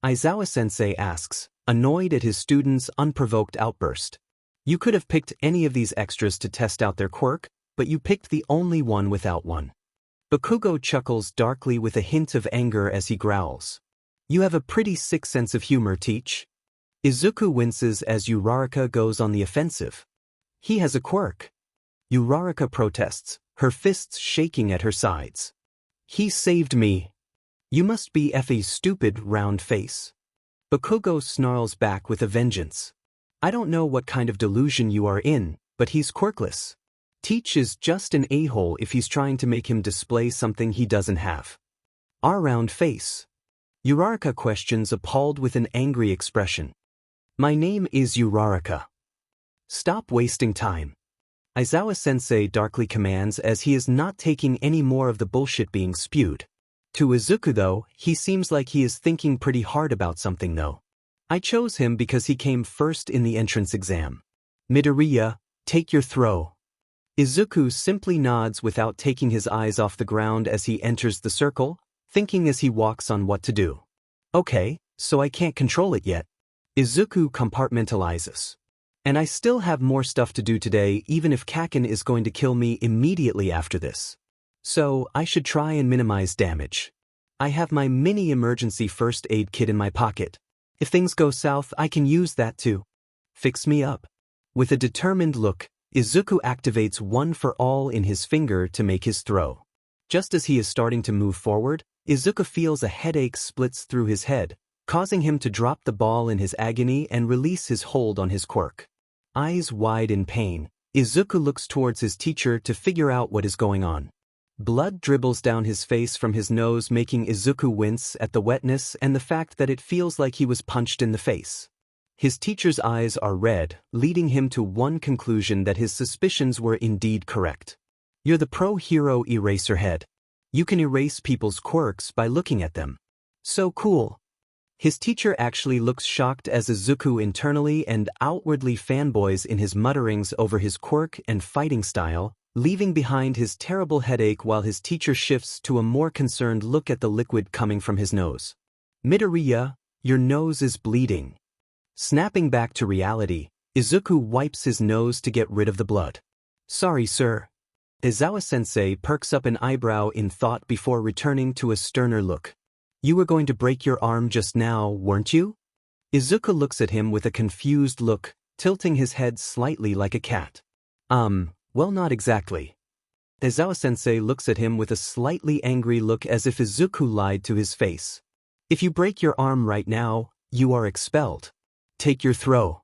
Aizawa-sensei asks, annoyed at his student's unprovoked outburst. You could have picked any of these extras to test out their quirk, but you picked the only one without one. Bakugo chuckles darkly with a hint of anger as he growls. You have a pretty sick sense of humor, Teach. Izuku winces as Uraraka goes on the offensive. He has a quirk. Uraraka protests, her fists shaking at her sides. He saved me. You must be Effie's stupid round face. Bakugo snarls back with a vengeance. I don't know what kind of delusion you are in, but he's quirkless. Teach is just an a-hole if he's trying to make him display something he doesn't have. Our round face. Uraraka questions appalled with an angry expression. My name is Uraraka. Stop wasting time. Aizawa-sensei darkly commands as he is not taking any more of the bullshit being spewed. To Izuku though, he seems like he is thinking pretty hard about something though. I chose him because he came first in the entrance exam. Midoriya, take your throw. Izuku simply nods without taking his eyes off the ground as he enters the circle, thinking as he walks on what to do. Okay, so I can't control it yet. Izuku compartmentalizes. And I still have more stuff to do today even if Kaken is going to kill me immediately after this. So, I should try and minimize damage. I have my mini emergency first aid kit in my pocket. If things go south, I can use that too. Fix me up. With a determined look, Izuku activates One for All in his finger to make his throw. Just as he is starting to move forward, Izuku feels a headache splits through his head, causing him to drop the ball in his agony and release his hold on his quirk. Eyes wide in pain, Izuku looks towards his teacher to figure out what is going on. Blood dribbles down his face from his nose, making Izuku wince at the wetness and the fact that it feels like he was punched in the face. His teacher's eyes are red, leading him to one conclusion that his suspicions were indeed correct. You're the pro-hero Eraserhead. You can erase people's quirks by looking at them. So cool. His teacher actually looks shocked as Izuku internally and outwardly fanboys in his mutterings over his quirk and fighting style, leaving behind his terrible headache while his teacher shifts to a more concerned look at the liquid coming from his nose. Midoriya, your nose is bleeding. Snapping back to reality, Izuku wipes his nose to get rid of the blood. Sorry, sir. Aizawa-sensei perks up an eyebrow in thought before returning to a sterner look. You were going to break your arm just now, weren't you? Izuku looks at him with a confused look, tilting his head slightly like a cat. Well, not exactly. Aizawa-sensei looks at him with a slightly angry look as if Izuku lied to his face. If you break your arm right now, you are expelled. Take your throw.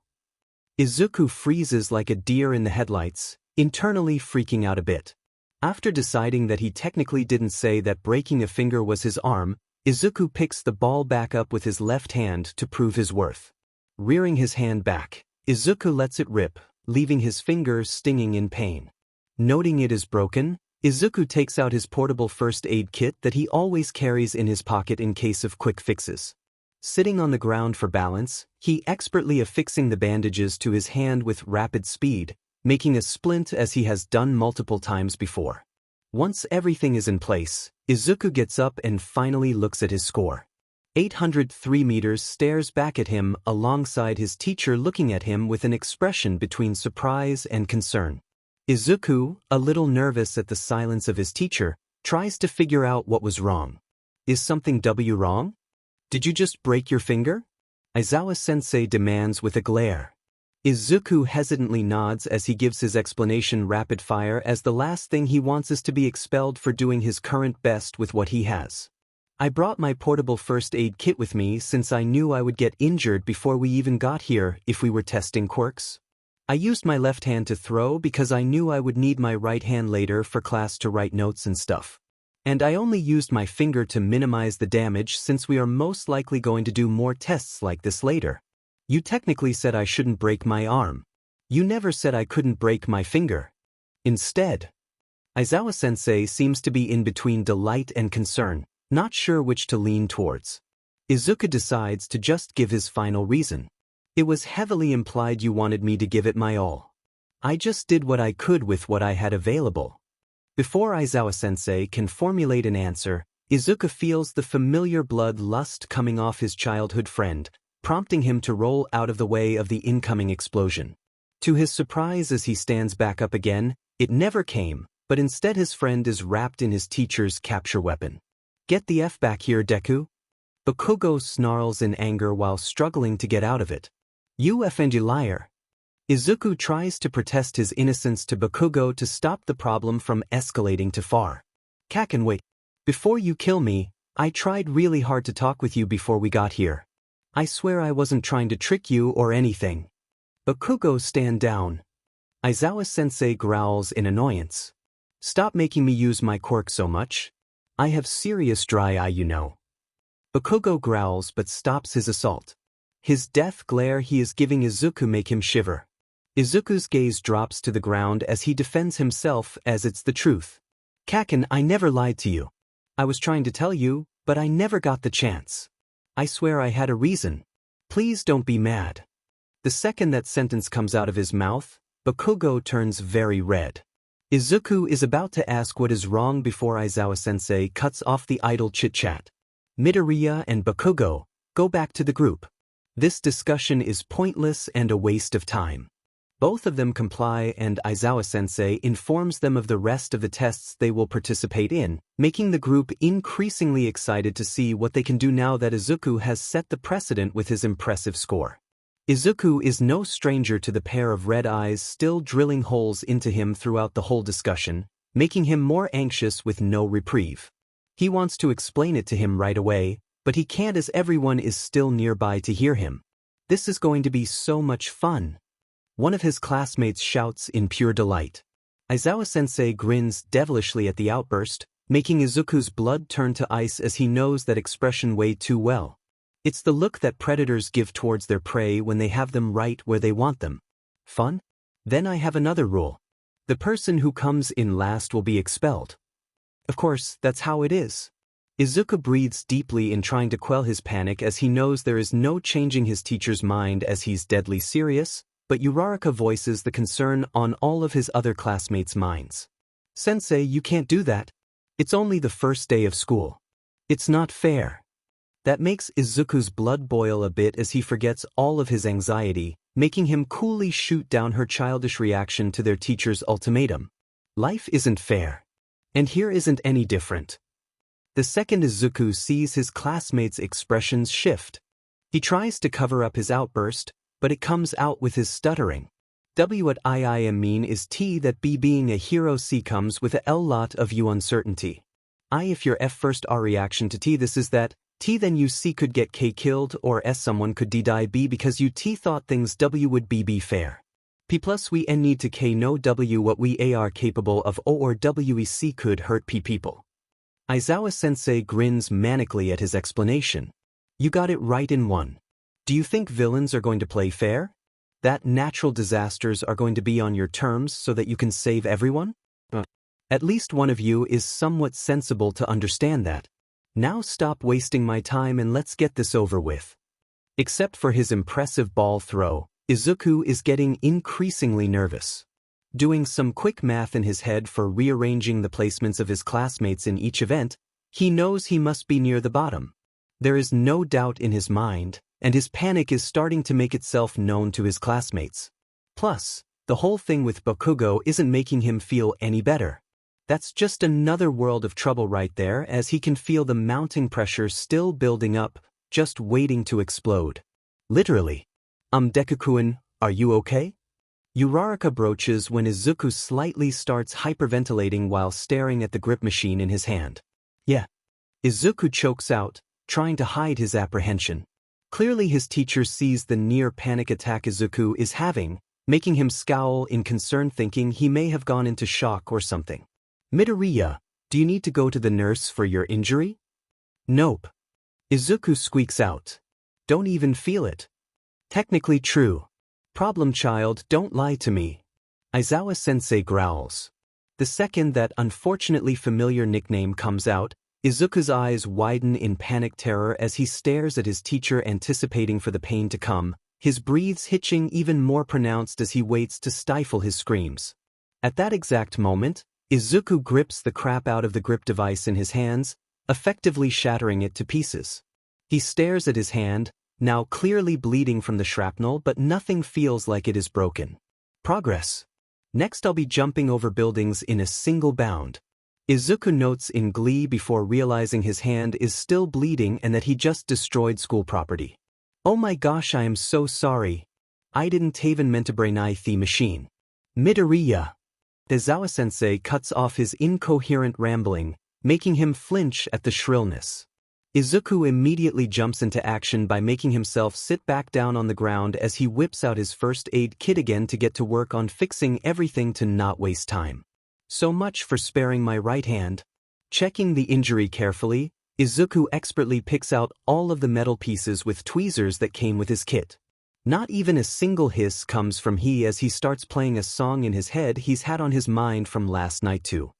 Izuku freezes like a deer in the headlights, internally freaking out a bit. After deciding that he technically didn't say that breaking a finger was his arm, Izuku picks the ball back up with his left hand to prove his worth. Rearing his hand back, Izuku lets it rip, leaving his finger stinging in pain. Noting it is broken, Izuku takes out his portable first aid kit that he always carries in his pocket in case of quick fixes. Sitting on the ground for balance, he expertly affixing the bandages to his hand with rapid speed, making a splint as he has done multiple times before. Once everything is in place, Izuku gets up and finally looks at his score. 803 meters stares back at him alongside his teacher looking at him with an expression between surprise and concern. Izuku, a little nervous at the silence of his teacher, tries to figure out what was wrong. Is something wrong? Did you just break your finger? Aizawa-sensei demands with a glare. Izuku hesitantly nods as he gives his explanation rapid fire, as the last thing he wants is to be expelled for doing his current best with what he has. I brought my portable first aid kit with me since I knew I would get injured before we even got here if we were testing quirks. I used my left hand to throw because I knew I would need my right hand later for class to write notes and stuff. And I only used my finger to minimize the damage since we are most likely going to do more tests like this later. You technically said I shouldn't break my arm. You never said I couldn't break my finger. Instead, Aizawa-sensei seems to be in between delight and concern, not sure which to lean towards. Izuku decides to just give his final reason. It was heavily implied you wanted me to give it my all. I just did what I could with what I had available. Before Aizawa-sensei can formulate an answer, Izuku feels the familiar blood lust coming off his childhood friend, prompting him to roll out of the way of the incoming explosion. To his surprise, as he stands back up again, it never came, but instead his friend is wrapped in his teacher's capture weapon. Get the F back here, Deku. Bakugo snarls in anger while struggling to get out of it. You effendi liar. Izuku tries to protest his innocence to Bakugo to stop the problem from escalating too far. Kaken, wait. Before you kill me, I tried really hard to talk with you before we got here. I swear I wasn't trying to trick you or anything. Bakugo, stand down. Aizawa-sensei growls in annoyance. Stop making me use my quirk so much. I have serious dry eye, you know. Bakugo growls but stops his assault. His death glare he is giving Izuku make him shiver. Izuku's gaze drops to the ground as he defends himself as it's the truth. Kaken, I never lied to you. I was trying to tell you, but I never got the chance. I swear I had a reason. Please don't be mad. The second that sentence comes out of his mouth, Bakugo turns very red. Izuku is about to ask what is wrong before Aizawa-sensei cuts off the idle chit-chat. Midoriya and Bakugo, go back to the group. This discussion is pointless and a waste of time. Both of them comply, and Aizawa-sensei informs them of the rest of the tests they will participate in, making the group increasingly excited to see what they can do now that Izuku has set the precedent with his impressive score. Izuku is no stranger to the pair of red eyes still drilling holes into him throughout the whole discussion, making him more anxious with no reprieve. He wants to explain it to him right away, but he can't as everyone is still nearby to hear him. This is going to be so much fun. One of his classmates shouts in pure delight. Aizawa-sensei grins devilishly at the outburst, making Izuku's blood turn to ice as he knows that expression way too well. It's the look that predators give towards their prey when they have them right where they want them. Fun? Then I have another rule. The person who comes in last will be expelled. Of course, that's how it is. Izuku breathes deeply in trying to quell his panic as he knows there is no changing his teacher's mind as he's deadly serious, but Uraraka voices the concern on all of his other classmates' minds. Sensei, you can't do that. It's only the first day of school. It's not fair. That makes Izuku's blood boil a bit as he forgets all of his anxiety, making him coolly shoot down her childish reaction to their teacher's ultimatum. Life isn't fair. And here isn't any different. The second Izuku sees his classmates' expressions shift. He tries to cover up his outburst, but it comes out with his stuttering. What I mean is T that B being a hero C comes with a L lot of U uncertainty. I if your F first R reaction to T this is that, T then you C could get K killed or S someone could D die B because you T thought things W would be fair. P plus we N need to K no W what we A are capable of O or W E C could hurt P people. Aizawa-sensei grins manically at his explanation. You got it right in one. Do you think villains are going to play fair? That natural disasters are going to be on your terms so that you can save everyone? At least one of you is somewhat sensible to understand that. Now stop wasting my time and let's get this over with. Except for his impressive ball throw, Izuku is getting increasingly nervous. Doing some quick math in his head for rearranging the placements of his classmates in each event, he knows he must be near the bottom. There is no doubt in his mind, and his panic is starting to make itself known to his classmates. Plus, the whole thing with Bakugo isn't making him feel any better. That's just another world of trouble right there as he can feel the mounting pressure still building up, just waiting to explode. Literally. Deku-kun, are you okay? Uraraka broaches when Izuku slightly starts hyperventilating while staring at the grip machine in his hand. Yeah. Izuku chokes out, trying to hide his apprehension. Clearly his teacher sees the near panic attack Izuku is having, making him scowl in concern, thinking he may have gone into shock or something. Midoriya, do you need to go to the nurse for your injury? Nope. Izuku squeaks out. Don't even feel it. Technically true. Problem child, don't lie to me. Aizawa-sensei growls. The second that unfortunately familiar nickname comes out, Izuku's eyes widen in panic terror as he stares at his teacher, anticipating for the pain to come, his breaths hitching even more pronounced as he waits to stifle his screams. At that exact moment, Izuku grips the crap out of the grip device in his hands, effectively shattering it to pieces. He stares at his hand, now clearly bleeding from the shrapnel, but nothing feels like it is broken. Progress. Next I'll be jumping over buildings in a single bound. Izuku notes in glee before realizing his hand is still bleeding and that he just destroyed school property. Oh my gosh, I am so sorry. I didn't even meant to brain the machine. Midoriya. Aizawa-sensei cuts off his incoherent rambling, making him flinch at the shrillness. Izuku immediately jumps into action by making himself sit back down on the ground as he whips out his first aid kit again to get to work on fixing everything to not waste time. So much for sparing my right hand. Checking the injury carefully, Izuku expertly picks out all of the metal pieces with tweezers that came with his kit. Not even a single hiss comes from he as he starts playing a song in his head he's had on his mind from last night to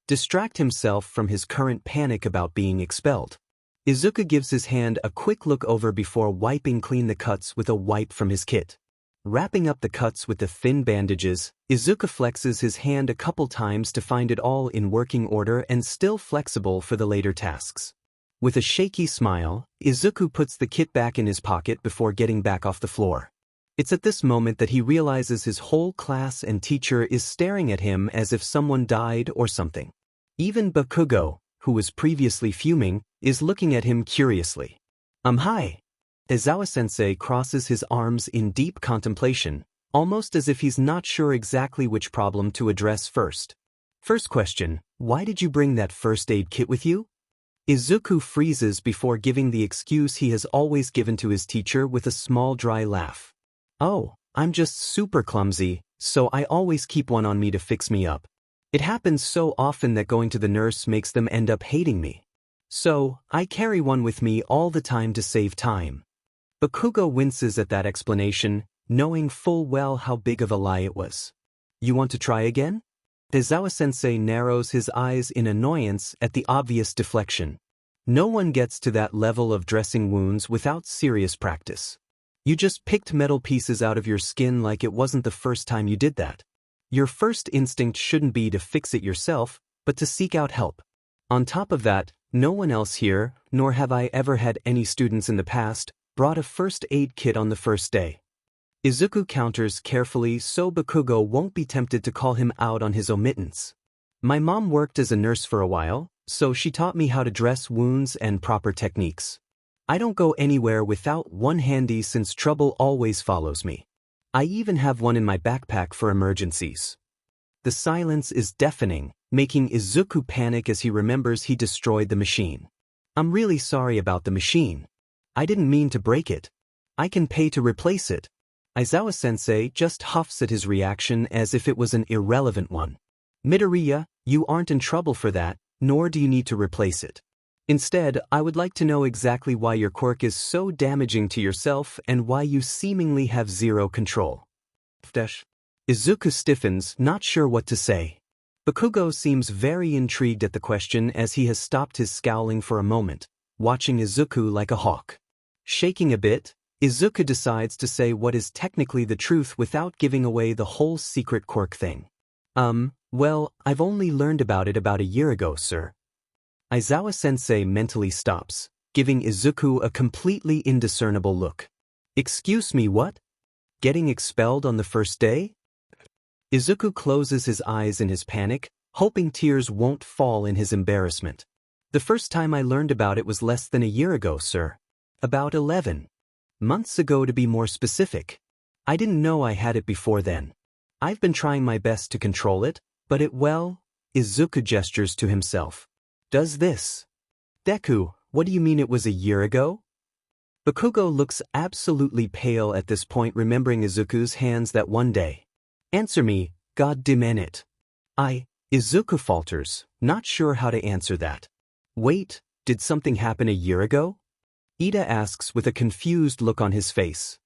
distract himself from his current panic about being expelled. Izuku gives his hand a quick look over before wiping clean the cuts with a wipe from his kit. Wrapping up the cuts with the thin bandages, Izuku flexes his hand a couple times to find it all in working order and still flexible for the later tasks. With a shaky smile, Izuku puts the kit back in his pocket before getting back off the floor. It's at this moment that he realizes his whole class and teacher is staring at him as if someone died or something. Even Bakugo, who was previously fuming, is looking at him curiously. Hi. Aizawa-sensei crosses his arms in deep contemplation, almost as if he's not sure exactly which problem to address first. First question, why did you bring that first aid kit with you? Izuku freezes before giving the excuse he has always given to his teacher with a small dry laugh. Oh, I'm just super clumsy, so I always keep one on me to fix me up. It happens so often that going to the nurse makes them end up hating me. So, I carry one with me all the time to save time. Bakugo winces at that explanation, knowing full well how big of a lie it was. You want to try again? Aizawa-sensei narrows his eyes in annoyance at the obvious deflection. No one gets to that level of dressing wounds without serious practice. You just picked metal pieces out of your skin like it wasn't the first time you did that. Your first instinct shouldn't be to fix it yourself, but to seek out help. On top of that, no one else here, nor have I ever had any students in the past, brought a first aid kit on the first day. Izuku counters carefully so Bakugo won't be tempted to call him out on his omittance. My mom worked as a nurse for a while, so she taught me how to dress wounds and proper techniques. I don't go anywhere without one handy since trouble always follows me. I even have one in my backpack for emergencies. The silence is deafening, making Izuku panic as he remembers he destroyed the machine. I'm really sorry about the machine. I didn't mean to break it. I can pay to replace it. Aizawa-sensei just huffs at his reaction as if it was an irrelevant one. Midoriya, you aren't in trouble for that, nor do you need to replace it. Instead, I would like to know exactly why your quirk is so damaging to yourself and why you seemingly have zero control. Izuku stiffens, not sure what to say. Bakugo seems very intrigued at the question as he has stopped his scowling for a moment, watching Izuku like a hawk. Shaking a bit, Izuku decides to say what is technically the truth without giving away the whole secret quirk thing. Well, I've only learned about it about a year ago, sir. Aizawa-sensei mentally stops, giving Izuku a completely indiscernible look. Excuse me, what? Getting expelled on the first day? Izuku closes his eyes in his panic, hoping tears won't fall in his embarrassment. The first time I learned about it was less than a year ago, sir. About 11. Months ago to be more specific. I didn't know I had it before then. I've been trying my best to control it, but Izuku gestures to himself. Does this? Deku, what do you mean it was a year ago? Bakugo looks absolutely pale at this point, remembering Izuku's hands that one day. Answer me, god damn it. Izuku falters, not sure how to answer that. Wait, did something happen a year ago? Ida asks with a confused look on his face.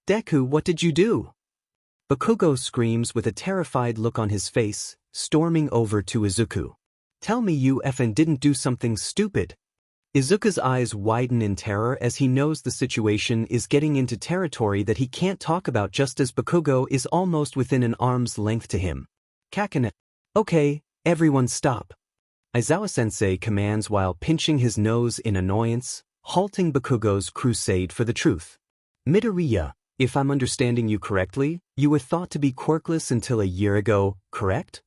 Deku, what did you do? Bakugo screams with a terrified look on his face, storming over to Izuku. Tell me you effing didn't do something stupid. Izuku's eyes widen in terror as he knows the situation is getting into territory that he can't talk about, just as Bakugo is almost within an arm's length to him. Kakuna. Okay, everyone stop. Aizawa-sensei commands while pinching his nose in annoyance, halting Bakugo's crusade for the truth. Midoriya, if I'm understanding you correctly, you were thought to be quirkless until a year ago, correct?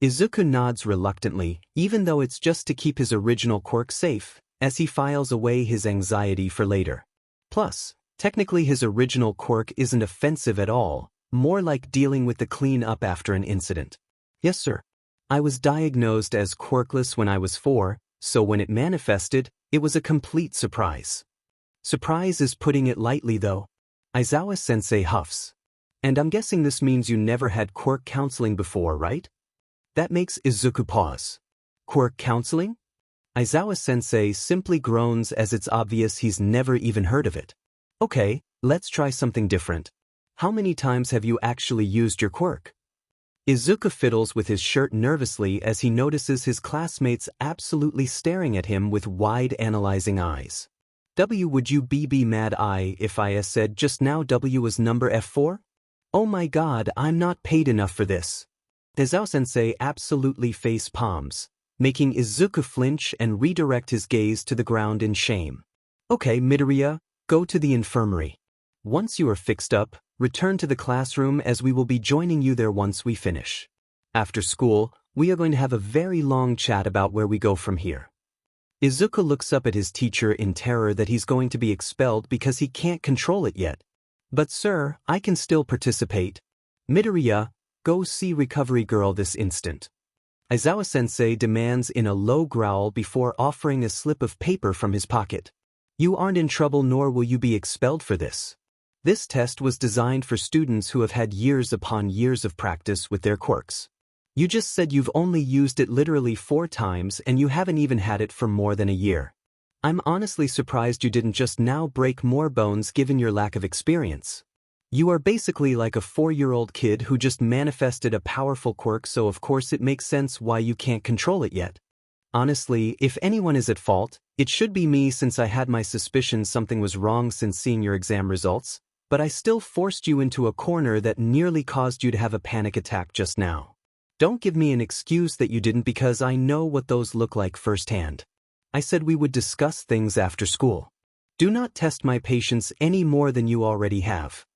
Izuku nods reluctantly, even though it's just to keep his original quirk safe, as he files away his anxiety for later. Plus, technically his original quirk isn't offensive at all, more like dealing with the clean-up after an incident. Yes, sir. I was diagnosed as quirkless when I was 4, so when it manifested, it was a complete surprise. Surprise is putting it lightly though. Aizawa-sensei huffs. And I'm guessing this means you never had quirk counseling before, right? That makes Izuku pause. Quirk counseling? Aizawa-sensei simply groans as it's obvious he's never even heard of it. Okay, let's try something different. How many times have you actually used your quirk? Izuku fiddles with his shirt nervously as he notices his classmates absolutely staring at him with wide analyzing eyes. Would you be mad if I said just now W was number F4? Oh my god, I'm not paid enough for this. Aizawa-sensei absolutely face palms, making Izuku flinch and redirect his gaze to the ground in shame. Okay, Midoriya, go to the infirmary. Once you are fixed up, return to the classroom as we will be joining you there once we finish. After school, we are going to have a very long chat about where we go from here. Izuku looks up at his teacher in terror that he's going to be expelled because he can't control it yet. But sir, I can still participate. Midoriya, go see Recovery Girl this instant. Aizawa-sensei demands in a low growl before offering a slip of paper from his pocket. You aren't in trouble, nor will you be expelled for this. This test was designed for students who have had years upon years of practice with their quirks. You just said you've only used it literally 4 times and you haven't even had it for more than a year. I'm honestly surprised you didn't just now break more bones given your lack of experience. You are basically like a 4-year-old kid who just manifested a powerful quirk, so of course it makes sense why you can't control it yet. Honestly, if anyone is at fault, it should be me, since I had my suspicions something was wrong since seeing your exam results, but I still forced you into a corner that nearly caused you to have a panic attack just now. Don't give me an excuse that you didn't, because I know what those look like firsthand. I said we would discuss things after school. Do not test my patience any more than you already have.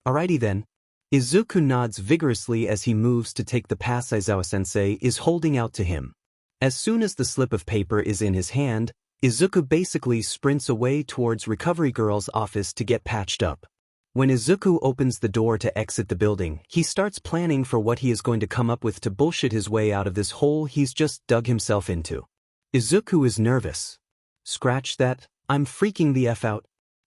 Alrighty then. Izuku nods vigorously as he moves to take the pass Aizawa-sensei is holding out to him. As soon as the slip of paper is in his hand, Izuku basically sprints away towards Recovery Girl's office to get patched up. When Izuku opens the door to exit the building, he starts planning for what he is going to come up with to bullshit his way out of this hole he's just dug himself into. Izuku is nervous. Scratch that, I'm freaking the F out.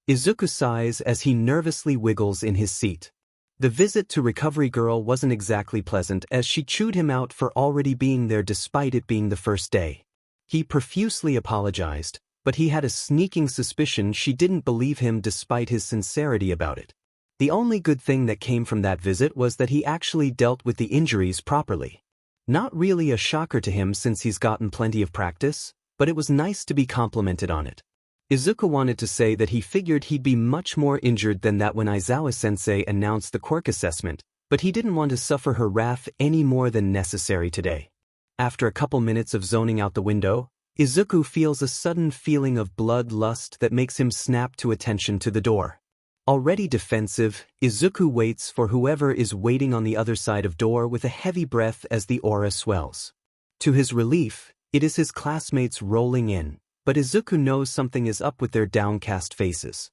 Izuku sighs as he nervously wiggles in his seat. The visit to Recovery Girl wasn't exactly pleasant, as she chewed him out for already being there despite it being the first day. He profusely apologized, but he had a sneaking suspicion she didn't believe him despite his sincerity about it. The only good thing that came from that visit was that he actually dealt with the injuries properly. Not really a shocker to him since he's gotten plenty of practice, but it was nice to be complimented on it. Izuku wanted to say that he figured he'd be much more injured than that when Aizawa-sensei announced the quirk assessment, but he didn't want to suffer her wrath any more than necessary today. After a couple minutes of zoning out the window, Izuku feels a sudden feeling of bloodlust that makes him snap to attention to the door. Already defensive, Izuku waits for whoever is waiting on the other side of door with a heavy breath as the aura swells. To his relief, it is his classmates rolling in, but Izuku knows something is up with their downcast faces.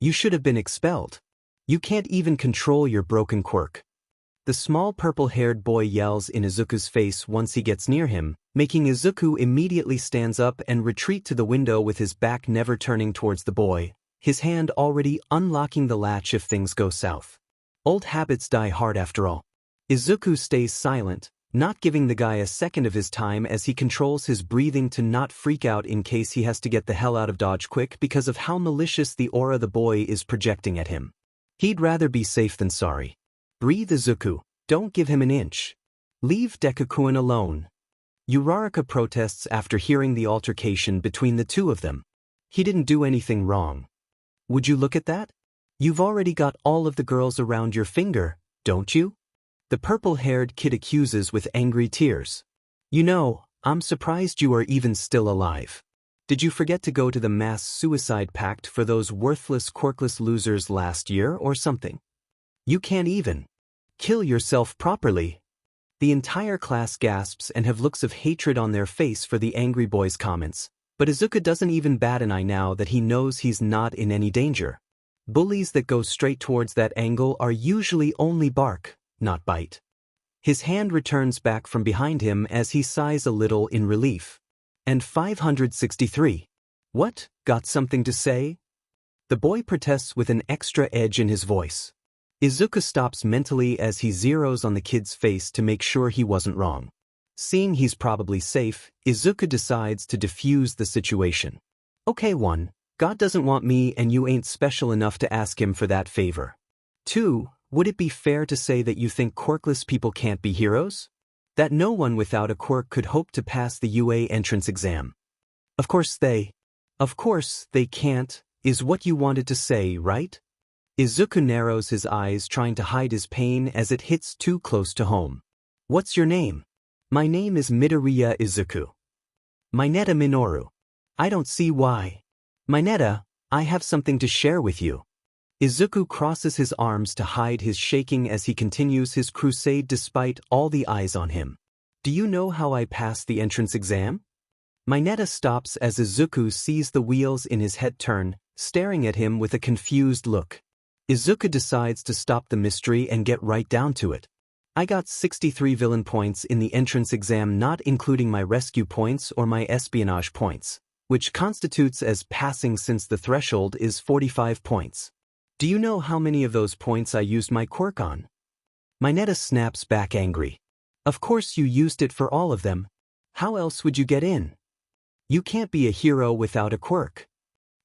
You should have been expelled. You can't even control your broken quirk. The small purple-haired boy yells in Izuku's face once he gets near him, making Izuku immediately stands up and retreat to the window with his back never turning towards the boy, his hand already unlocking the latch if things go south. Old habits die hard after all. Izuku stays silent, not giving the guy a second of his time as he controls his breathing to not freak out in case he has to get the hell out of Dodge quick because of how malicious the aura the boy is projecting at him. He'd rather be safe than sorry. Breathe, Izuku. Don't give him an inch. Leave Deku-kun alone. Uraraka protests after hearing the altercation between the two of them. He didn't do anything wrong. Would you look at that? You've already got all of the girls around your finger, don't you? The purple-haired kid accuses with angry tears. You know, I'm surprised you are even still alive. Did you forget to go to the mass suicide pact for those worthless quirkless losers last year or something? You can't even kill yourself properly. The entire class gasps and have looks of hatred on their face for the angry boy's comments, but Izuku doesn't even bat an eye now that he knows he's not in any danger. Bullies that go straight towards that angle are usually only bark, not bite. His hand returns back from behind him as he sighs a little in relief. And 563. What, got something to say? The boy protests with an extra edge in his voice. Izuku stops mentally as he zeroes on the kid's face to make sure he wasn't wrong. Seeing he's probably safe, Izuku decides to defuse the situation. Okay, 1. God doesn't want me and you ain't special enough to ask him for that favor. 2. Would it be fair to say that you think quirkless people can't be heroes? That no one without a quirk could hope to pass the UA entrance exam? Of course they can't, is what you wanted to say, right? Izuku narrows his eyes trying to hide his pain as it hits too close to home. What's your name? My name is Midoriya Izuku. Mineta Minoru. I don't see why. Mineta, I have something to share with you. Izuku crosses his arms to hide his shaking as he continues his crusade despite all the eyes on him. Do you know how I passed the entrance exam? Mineta stops as Izuku sees the wheels in his head turn, staring at him with a confused look. Izuku decides to stop the mystery and get right down to it. I got 63 villain points in the entrance exam, not including my rescue points or my espionage points, which constitutes as passing since the threshold is 45 points. Do you know how many of those points I used my quirk on? Mineta snaps back angry. Of course you used it for all of them. How else would you get in? You can't be a hero without a quirk.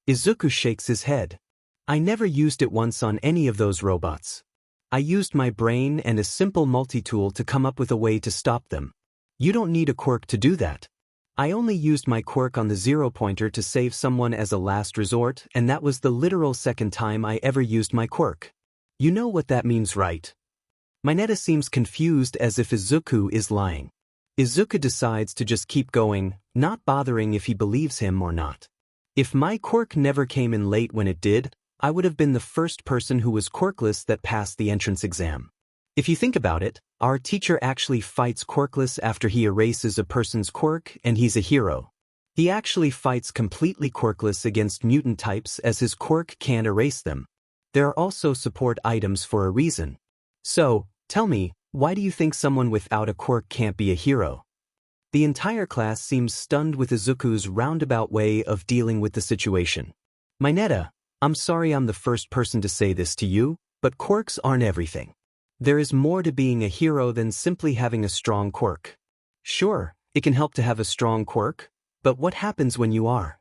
Izuku shakes his head. I never used it once on any of those robots. I used my brain and a simple multi-tool to come up with a way to stop them. You don't need a quirk to do that. I only used my quirk on the zero-pointer to save someone as a last resort, and that was the literal second time I ever used my quirk. You know what that means, right? Mineta seems confused as if Izuku is lying. Izuku decides to just keep going, not bothering if he believes him or not. If my quirk never came in late when it did, I would have been the first person who was quirkless that passed the entrance exam. If you think about it, our teacher actually fights Quirkless after he erases a person's quirk and he's a hero. He actually fights completely quirkless against mutant types as his quirk can't erase them. There are also support items for a reason. So, tell me, why do you think someone without a quirk can't be a hero? The entire class seems stunned with Izuku's roundabout way of dealing with the situation. Mineta, I'm sorry I'm the first person to say this to you, but quirks aren't everything. There is more to being a hero than simply having a strong quirk. Sure, it can help to have a strong quirk, but what happens when you are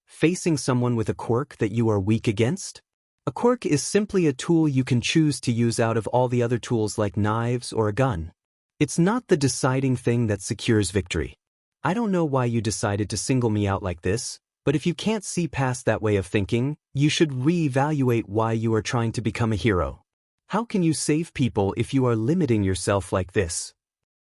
facing someone with a quirk that you are weak against? A quirk is simply a tool you can choose to use out of all the other tools like knives or a gun. It's not the deciding thing that secures victory. I don't know why you decided to single me out like this, but if you can't see past that way of thinking, you should re-evaluate why you are trying to become a hero. How can you save people if you are limiting yourself like this?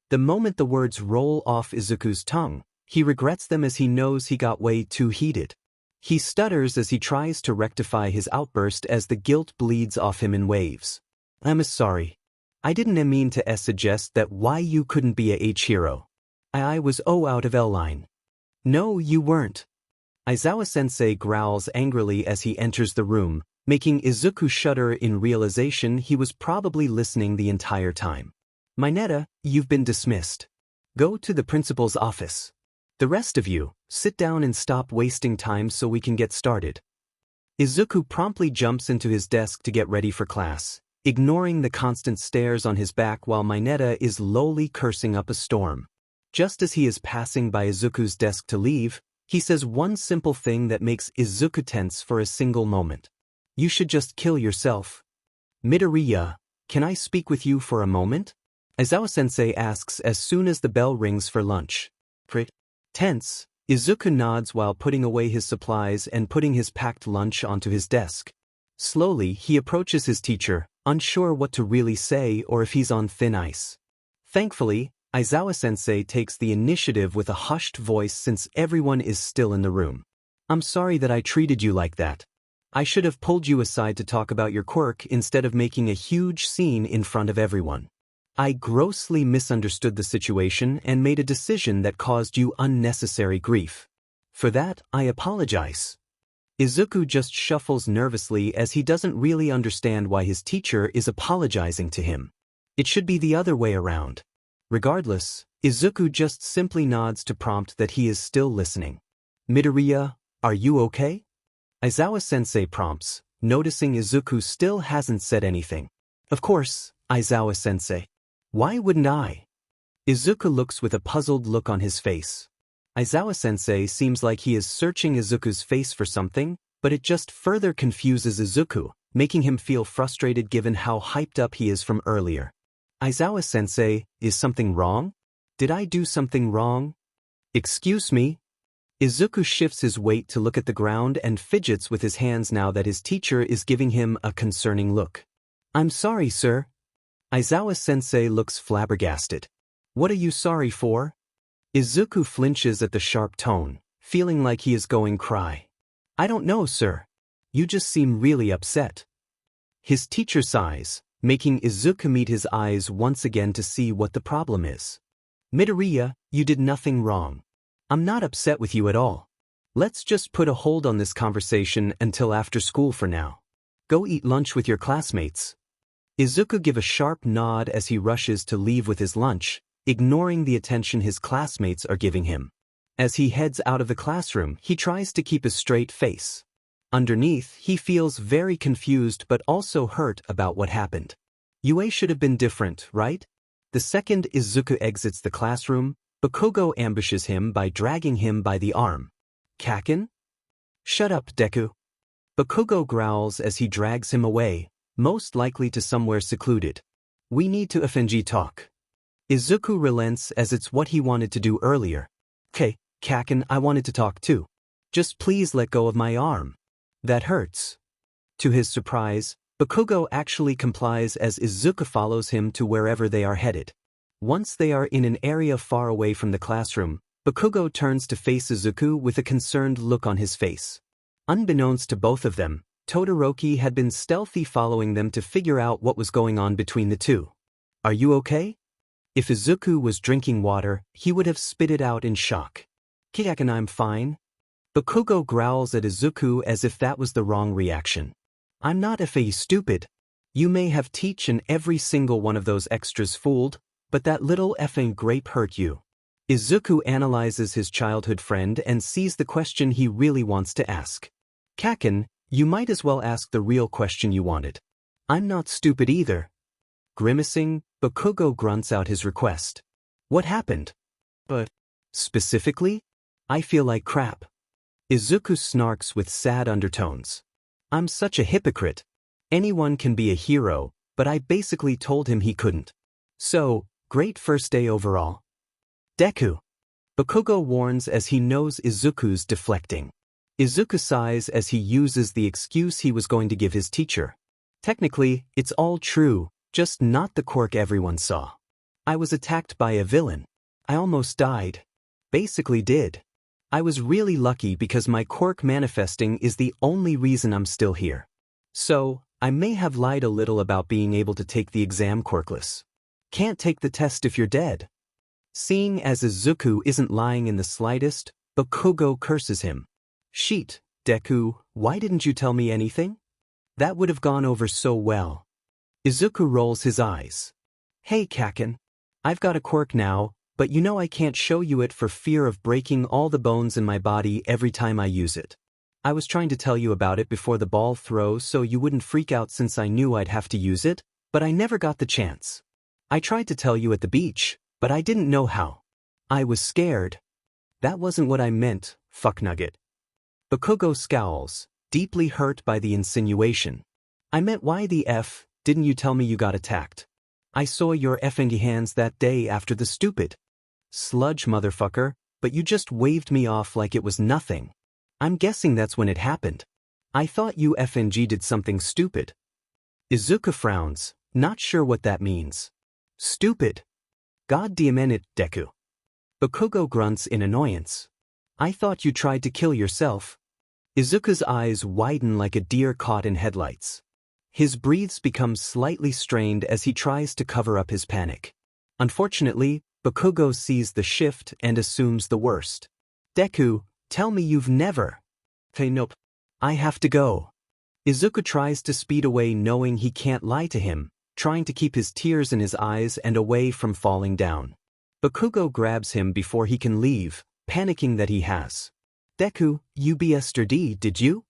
The moment the words roll off Izuku's tongue, he regrets them as he knows he got way too heated. He stutters as he tries to rectify his outburst as the guilt bleeds off him in waves. I'm sorry. I didn't mean to suggest that why you couldn't be a H-hero. I was out of L-line. No, you weren't. Aizawa-sensei growls angrily as he enters the room, making Izuku shudder in realization he was probably listening the entire time. Mineta, you've been dismissed. Go to the principal's office. The rest of you, sit down and stop wasting time so we can get started. Izuku promptly jumps into his desk to get ready for class, ignoring the constant stares on his back while Mineta is lowly cursing up a storm. Just as he is passing by Izuku's desk to leave, he says one simple thing that makes Izuku tense for a single moment. You should just kill yourself. Midoriya, can I speak with you for a moment? Aizawa-sensei asks as soon as the bell rings for lunch. Tense, Izuku nods while putting away his supplies and putting his packed lunch onto his desk. Slowly, he approaches his teacher, unsure what to really say or if he's on thin ice. Thankfully, Aizawa-sensei takes the initiative with a hushed voice since everyone is still in the room. I'm sorry that I treated you like that. I should have pulled you aside to talk about your quirk instead of making a huge scene in front of everyone. I grossly misunderstood the situation and made a decision that caused you unnecessary grief. For that, I apologize. Izuku just shuffles nervously as he doesn't really understand why his teacher is apologizing to him. It should be the other way around. Regardless, Izuku just simply nods to prompt that he is still listening. Midoriya, are you okay? Aizawa-sensei prompts, noticing Izuku still hasn't said anything. Of course, Aizawa-sensei. Why wouldn't I? Izuku looks with a puzzled look on his face. Aizawa-sensei seems like he is searching Izuku's face for something, but it just further confuses Izuku, making him feel frustrated given how hyped up he is from earlier. Aizawa-sensei, is something wrong? Did I do something wrong? Excuse me? Izuku shifts his weight to look at the ground and fidgets with his hands now that his teacher is giving him a concerning look. I'm sorry, sir. Aizawa-sensei looks flabbergasted. What are you sorry for? Izuku flinches at the sharp tone, feeling like he is going cry. I don't know, sir. You just seem really upset. His teacher sighs, making Izuku meet his eyes once again to see what the problem is. Midoriya, you did nothing wrong. I'm not upset with you at all. Let's just put a hold on this conversation until after school for now. Go eat lunch with your classmates. Izuku gives a sharp nod as he rushes to leave with his lunch, ignoring the attention his classmates are giving him. As he heads out of the classroom, he tries to keep a straight face. Underneath, he feels very confused but also hurt about what happened. Yue should have been different, right? The second Izuku exits the classroom, Bakugo ambushes him by dragging him by the arm. Kaken? Shut up, Deku. Bakugo growls as he drags him away, most likely to somewhere secluded. We need to FNG talk. Izuku relents as it's what he wanted to do earlier. Okay, Kaken, I wanted to talk too. Just please let go of my arm. That hurts. To his surprise, Bakugo actually complies as Izuku follows him to wherever they are headed. Once they are in an area far away from the classroom, Bakugo turns to face Izuku with a concerned look on his face. Unbeknownst to both of them, Todoroki had been stealthy following them to figure out what was going on between the two. Are you okay? If Izuku was drinking water, he would have spit it out in shock. Kaken, I'm fine. Bakugo growls at Izuku as if that was the wrong reaction. I'm not stupid. You may have teach and every single one of those extras fooled, but that little effing grape hurt you. Izuku analyzes his childhood friend and sees the question he really wants to ask. Kaken, you might as well ask the real question you wanted. I'm not stupid either. Grimacing, Bakugo grunts out his request. What happened? But specifically? I feel like crap. Izuku snarks with sad undertones. I'm such a hypocrite. Anyone can be a hero, but I basically told him he couldn't. So, great first day overall. Deku. Bakugo warns as he knows Izuku's deflecting. Izuku sighs as he uses the excuse he was going to give his teacher. Technically, it's all true, just not the quirk everyone saw. I was attacked by a villain. I almost died. Basically did. I was really lucky because my quirk manifesting is the only reason I'm still here. So, I may have lied a little about being able to take the exam quirkless. Can't take the test if you're dead. Seeing as Izuku isn't lying in the slightest, Bakugo curses him. Sheet, Deku, why didn't you tell me anything? That would have gone over so well. Izuku rolls his eyes. Hey Kaken. I've got a quirk now, but you know I can't show you it for fear of breaking all the bones in my body every time I use it. I was trying to tell you about it before the ball throw so you wouldn't freak out since I knew I'd have to use it, but I never got the chance. I tried to tell you at the beach, but I didn't know how. I was scared. That wasn't what I meant, fucknugget. Bakugo scowls, deeply hurt by the insinuation. I meant why the F, didn't you tell me you got attacked? I saw your effing hands that day after the stupid sludge motherfucker, but you just waved me off like it was nothing. I'm guessing that's when it happened. I thought you FNG did something stupid. Izuku frowns, not sure what that means. Stupid. God damn it, Deku. Bakugo grunts in annoyance. I thought you tried to kill yourself. Izuku's eyes widen like a deer caught in headlights. His breaths become slightly strained as he tries to cover up his panic. Unfortunately, Bakugo sees the shift and assumes the worst. Deku, tell me you've never. Hey, nope. I have to go. Izuku tries to speed away knowing he can't lie to him, trying to keep his tears in his eyes and away from falling down. Bakugo grabs him before he can leave, panicking that he has. Deku, you yesterday, did you?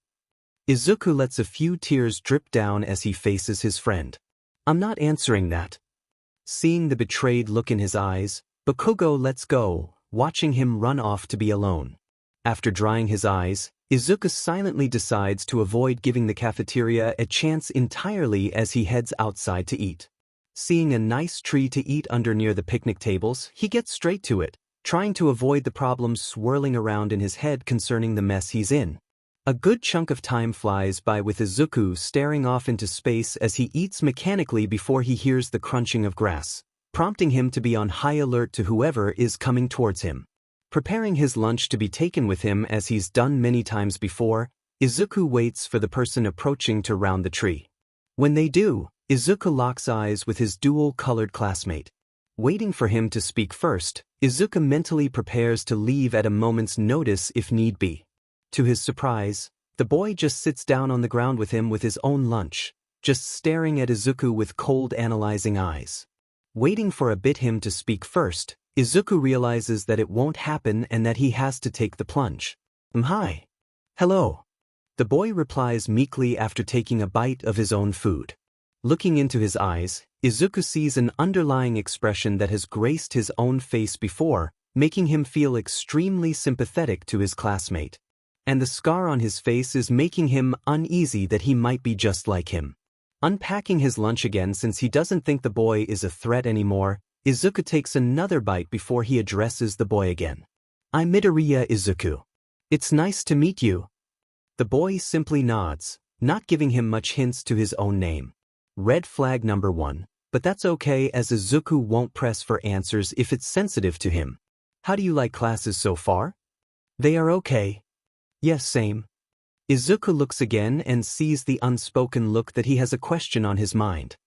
Izuku lets a few tears drip down as he faces his friend. I'm not answering that. Seeing the betrayed look in his eyes, Bakugo lets go, watching him run off to be alone. After drying his eyes, Izuku silently decides to avoid giving the cafeteria a chance entirely as he heads outside to eat. Seeing a nice tree to eat under near the picnic tables, he gets straight to it, trying to avoid the problems swirling around in his head concerning the mess he's in. A good chunk of time flies by with Izuku staring off into space as he eats mechanically before he hears the crunching of grass, prompting him to be on high alert to whoever is coming towards him. Preparing his lunch to be taken with him as he's done many times before, Izuku waits for the person approaching to round the tree. When they do, Izuku locks eyes with his dual-colored classmate. Waiting for him to speak first, Izuku mentally prepares to leave at a moment's notice if need be. To his surprise, the boy just sits down on the ground with him with his own lunch, just staring at Izuku with cold analyzing eyes. Waiting for a bit him to speak first, Izuku realizes that it won't happen and that he has to take the plunge. Hi. Hello. The boy replies meekly after taking a bite of his own food. Looking into his eyes, Izuku sees an underlying expression that has graced his own face before, making him feel extremely sympathetic to his classmate. And the scar on his face is making him uneasy that he might be just like him. Unpacking his lunch again since he doesn't think the boy is a threat anymore, Izuku takes another bite before he addresses the boy again. I'm Midoriya Izuku. It's nice to meet you. The boy simply nods, not giving him much hints to his own name. Red flag number 1, but that's okay as Izuku won't press for answers if it's sensitive to him. How do you like classes so far? They are okay. Yes, same. Izuku looks again and sees the unspoken look that he has a question on his mind.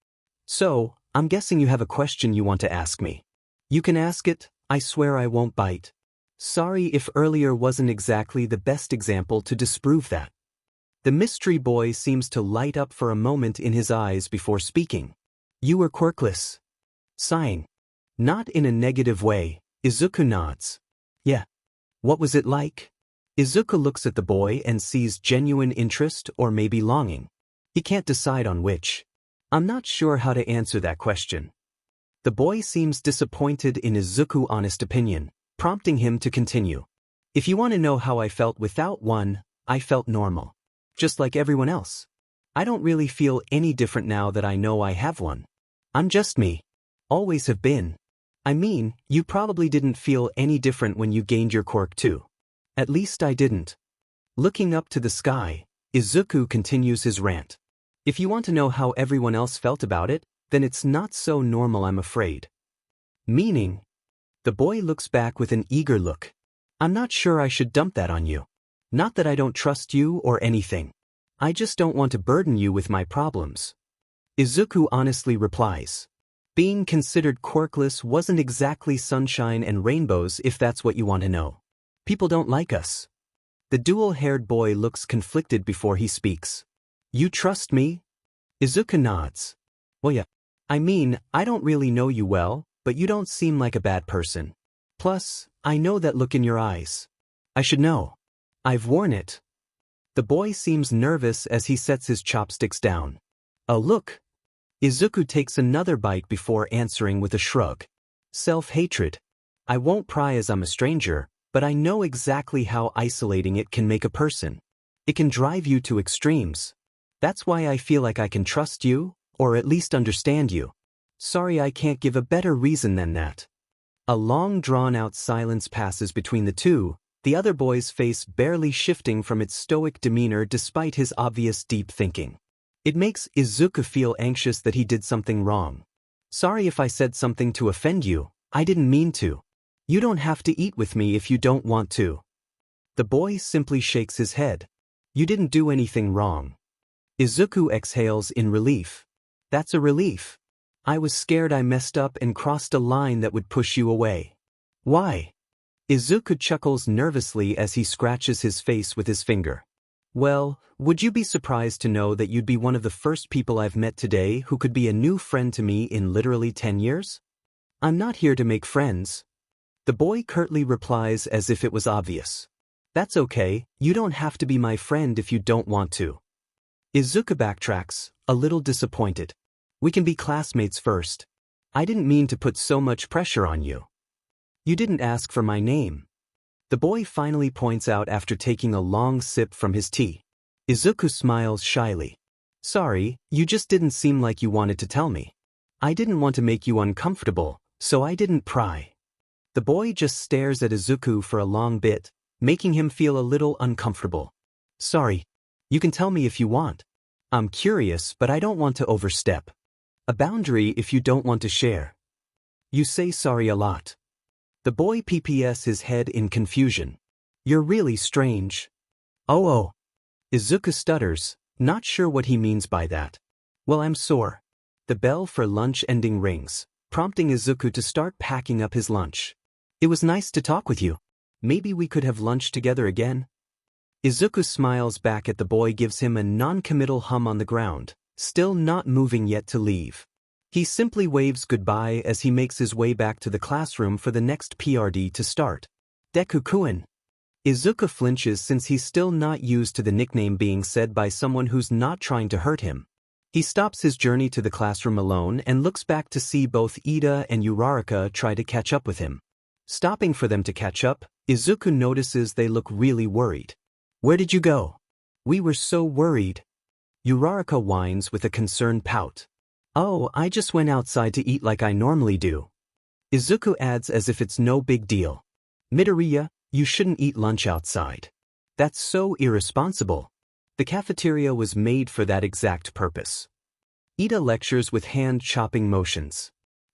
So, I'm guessing you have a question you want to ask me. You can ask it, I swear I won't bite. Sorry if earlier wasn't exactly the best example to disprove that. The mystery boy seems to light up for a moment in his eyes before speaking. You were quirkless. Sighing. Not in a negative way, Izuku nods. Yeah. What was it like? Izuku looks at the boy and sees genuine interest or maybe longing. He can't decide on which. I'm not sure how to answer that question. The boy seems disappointed in Izuku's honest opinion, prompting him to continue. If you want to know how I felt without one, I felt normal. Just like everyone else. I don't really feel any different now that I know I have one. I'm just me. Always have been. I mean, you probably didn't feel any different when you gained your quirk too. At least I didn't. Looking up to the sky, Izuku continues his rant. If you want to know how everyone else felt about it, then it's not so normal, I'm afraid. Meaning? The boy looks back with an eager look. I'm not sure I should dump that on you. Not that I don't trust you or anything. I just don't want to burden you with my problems. Izuku honestly replies. Being considered quirkless wasn't exactly sunshine and rainbows if that's what you want to know. People don't like us. The dual-haired boy looks conflicted before he speaks. You trust me? Izuku nods. Well, yeah. I mean, I don't really know you well, but you don't seem like a bad person. Plus, I know that look in your eyes. I should know. I've worn it. The boy seems nervous as he sets his chopsticks down. Oh look. Izuku takes another bite before answering with a shrug. Self-hatred. I won't pry as I'm a stranger, but I know exactly how isolating it can make a person. It can drive you to extremes. That's why I feel like I can trust you, or at least understand you. Sorry, I can't give a better reason than that. A long drawn-out silence passes between the two, the other boy's face barely shifting from its stoic demeanor despite his obvious deep thinking. It makes Izuku feel anxious that he did something wrong. Sorry if I said something to offend you, I didn't mean to. You don't have to eat with me if you don't want to. The boy simply shakes his head. You didn't do anything wrong. Izuku exhales in relief. That's a relief. I was scared I messed up and crossed a line that would push you away. Why? Izuku chuckles nervously as he scratches his face with his finger. Well, would you be surprised to know that you'd be one of the first people I've met today who could be a new friend to me in literally 10 years? I'm not here to make friends. The boy curtly replies as if it was obvious. That's okay, you don't have to be my friend if you don't want to. Izuku backtracks, a little disappointed. We can be classmates first. I didn't mean to put so much pressure on you. You didn't ask for my name. The boy finally points out after taking a long sip from his tea. Izuku smiles shyly. Sorry, you just didn't seem like you wanted to tell me. I didn't want to make you uncomfortable, so I didn't pry. The boy just stares at Izuku for a long bit, making him feel a little uncomfortable. Sorry. You can tell me if you want. I'm curious, but I don't want to overstep. A boundary if you don't want to share. You say sorry a lot. The boy pps his head in confusion. You're really strange. Oh. Izuku stutters, not sure what he means by that. Well, I'm sore. The bell for lunch ending rings, prompting Izuku to start packing up his lunch. It was nice to talk with you. Maybe we could have lunch together again? Izuku smiles back at the boy, gives him a non-committal hum on the ground, still not moving yet to leave. He simply waves goodbye as he makes his way back to the classroom for the next PRD to start. Deku-kun. Izuku flinches since he's still not used to the nickname being said by someone who's not trying to hurt him. He stops his journey to the classroom alone and looks back to see both Ida and Uraraka try to catch up with him. Stopping for them to catch up, Izuku notices they look really worried. Where did you go? We were so worried. Uraraka whines with a concerned pout. Oh, I just went outside to eat like I normally do. Izuku adds as if it's no big deal. Midoriya, you shouldn't eat lunch outside. That's so irresponsible. The cafeteria was made for that exact purpose. Ida lectures with hand-chopping motions.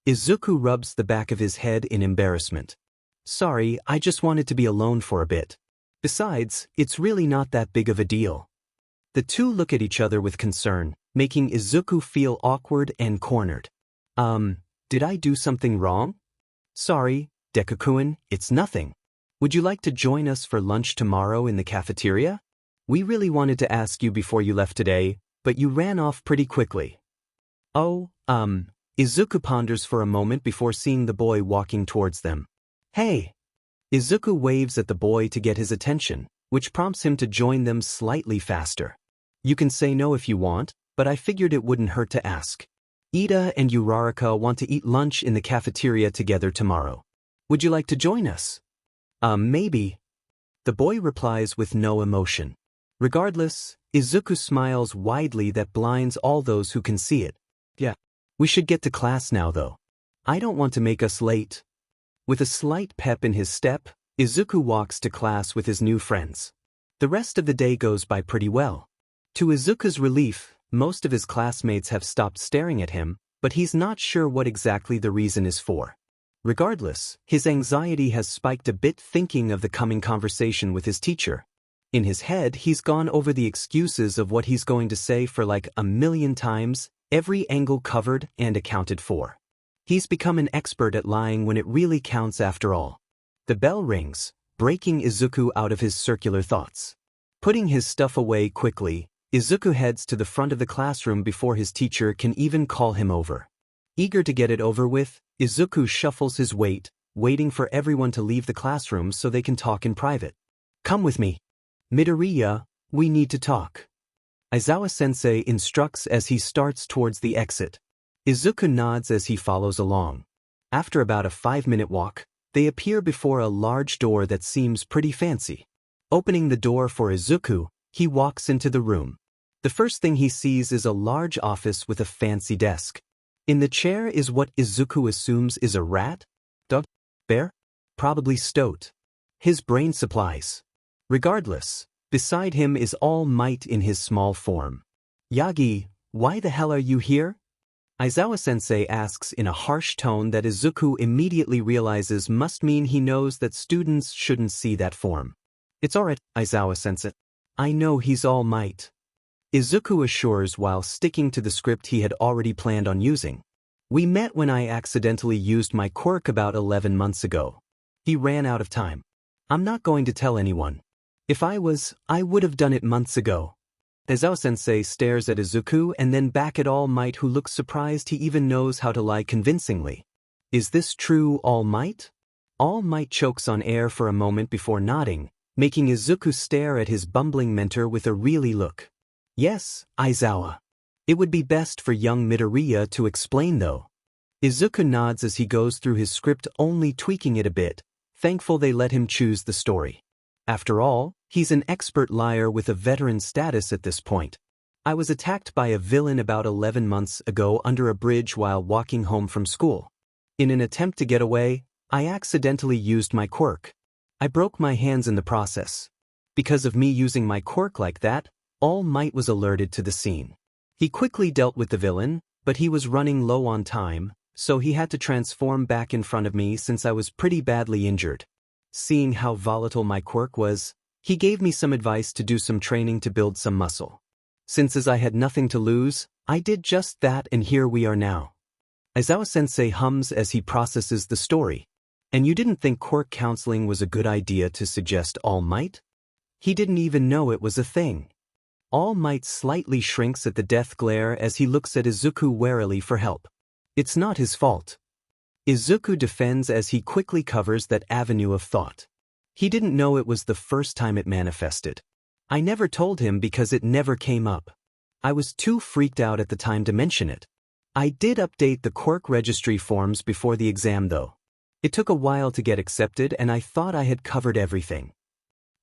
Izuku rubs the back of his head in embarrassment. Sorry, I just wanted to be alone for a bit. Besides, it's really not that big of a deal. The two look at each other with concern, making Izuku feel awkward and cornered. Did I do something wrong? Sorry, Deku-kun, it's nothing. Would you like to join us for lunch tomorrow in the cafeteria? We really wanted to ask you before you left today, but you ran off pretty quickly. Oh, Izuku ponders for a moment before seeing the boy walking towards them. Hey! Izuku waves at the boy to get his attention, which prompts him to join them slightly faster. You can say no if you want, but I figured it wouldn't hurt to ask. Ida and Uraraka want to eat lunch in the cafeteria together tomorrow. Would you like to join us? Maybe. The boy replies with no emotion. Regardless, Izuku smiles widely that blinds all those who can see it. Yeah. We should get to class now though. I don't want to make us late. With a slight pep in his step, Izuku walks to class with his new friends. The rest of the day goes by pretty well. To Izuku's relief, most of his classmates have stopped staring at him, but he's not sure what exactly the reason is for. Regardless, his anxiety has spiked a bit thinking of the coming conversation with his teacher. In his head, he's gone over the excuses of what he's going to say for like a million times, every angle covered and accounted for. He's become an expert at lying when it really counts after all. The bell rings, breaking Izuku out of his circular thoughts. Putting his stuff away quickly, Izuku heads to the front of the classroom before his teacher can even call him over. Eager to get it over with, Izuku shuffles his weight, waiting for everyone to leave the classroom so they can talk in private. Come with me. Midoriya, we need to talk. Aizawa-sensei instructs as he starts towards the exit. Izuku nods as he follows along. After about a 5-minute walk, they appear before a large door that seems pretty fancy. Opening the door for Izuku, he walks into the room. The first thing he sees is a large office with a fancy desk. In the chair is what Izuku assumes is a rat? Dog? Bear? Probably stoat. His brain supplies. Regardless, beside him is All Might in his small form. Yagi, why the hell are you here? Aizawa-sensei asks in a harsh tone that Izuku immediately realizes must mean he knows that students shouldn't see that form. It's alright, Aizawa-sensei. I know he's All Might. Izuku assures while sticking to the script he had already planned on using. We met when I accidentally used my quirk about 11 months ago. He ran out of time. I'm not going to tell anyone. If I would have done it months ago. Aizawa-sensei stares at Izuku and then back at All Might, who looks surprised he even knows how to lie convincingly. Is this true, All Might? All Might chokes on air for a moment before nodding, making Izuku stare at his bumbling mentor with a really look. Yes, Aizawa. It would be best for young Midoriya to explain though. Izuku nods as he goes through his script, only tweaking it a bit, thankful they let him choose the story. After all, he's an expert liar with a veteran status at this point. I was attacked by a villain about 11 months ago under a bridge while walking home from school. In an attempt to get away, I accidentally used my quirk. I broke my hands in the process. Because of me using my quirk like that, All Might was alerted to the scene. He quickly dealt with the villain, but he was running low on time, so he had to transform back in front of me since I was pretty badly injured. Seeing how volatile my quirk was, he gave me some advice to do some training to build some muscle. Since as I had nothing to lose, I did just that and here we are now. Aizawa-sensei hums as he processes the story. And you didn't think quirk counseling was a good idea to suggest All Might? He didn't even know it was a thing. All Might slightly shrinks at the death glare as he looks at Izuku warily for help. It's not his fault. Izuku defends as he quickly covers that avenue of thought. He didn't know it was the first time it manifested. I never told him because it never came up. I was too freaked out at the time to mention it. I did update the quirk registry forms before the exam though. It took a while to get accepted and I thought I had covered everything.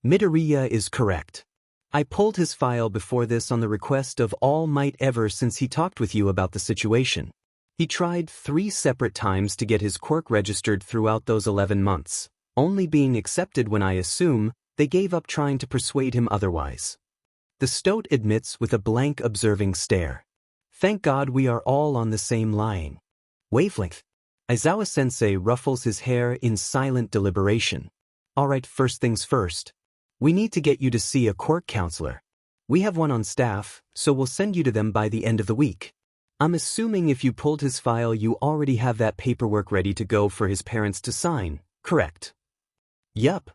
Midoriya is correct. I pulled his file before this on the request of All Might ever since he talked with you about the situation. He tried 3 separate times to get his quirk registered throughout those 11 months, only being accepted when I assume they gave up trying to persuade him otherwise. The stoat admits with a blank observing stare. Thank God we are all on the same lying wavelength. Aizawa-sensei ruffles his hair in silent deliberation. Alright, first things first. We need to get you to see a quirk counselor. We have one on staff, so we'll send you to them by the end of the week. I'm assuming if you pulled his file you already have that paperwork ready to go for his parents to sign, correct? Yup.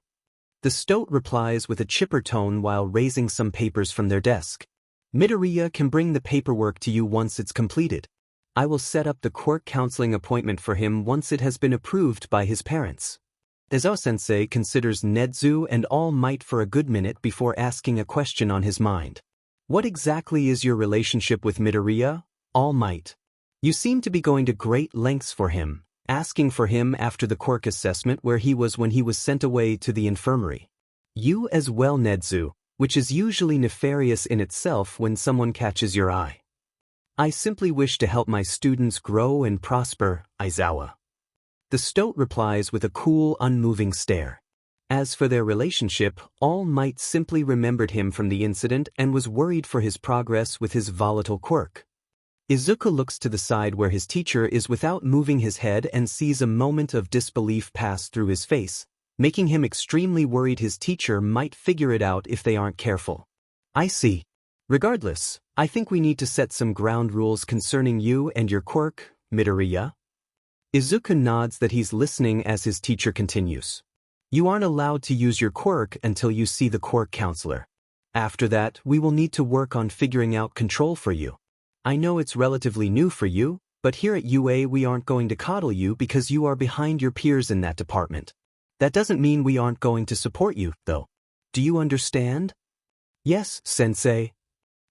The stoat replies with a chipper tone while raising some papers from their desk. Midoriya can bring the paperwork to you once it's completed. I will set up the quirk counseling appointment for him once it has been approved by his parents. Aizawa-sensei considers Nedzu and All Might for a good minute before asking a question on his mind. What exactly is your relationship with Midoriya, All Might? You seem to be going to great lengths for him, asking for him after the quirk assessment where he was when he was sent away to the infirmary. You as well, Nedzu, which is usually nefarious in itself when someone catches your eye. I simply wish to help my students grow and prosper, Aizawa. The stoat replies with a cool, unmoving stare. As for their relationship, All Might simply remembered him from the incident and was worried for his progress with his volatile quirk. Izuku looks to the side where his teacher is without moving his head and sees a moment of disbelief pass through his face, making him extremely worried his teacher might figure it out if they aren't careful. I see. Regardless, I think we need to set some ground rules concerning you and your quirk, Midoriya. Izuku nods that he's listening as his teacher continues. You aren't allowed to use your quirk until you see the quirk counselor. After that, we will need to work on figuring out control for you. I know it's relatively new for you, but here at UA we aren't going to coddle you because you are behind your peers in that department. That doesn't mean we aren't going to support you, though. Do you understand? Yes, Sensei.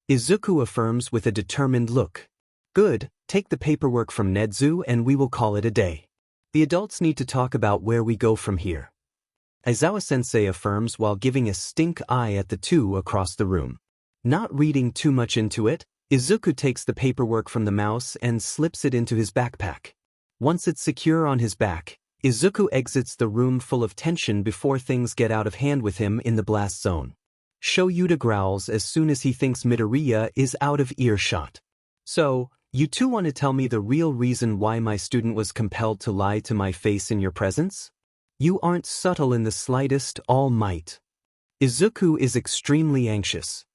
Izuku affirms with a determined look. Good, take the paperwork from Nedzu and we will call it a day. The adults need to talk about where we go from here. Aizawa-sensei affirms while giving a stink eye at the two across the room. Not reading too much into it, Izuku takes the paperwork from the mouse and slips it into his backpack. Once it's secure on his back, Izuku exits the room full of tension before things get out of hand with him in the blast zone. Shoyuta growls as soon as he thinks Midoriya is out of earshot. So, you two want to tell me the real reason why my student was compelled to lie to my face in your presence? You aren't subtle in the slightest, All Might. Izuku is extremely anxious.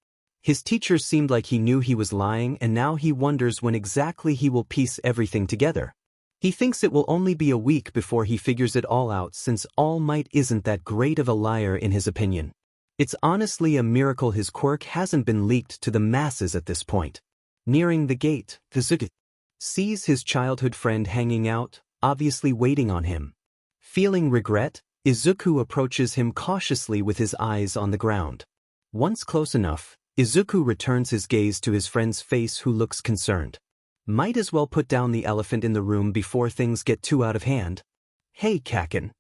His teacher seemed like he knew he was lying and now he wonders when exactly he will piece everything together. He thinks it will only be a week before he figures it all out since All Might isn't that great of a liar in his opinion. It's honestly a miracle his quirk hasn't been leaked to the masses at this point. Nearing the gate, Izuku sees his childhood friend hanging out, obviously waiting on him. Feeling regret, Izuku approaches him cautiously with his eyes on the ground. Once close enough, Izuku returns his gaze to his friend's face who looks concerned. Might as well put down the elephant in the room before things get too out of hand. Hey Kaken.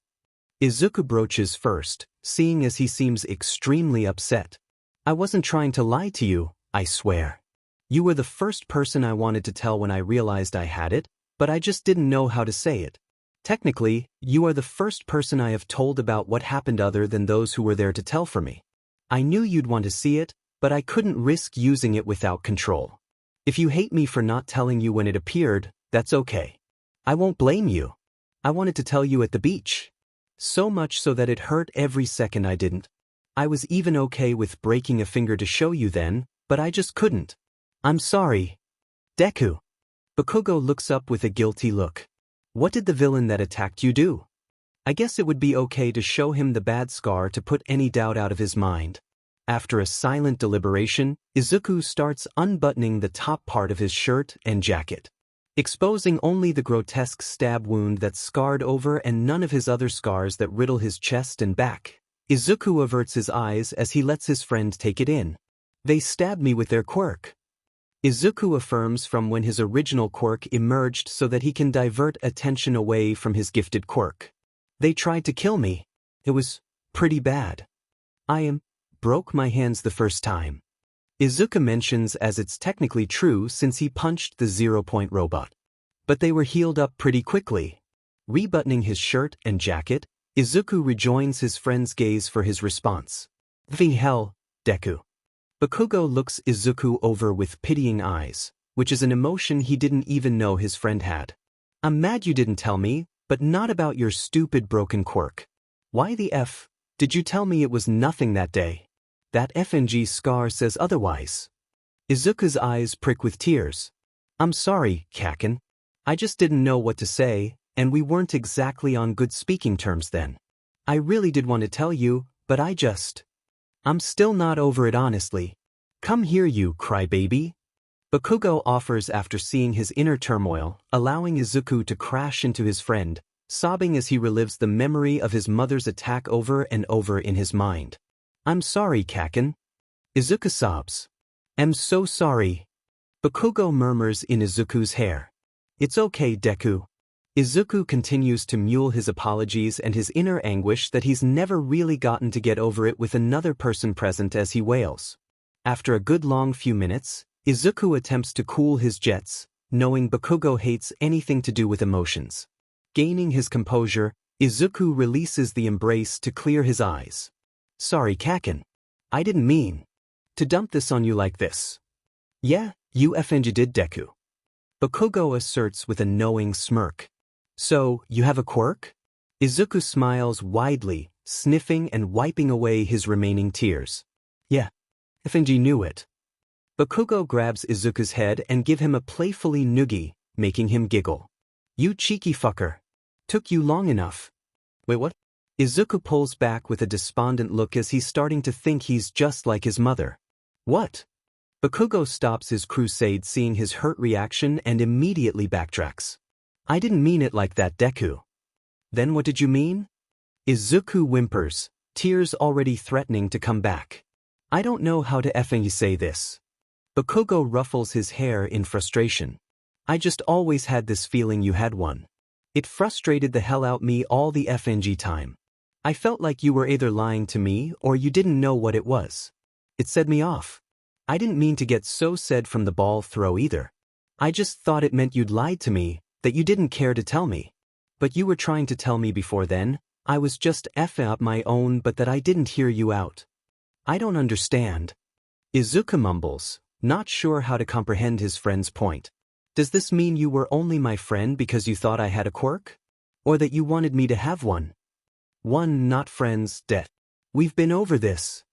Izuku broaches first, seeing as he seems extremely upset. I wasn't trying to lie to you, I swear. You were the first person I wanted to tell when I realized I had it, but I just didn't know how to say it. Technically, you are the first person I have told about what happened other than those who were there to tell for me. I knew you'd want to see it, but I couldn't risk using it without control. If you hate me for not telling you when it appeared, that's okay. I won't blame you. I wanted to tell you at the beach. So much so that it hurt every second I didn't. I was even okay with breaking a finger to show you then, but I just couldn't. I'm sorry. Deku. Bakugo looks up with a guilty look. What did the villain that attacked you do? I guess it would be okay to show him the bad scar to put any doubt out of his mind. After a silent deliberation, Izuku starts unbuttoning the top part of his shirt and jacket, exposing only the grotesque stab wound that scarred over and none of his other scars that riddle his chest and back. Izuku averts his eyes as he lets his friend take it in. They stabbed me with their quirk. Izuku affirms from when his original quirk emerged so that he can divert attention away from his gifted quirk. They tried to kill me. It was pretty bad. Broke my hands the first time. Izuku mentions as it's technically true since he punched the 0-point robot. But they were healed up pretty quickly. Rebuttoning his shirt and jacket, Izuku rejoins his friend's gaze for his response. The hell, Deku. Bakugo looks Izuku over with pitying eyes, which is an emotion he didn't even know his friend had. I'm mad you didn't tell me, but not about your stupid broken quirk. Why the F? Did you tell me it was nothing that day? That FNG scar says otherwise. Izuku's eyes prick with tears. I'm sorry, Kaken. I just didn't know what to say, and we weren't exactly on good speaking terms then. I really did want to tell you, but I'm still not over it honestly. Come here you crybaby. Bakugo offers after seeing his inner turmoil, allowing Izuku to crash into his friend, sobbing as he relives the memory of his mother's attack over and over in his mind. I'm sorry, Kaken. Izuku sobs. I'm so sorry. Bakugo murmurs in Izuku's hair. It's okay, Deku. Izuku continues to mule his apologies and his inner anguish that he's never really gotten to get over it with another person present as he wails. After a good long few minutes, Izuku attempts to cool his jets, knowing Bakugo hates anything to do with emotions. Gaining his composure, Izuku releases the embrace to clear his eyes. Sorry, Kaken. I didn't mean to dump this on you like this. Yeah, you effing did, Deku. Bakugo asserts with a knowing smirk. So, you have a quirk? Izuku smiles widely, sniffing and wiping away his remaining tears. Yeah, effing knew it. Bakugo grabs Izuku's head and give him a playfully noogie, making him giggle. You cheeky fucker. Took you long enough. Wait, what? Izuku pulls back with a despondent look as he's starting to think he's just like his mother. What? Bakugo stops his crusade seeing his hurt reaction and immediately backtracks. I didn't mean it like that, Deku. Then what did you mean? Izuku whimpers, tears already threatening to come back. I don't know how to effing say this. Bakugo ruffles his hair in frustration. I just always had this feeling you had one. It frustrated the hell out me all the FNG time. I felt like you were either lying to me or you didn't know what it was. It set me off. I didn't mean to get so sad from the ball throw either. I just thought it meant you'd lied to me, that you didn't care to tell me. But you were trying to tell me before then, I was just effing up my own but that I didn't hear you out. I don't understand. Izuku mumbles, not sure how to comprehend his friend's point. Does this mean you were only my friend because you thought I had a quirk? Or that you wanted me to have one? One, not friends, We've been over this.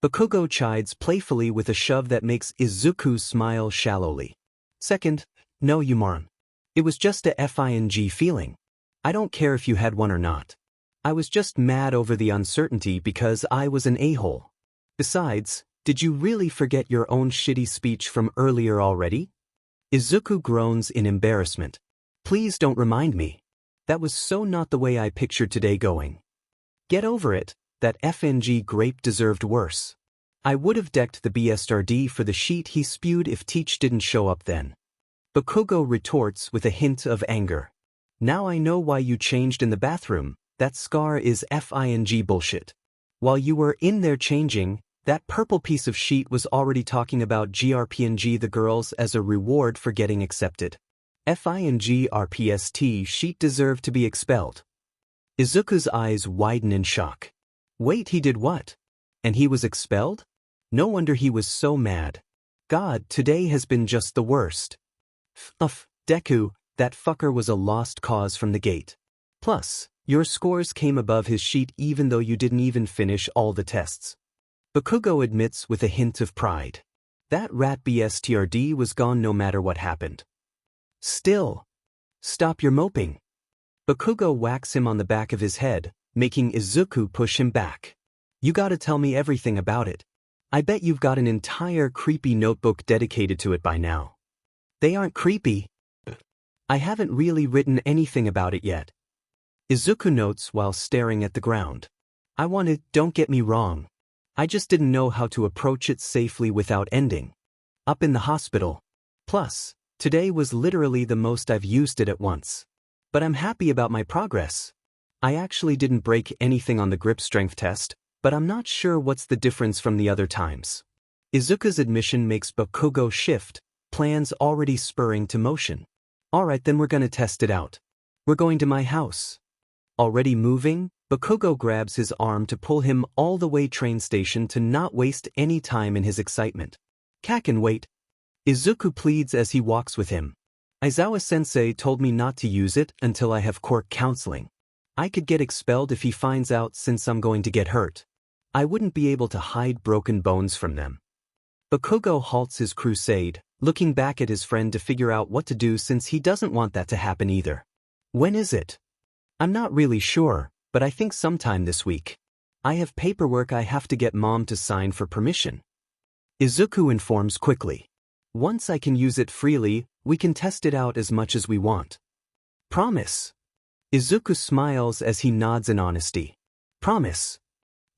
Bakugo chides playfully with a shove that makes Izuku smile shallowly. Second, no you moron. It was just a FING feeling. I don't care if you had one or not. I was just mad over the uncertainty because I was an a-hole. Besides, did you really forget your own shitty speech from earlier already? Izuku groans in embarrassment. Please don't remind me. That was so not the way I pictured today going. Get over it, that FNG grape deserved worse. I would have decked the BSRD for the sheet he spewed if Teach didn't show up then. Bakugo retorts with a hint of anger. Now I know why you changed in the bathroom, that scar is FING bullshit. While you were in there changing, that purple piece of sheet was already talking about GRPNG the girls as a reward for getting accepted. FING RPST sheet deserved to be expelled. Izuku's eyes widen in shock. Wait, he did what? And he was expelled? No wonder he was so mad. God, today has been just the worst. Deku, that fucker was a lost cause from the gate. Plus, your scores came above his sheet even though you didn't even finish all the tests. Bakugo admits with a hint of pride. That rat BSTRD was gone no matter what happened. Still. Stop your moping. Bakugo whacks him on the back of his head, making Izuku push him back. You gotta tell me everything about it. I bet you've got an entire creepy notebook dedicated to it by now. They aren't creepy. I haven't really written anything about it yet. Izuku notes while staring at the ground. I wanted, don't get me wrong. I just didn't know how to approach it safely without ending up in the hospital. Plus, today was literally the most I've used it at once. But I'm happy about my progress. I actually didn't break anything on the grip strength test, but I'm not sure what's the difference from the other times. Izuku's admission makes Bakugo shift, plans already spurring to motion. Alright, then we're gonna test it out. We're going to my house. Already moving, Bakugo grabs his arm to pull him all the way train station to not waste any time in his excitement. Kaken, wait. Izuku pleads as he walks with him. Aizawa-sensei told me not to use it until I have quirk counseling. I could get expelled if he finds out since I'm going to get hurt. I wouldn't be able to hide broken bones from them. Bakugo halts his crusade, looking back at his friend to figure out what to do since he doesn't want that to happen either. When is it? I'm not really sure, but I think sometime this week. I have paperwork I have to get Mom to sign for permission. Izuku informs quickly. Once I can use it freely, we can test it out as much as we want. Promise. Izuku smiles as he nods in honesty. Promise.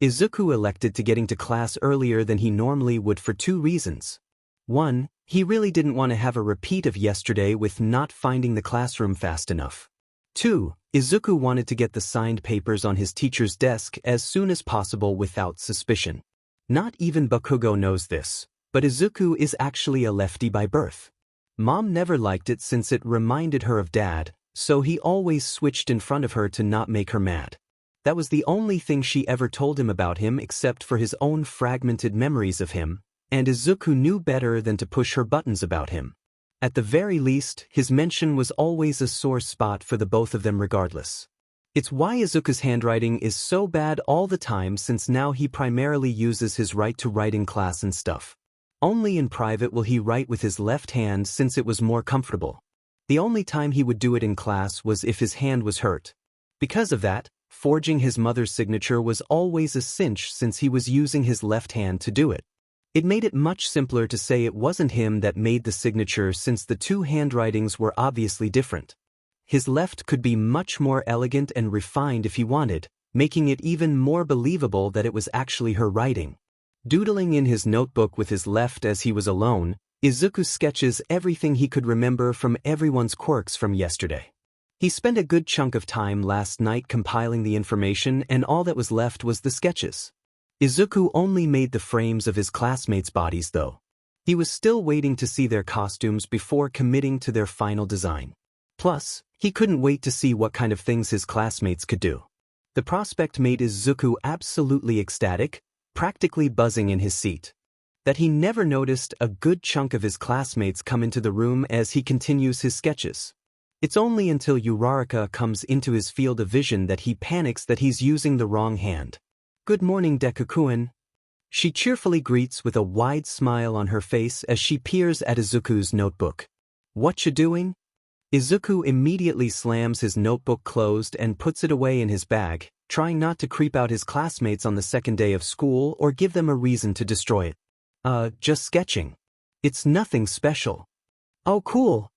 Izuku elected to getting to class earlier than he normally would for two reasons. One, he really didn't want to have a repeat of yesterday with not finding the classroom fast enough. Two, Izuku wanted to get the signed papers on his teacher's desk as soon as possible without suspicion. Not even Bakugo knows this, but Izuku is actually a lefty by birth. Mom never liked it since it reminded her of Dad, so he always switched in front of her to not make her mad. That was the only thing she ever told him about him except for his own fragmented memories of him, and Izuku knew better than to push her buttons about him. At the very least, his mention was always a sore spot for the both of them regardless. It's why Izuku's handwriting is so bad all the time since now he primarily uses his right to write in class and stuff. Only in private will he write with his left hand since it was more comfortable. The only time he would do it in class was if his hand was hurt. Because of that, Forging his mother's signature was always a cinch since he was using his left hand to do it. It made it much simpler to say it wasn't him that made the signature since the two handwritings were obviously different. His left could be much more elegant and refined if he wanted, making it even more believable that it was actually her writing. Doodling in his notebook with his left as he was alone, Izuku sketches everything he could remember from everyone's quirks from yesterday. He spent a good chunk of time last night compiling the information, and all that was left was the sketches. Izuku only made the frames of his classmates' bodies though. He was still waiting to see their costumes before committing to their final design. Plus, he couldn't wait to see what kind of things his classmates could do. The prospect made Izuku absolutely ecstatic, practically buzzing in his seat. That he never noticed a good chunk of his classmates come into the room as he continues his sketches. It's only until Uraraka comes into his field of vision that he panics that he's using the wrong hand. "Good morning, Deku-kun." She cheerfully greets with a wide smile on her face as she peers at Izuku's notebook. "What you doing?" Izuku immediately slams his notebook closed and puts it away in his bag, trying not to creep out his classmates on the second day of school or give them a reason to destroy it. Just sketching. It's nothing special." "Oh, cool."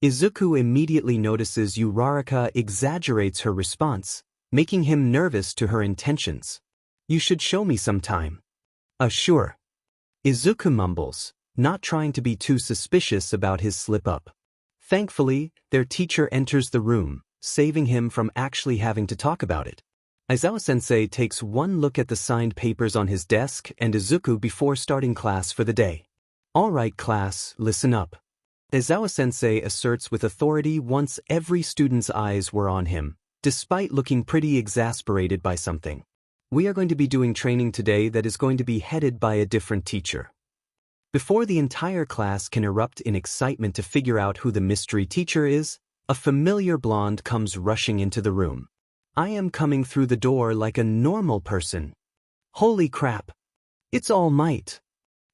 Izuku immediately notices Uraraka exaggerates her response, making him nervous to her intentions. "You should show me sometime." Sure." Izuku mumbles, not trying to be too suspicious about his slip-up. Thankfully, their teacher enters the room, saving him from actually having to talk about it. Aizawa-sensei takes one look at the signed papers on his desk and Izuku before starting class for the day. "All right, class, listen up." Aizawa-sensei asserts with authority once every student's eyes were on him, despite looking pretty exasperated by something. "We are going to be doing training today that is going to be headed by a different teacher." Before the entire class can erupt in excitement to figure out who the mystery teacher is, a familiar blonde comes rushing into the room. "I am coming through the door like a normal person. Holy crap. It's All Might.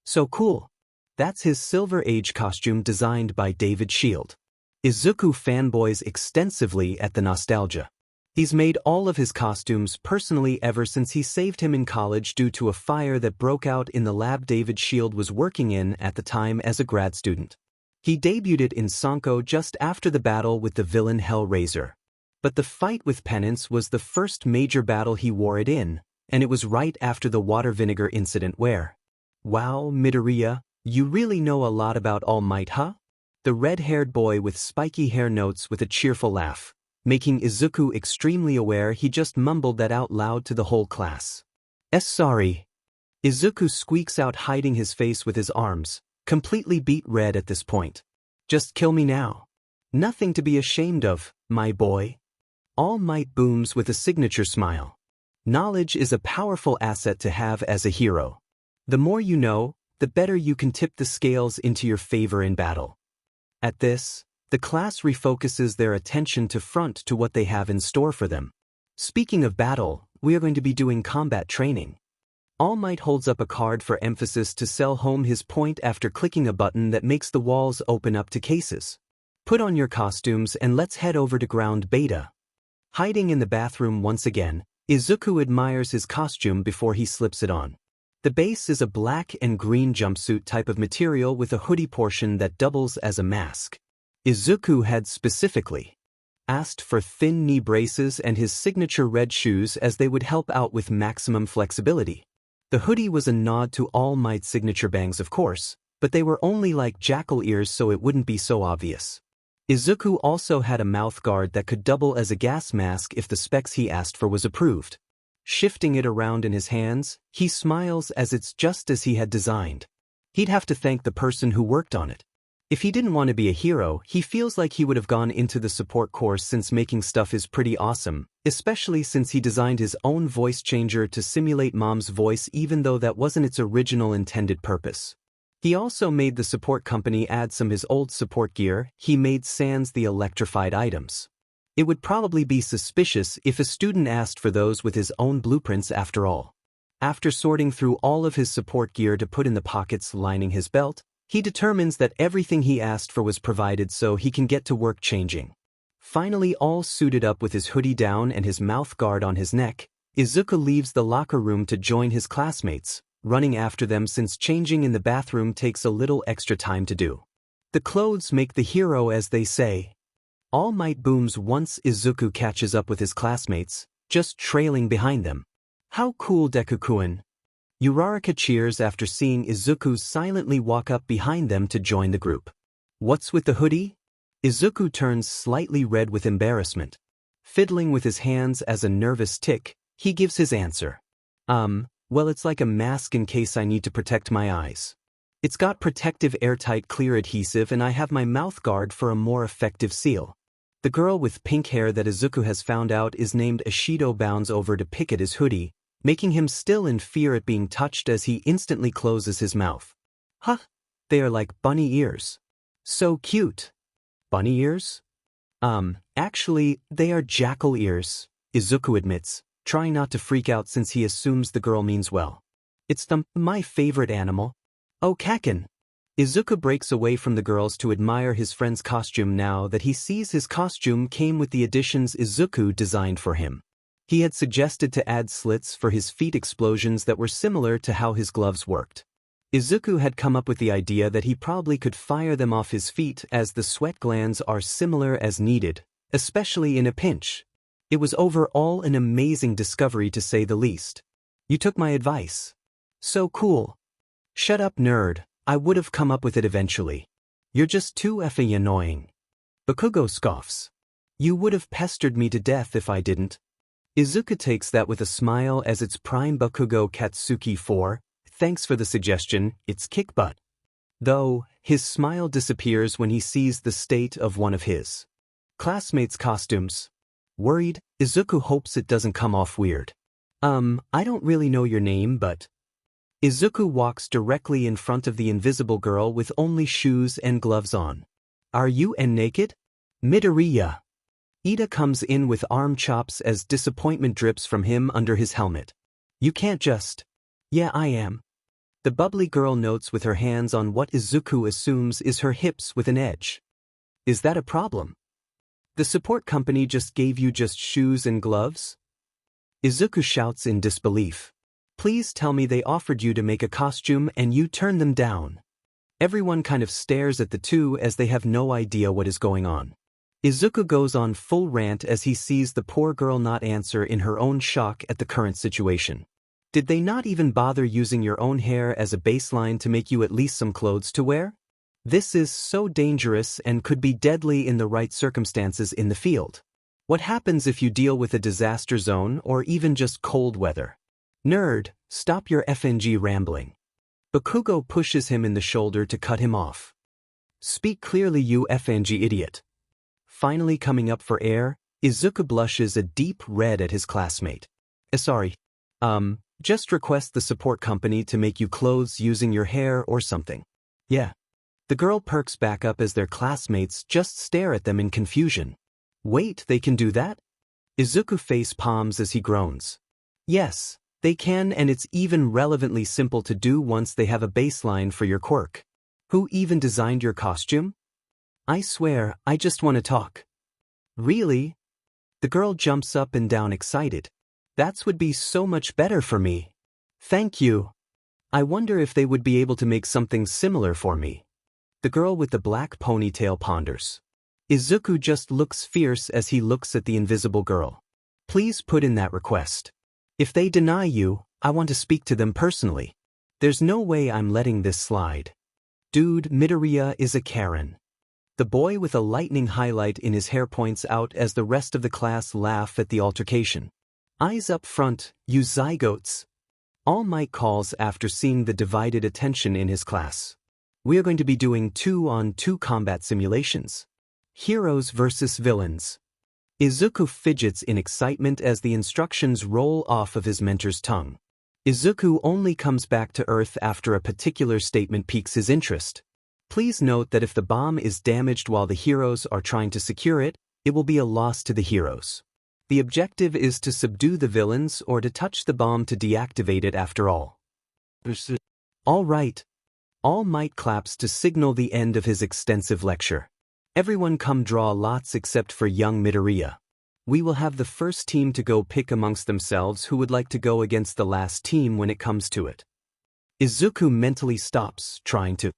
So cool." That's his Silver Age costume designed by David Shield. Izuku fanboys extensively at the nostalgia. He's made all of his costumes personally ever since he saved him in college due to a fire that broke out in the lab David Shield was working in at the time as a grad student. He debuted in Sanko just after the battle with the villain Hellraiser. But the fight with Penance was the first major battle he wore it in, and it was right after the water vinegar incident where, "Wow, Midoriya, you really know a lot about All Might, huh?" The red-haired boy with spiky hair notes with a cheerful laugh, making Izuku extremely aware he just mumbled that out loud to the whole class. Sorry." Izuku squeaks out, hiding his face with his arms, completely beet red at this point. "Just kill me now. Nothing to be ashamed of, my boy." All Might booms with a signature smile. Knowledge is a powerful asset to have as a hero. The more you know, the better you can tip the scales into your favor in battle. At this, the class refocuses their attention to what they have in store for them. "Speaking of battle, we are going to be doing combat training." All Might holds up a card for emphasis to sell home his point after clicking a button that makes the walls open up to cases. "Put on your costumes and let's head over to ground beta." Hiding in the bathroom once again, Izuku admires his costume before he slips it on. The base is a black and green jumpsuit type of material with a hoodie portion that doubles as a mask. Izuku had specifically asked for thin knee braces and his signature red shoes as they would help out with maximum flexibility. The hoodie was a nod to All Might's signature bangs, of course, but they were only like jackal ears so it wouldn't be so obvious. Izuku also had a mouth guard that could double as a gas mask if the specs he asked for was approved. Shifting it around in his hands, he smiles as it's just as he had designed. He'd have to thank the person who worked on it. If he didn't want to be a hero, he feels like he would have gone into the support course since making stuff is pretty awesome, especially since he designed his own voice changer to simulate Mom's voice even though that wasn't its original intended purpose. He also made the support company add some of his old support gear. He made sans the electrified items. It would probably be suspicious if a student asked for those with his own blueprints after all. After sorting through all of his support gear to put in the pockets lining his belt, he determines that everything he asked for was provided so he can get to work changing. Finally all suited up with his hoodie down and his mouth guard on his neck, Izuku leaves the locker room to join his classmates, running after them since changing in the bathroom takes a little extra time to do. The clothes make the hero, as they say. All Might booms once Izuku catches up with his classmates, just trailing behind them. How cool, Deku-kun. Uraraka cheers after seeing Izuku silently walk up behind them to join the group. What's with the hoodie? Izuku turns slightly red with embarrassment. Fiddling with his hands as a nervous tick, he gives his answer. Well, it's like a mask in case I need to protect my eyes. It's got protective airtight clear adhesive and I have my mouth guard for a more effective seal. The girl with pink hair that Izuku has found out is named Ashido bounds over to pick at his hoodie, making him still in fear at being touched as he instantly closes his mouth. Huh, they are like bunny ears. So cute. Bunny ears? Actually, they are jackal ears, Izuku admits, trying not to freak out since he assumes the girl means well. It's my favorite animal. Oh, Kaken. Izuku breaks away from the girls to admire his friend's costume now that he sees his costume came with the additions Izuku designed for him. He had suggested to add slits for his feet explosions that were similar to how his gloves worked. Izuku had come up with the idea that he probably could fire them off his feet as the sweat glands are similar as needed, especially in a pinch. It was overall an amazing discovery to say the least. You took my advice. So cool. Shut up, nerd. I would have come up with it eventually. You're just too effing annoying. Bakugo scoffs. You would have pestered me to death if I didn't. Izuku takes that with a smile as it's Prime Bakugo Katsuki 4, thanks for the suggestion, it's kick butt. Though, his smile disappears when he sees the state of one of his classmates' costumes. Worried, Izuku hopes it doesn't come off weird. I don't really know your name, but... Izuku walks directly in front of the invisible girl with only shoes and gloves on. Are you naked? Midoriya. Ida comes in with arm chops as disappointment drips from him under his helmet. You can't just... Yeah, I am. The bubbly girl notes with her hands on what Izuku assumes is her hips with an edge. Is that a problem? The support company just gave you just shoes and gloves? Izuku shouts in disbelief. Please tell me they offered you to make a costume and you turned them down. Everyone kind of stares at the two as they have no idea what is going on. Izuku goes on full rant as he sees the poor girl not answer in her own shock at the current situation. Did they not even bother using your own hair as a baseline to make you at least some clothes to wear? This is so dangerous and could be deadly in the right circumstances in the field. What happens if you deal with a disaster zone or even just cold weather? Nerd, stop your FNG rambling. Bakugo pushes him in the shoulder to cut him off. Speak clearly, you FNG idiot. Finally coming up for air, Izuku blushes a deep red at his classmate. Sorry. Just request the support company to make you clothes using your hair or something. Yeah. The girl perks back up as their classmates just stare at them in confusion. Wait, they can do that? Izuku face palms as he groans. Yes, they can, and it's even relevantly simple to do once they have a baseline for your quirk. Who even designed your costume? I swear, I just want to talk. Really? The girl jumps up and down excited. That would be so much better for me. Thank you. I wonder if they would be able to make something similar for me. The girl with the black ponytail ponders. Izuku just looks fierce as he looks at the invisible girl. Please put in that request. If they deny you, I want to speak to them personally. There's no way I'm letting this slide. Dude, Midoriya is a Karen. The boy with a lightning highlight in his hair points out as the rest of the class laugh at the altercation. Eyes up front, you zygotes. All Might calls after seeing the divided attention in his class. We are going to be doing 2-on-2 combat simulations. Heroes versus villains. Izuku fidgets in excitement as the instructions roll off of his mentor's tongue. Izuku only comes back to Earth after a particular statement piques his interest. Please note that if the bomb is damaged while the heroes are trying to secure it, it will be a loss to the heroes. The objective is to subdue the villains or to touch the bomb to deactivate it after all. All right. All Might claps to signal the end of his extensive lecture. Everyone come draw lots except for young Midoriya. We will have the first team to go pick amongst themselves who would like to go against the last team when it comes to it. Izuku mentally stops, trying to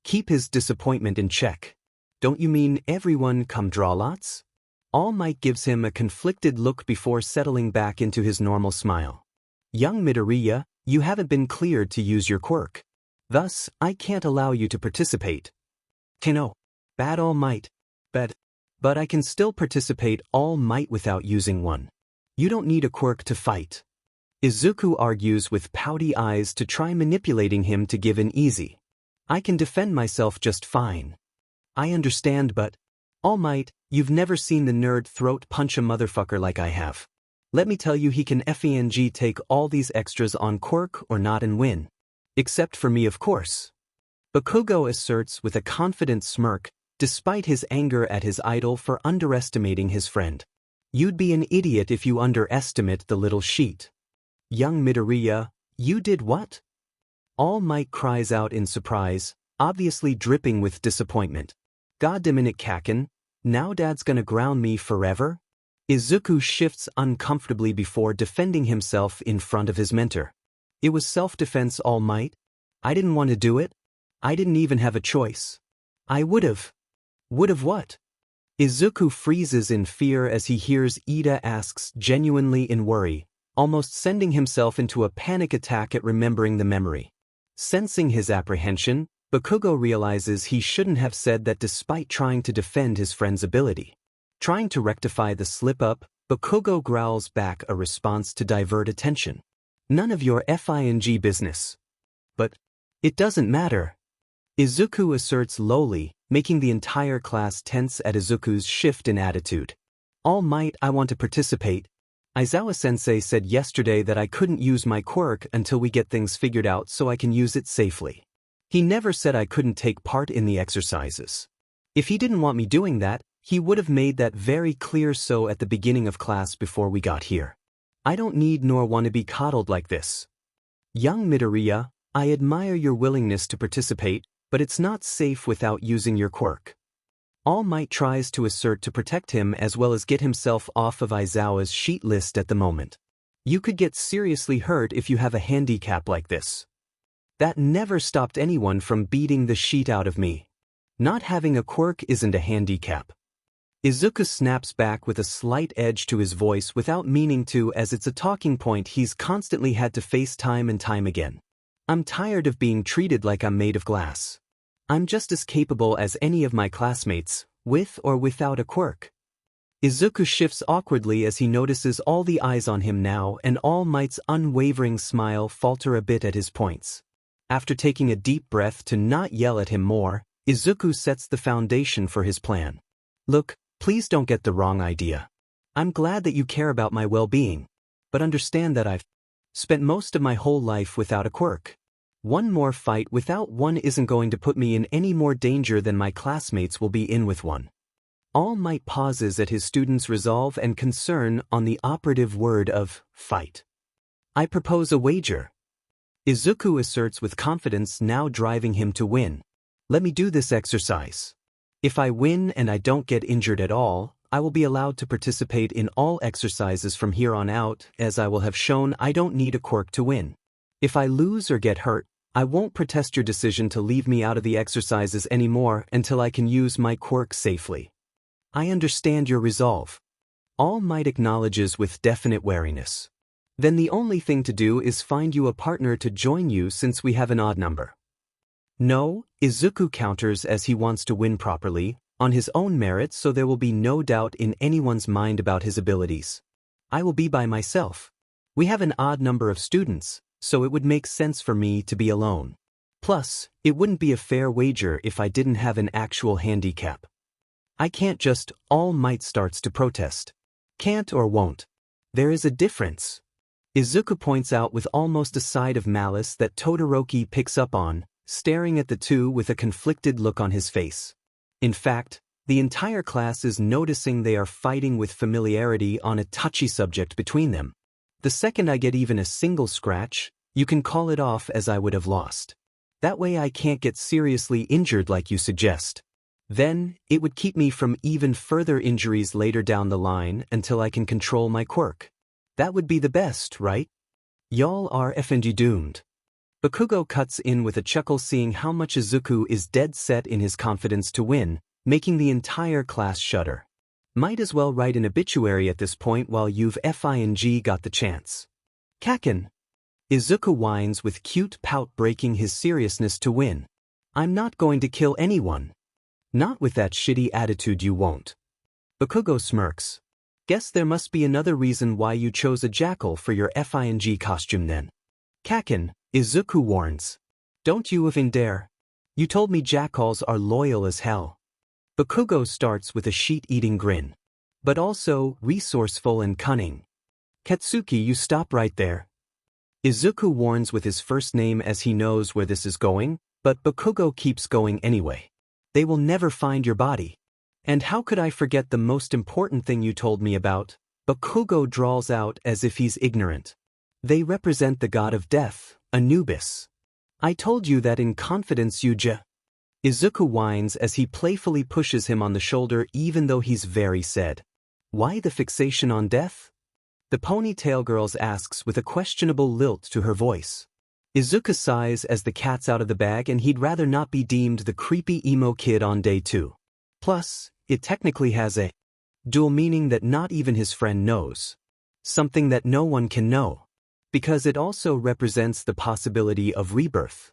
keep his disappointment in check. Don't you mean everyone come draw lots? All Might gives him a conflicted look before settling back into his normal smile. Young Midoriya, you haven't been cleared to use your quirk. Thus, I can't allow you to participate. Kano. Bad All Might. But I can still participate All Might without using one. You don't need a quirk to fight. Izuku argues with pouty eyes to try manipulating him to give in easy. I can defend myself just fine. I understand, but All Might, you've never seen the nerd throat punch a motherfucker like I have. Let me tell you, he can FENG take all these extras on quirk or not and win. Except for me, of course. Bakugo asserts with a confident smirk, despite his anger at his idol for underestimating his friend. You'd be an idiot if you underestimate the little sheet. Young Midoriya, you did what? All Might cries out in surprise, obviously dripping with disappointment. Goddamn it, Kaken, now Dad's gonna ground me forever? Izuku shifts uncomfortably before defending himself in front of his mentor. It was self-defense, All Might. I didn't want to do it. I didn't even have a choice. I would've. Would've what? Izuku freezes in fear as he hears Ida asks, genuinely in worry, almost sending himself into a panic attack at remembering the memory. Sensing his apprehension, Bakugo realizes he shouldn't have said that despite trying to defend his friend's ability. Trying to rectify the slip-up, Bakugo growls back a response to divert attention. None of your FING business. But it doesn't matter. Izuku asserts lowly, making the entire class tense at Izuku's shift in attitude. All Might, I want to participate. Aizawa-sensei said yesterday that I couldn't use my quirk until we get things figured out so I can use it safely. He never said I couldn't take part in the exercises. If he didn't want me doing that, he would have made that very clear so at the beginning of class before we got here. I don't need nor want to be coddled like this. Young Midoriya, I admire your willingness to participate, but it's not safe without using your quirk. All Might tries to assert to protect him as well as get himself off of Aizawa's sheet list at the moment. You could get seriously hurt if you have a handicap like this. That never stopped anyone from beating the sheet out of me. Not having a quirk isn't a handicap. Izuku snaps back with a slight edge to his voice without meaning to, as it's a talking point he's constantly had to face time and time again. I'm tired of being treated like I'm made of glass. I'm just as capable as any of my classmates, with or without a quirk. Izuku shifts awkwardly as he notices all the eyes on him now and All Might's unwavering smile falter a bit at his points. After taking a deep breath to not yell at him more, Izuku sets the foundation for his plan. Look, please don't get the wrong idea. I'm glad that you care about my well-being, but understand that I've spent most of my whole life without a quirk. One more fight without one isn't going to put me in any more danger than my classmates will be in with one. All Might pauses at his students' resolve and concern on the operative word of fight. I propose a wager. Izuku asserts with confidence, now driving him to win. Let me do this exercise. If I win and I don't get injured at all, I will be allowed to participate in all exercises from here on out, as I will have shown I don't need a quirk to win. If I lose or get hurt, I won't protest your decision to leave me out of the exercises anymore until I can use my quirk safely. I understand your resolve. All Might acknowledges with definite wariness. Then the only thing to do is find you a partner to join you since we have an odd number. No, Izuku counters as he wants to win properly, on his own merit, so there will be no doubt in anyone's mind about his abilities. I will be by myself. We have an odd number of students, so it would make sense for me to be alone. Plus, it wouldn't be a fair wager if I didn't have an actual handicap. I can't just. All Might starts to protest. Can't or won't. There is a difference. Izuku points out with almost a side of malice that Todoroki picks up on, staring at the two with a conflicted look on his face. In fact, the entire class is noticing they are fighting with familiarity on a touchy subject between them. The second I get even a single scratch, you can call it off as I would have lost. That way I can't get seriously injured like you suggest. Then, it would keep me from even further injuries later down the line until I can control my quirk. That would be the best, right? Y'all are effing doomed. Bakugo cuts in with a chuckle, seeing how much Izuku is dead set in his confidence to win, making the entire class shudder. Might as well write an obituary at this point while you've FING got the chance. Kaken. Izuku whines with cute pout, breaking his seriousness to win. I'm not going to kill anyone. Not with that shitty attitude, you won't. Bakugo smirks. Guess there must be another reason why you chose a jackal for your FING costume then. Kaken, Izuku warns. Don't you even dare. You told me jackals are loyal as hell. Bakugo starts with a sheet-eating grin. But also resourceful and cunning. Katsuki, you stop right there. Izuku warns with his first name as he knows where this is going, but Bakugo keeps going anyway. They will never find your body. And how could I forget the most important thing you told me about? Bakugo drawls out as if he's ignorant. They represent the god of death, Anubis. I told you that in confidence, Yuja. Izuku whines as he playfully pushes him on the shoulder, even though he's very sad. Why the fixation on death? The ponytail girl asks with a questionable lilt to her voice. Izuku sighs as the cat's out of the bag, and he'd rather not be deemed the creepy emo kid on day 2. Plus, it technically has a dual meaning that not even his friend knows. Something that no one can know. Because it also represents the possibility of rebirth.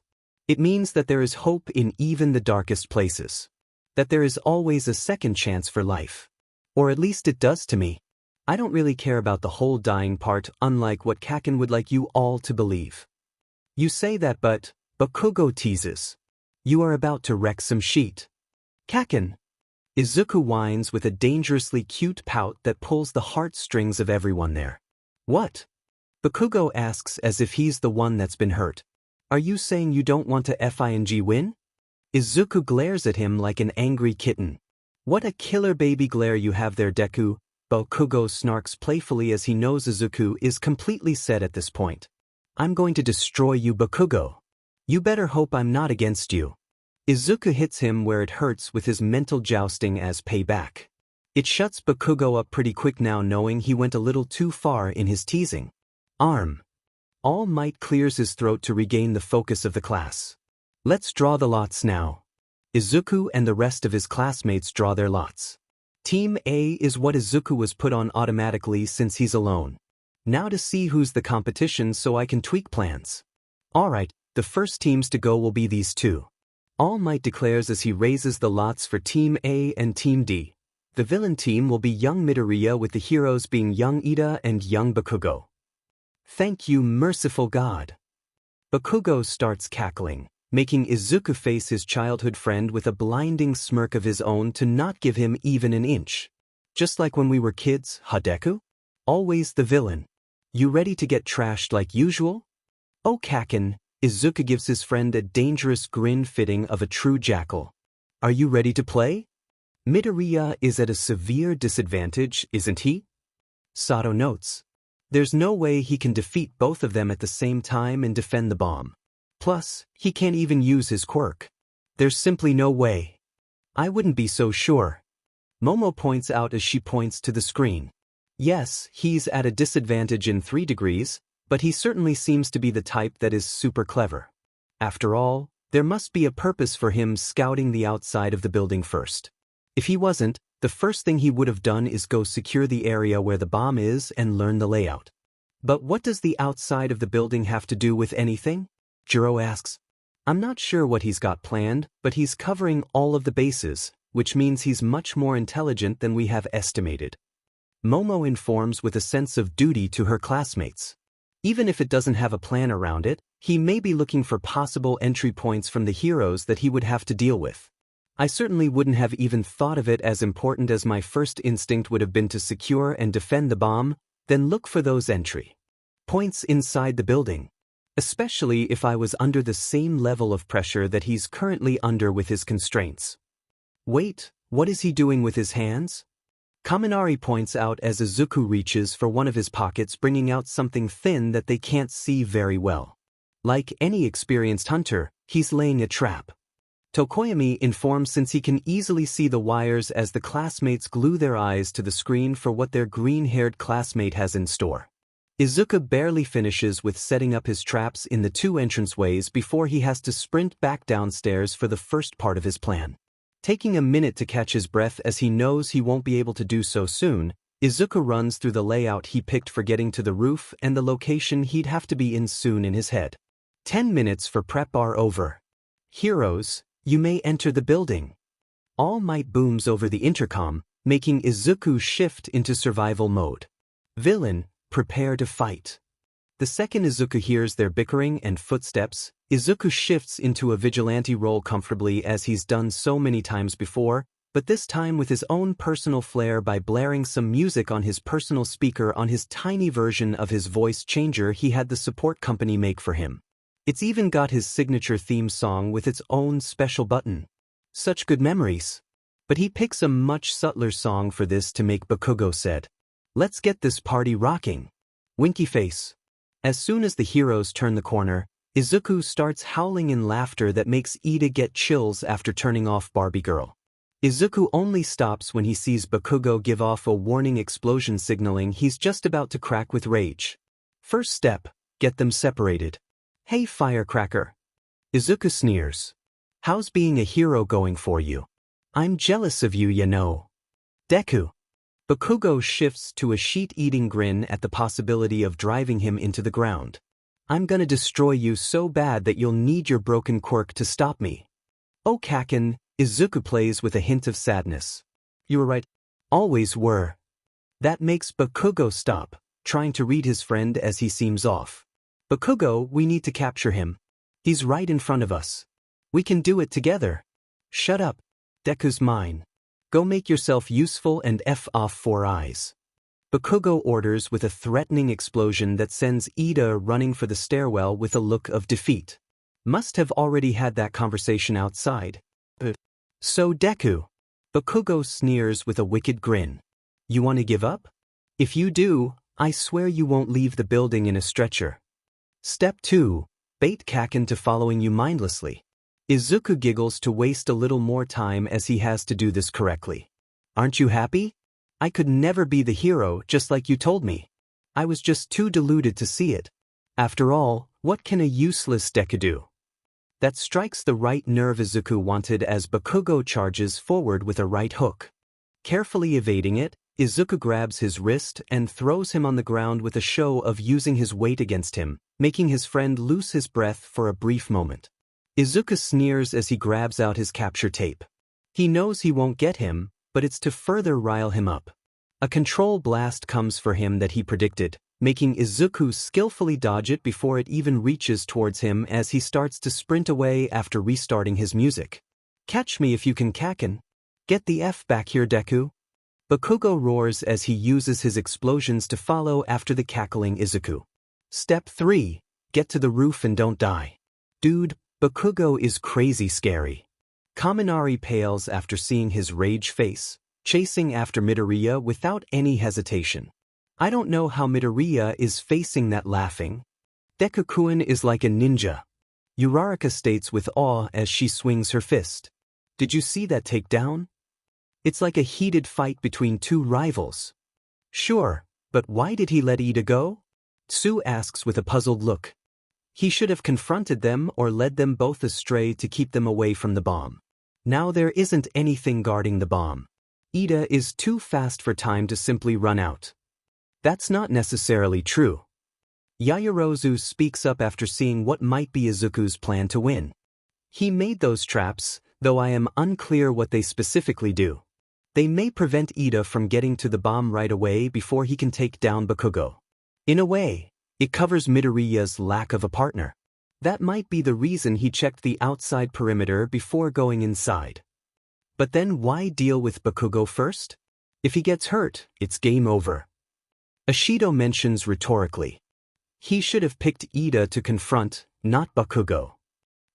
It means that there is hope in even the darkest places. That there is always a second chance for life. Or at least it does to me. I don't really care about the whole dying part, unlike what Kaken would like you all to believe. You say that, but Bakugo teases. You are about to wreck some shit. Kaken. Izuku whines with a dangerously cute pout that pulls the heartstrings of everyone there. What? Bakugo asks as if he's the one that's been hurt. Are you saying you don't want to FING win? Izuku glares at him like an angry kitten. What a killer baby glare you have there, Deku. Bakugo snarks playfully as he knows Izuku is completely set at this point. I'm going to destroy you, Bakugo. You better hope I'm not against you. Izuku hits him where it hurts with his mental jousting as payback. It shuts Bakugo up pretty quick now, knowing he went a little too far in his teasing. Arm. All Might clears his throat to regain the focus of the class. Let's draw the lots now. Izuku and the rest of his classmates draw their lots. Team A is what Izuku was put on automatically since he's alone. Now to see who's the competition so I can tweak plans. Alright, the first teams to go will be these two. All Might declares as he raises the lots for Team A and Team D. The villain team will be young Midoriya, with the heroes being young Ida and young Bakugo. Thank you, merciful God. Bakugo starts cackling, making Izuku face his childhood friend with a blinding smirk of his own to not give him even an inch. Just like when we were kids, huh, Deku? Always the villain. You ready to get trashed like usual? Oh, Kaken, Izuku gives his friend a dangerous grin fitting of a true jackal. Are you ready to play? Midoriya is at a severe disadvantage, isn't he? Sato notes. There's no way he can defeat both of them at the same time and defend the bomb. Plus, he can't even use his quirk. There's simply no way. I wouldn't be so sure. Momo points out as she points to the screen. Yes, he's at a disadvantage in 3 degrees, but he certainly seems to be the type that is super clever. After all, there must be a purpose for him scouting the outside of the building first. If he wasn't, the first thing he would have done is go secure the area where the bomb is and learn the layout. But what does the outside of the building have to do with anything? Jiro asks. I'm not sure what he's got planned, but he's covering all of the bases, which means he's much more intelligent than we have estimated. Momo informs with a sense of duty to her classmates. Even if it doesn't have a plan around it, he may be looking for possible entry points from the heroes that he would have to deal with. I certainly wouldn't have even thought of it as important, as my first instinct would have been to secure and defend the bomb, then look for those entry points inside the building. Especially if I was under the same level of pressure that he's currently under with his constraints. Wait, what is he doing with his hands? Kaminari points out as Izuku reaches for one of his pockets, bringing out something thin that they can't see very well. Like any experienced hunter, he's laying a trap. Tokoyami informs since he can easily see the wires as the classmates glue their eyes to the screen for what their green-haired classmate has in store. Izuku barely finishes with setting up his traps in the two entranceways before he has to sprint back downstairs for the first part of his plan. Taking a minute to catch his breath as he knows he won't be able to do so soon, Izuku runs through the layout he picked for getting to the roof and the location he'd have to be in soon in his head. 10 minutes for prep are over. Heroes, you may enter the building. All Might booms over the intercom, making Izuku shift into survival mode. Villain, prepare to fight. The second Izuku hears their bickering and footsteps, Izuku shifts into a vigilante role comfortably as he's done so many times before, but this time with his own personal flair by blaring some music on his personal speaker on his tiny version of his voice changer he had the support company make for him. It's even got his signature theme song with its own special button. Such good memories. But he picks a much subtler song for this to make Bakugo said, "Let's get this party rocking." Winky face. As soon as the heroes turn the corner, Izuku starts howling in laughter that makes Ida get chills after turning off Barbie Girl. Izuku only stops when he sees Bakugo give off a warning explosion signaling he's just about to crack with rage. First step, get them separated. Hey firecracker. Izuku sneers. How's being a hero going for you? I'm jealous of you, you know. Deku. Bakugo shifts to a sheet-eating grin at the possibility of driving him into the ground. I'm gonna destroy you so bad that you'll need your broken quirk to stop me. Oh Kaken, Izuku plays with a hint of sadness. You were right. Always were. That makes Bakugo stop, trying to read his friend as he seems off. Bakugo, we need to capture him. He's right in front of us. We can do it together. Shut up. Deku's mine. Go make yourself useful and F off 4 eyes. Bakugo orders with a threatening explosion that sends Ida running for the stairwell with a look of defeat. Must have already had that conversation outside. So Deku. Bakugo sneers with a wicked grin. You want to give up? If you do, I swear you won't leave the building in a stretcher. Step 2. Bait Kaken to following you mindlessly. Izuku giggles to waste a little more time as he has to do this correctly. Aren't you happy? I could never be the hero just like you told me. I was just too deluded to see it. After all, what can a useless Deku do? That strikes the right nerve Izuku wanted as Bakugo charges forward with a right hook. Carefully evading it, Izuku grabs his wrist and throws him on the ground with a show of using his weight against him, making his friend lose his breath for a brief moment. Izuku sneers as he grabs out his capture tape. He knows he won't get him, but it's to further rile him up. A control blast comes for him that he predicted, making Izuku skillfully dodge it before it even reaches towards him as he starts to sprint away after restarting his music. Catch me if you can, Kaken. Get the F back here, Deku. Bakugo roars as he uses his explosions to follow after the cackling Izuku. Step 3. Get to the roof and don't die. Dude, Bakugo is crazy scary. Kaminari pales after seeing his rage face, chasing after Midoriya without any hesitation. I don't know how Midoriya is facing that laughing. Deku-kun is like a ninja. Uraraka states with awe as she swings her fist. Did you see that takedown? It's like a heated fight between two rivals. Sure, but why did he let Ida go? Tsu asks with a puzzled look. He should have confronted them or led them both astray to keep them away from the bomb. Now there isn't anything guarding the bomb. Ida is too fast for time to simply run out. That's not necessarily true. Yaoyorozu speaks up after seeing what might be Izuku's plan to win. He made those traps, though I am unclear what they specifically do. They may prevent Ida from getting to the bomb right away before he can take down Bakugo. In a way, it covers Midoriya's lack of a partner. That might be the reason he checked the outside perimeter before going inside. But then why deal with Bakugo first? If he gets hurt, it's game over. Ashido mentions rhetorically. He should have picked Ida to confront, not Bakugo.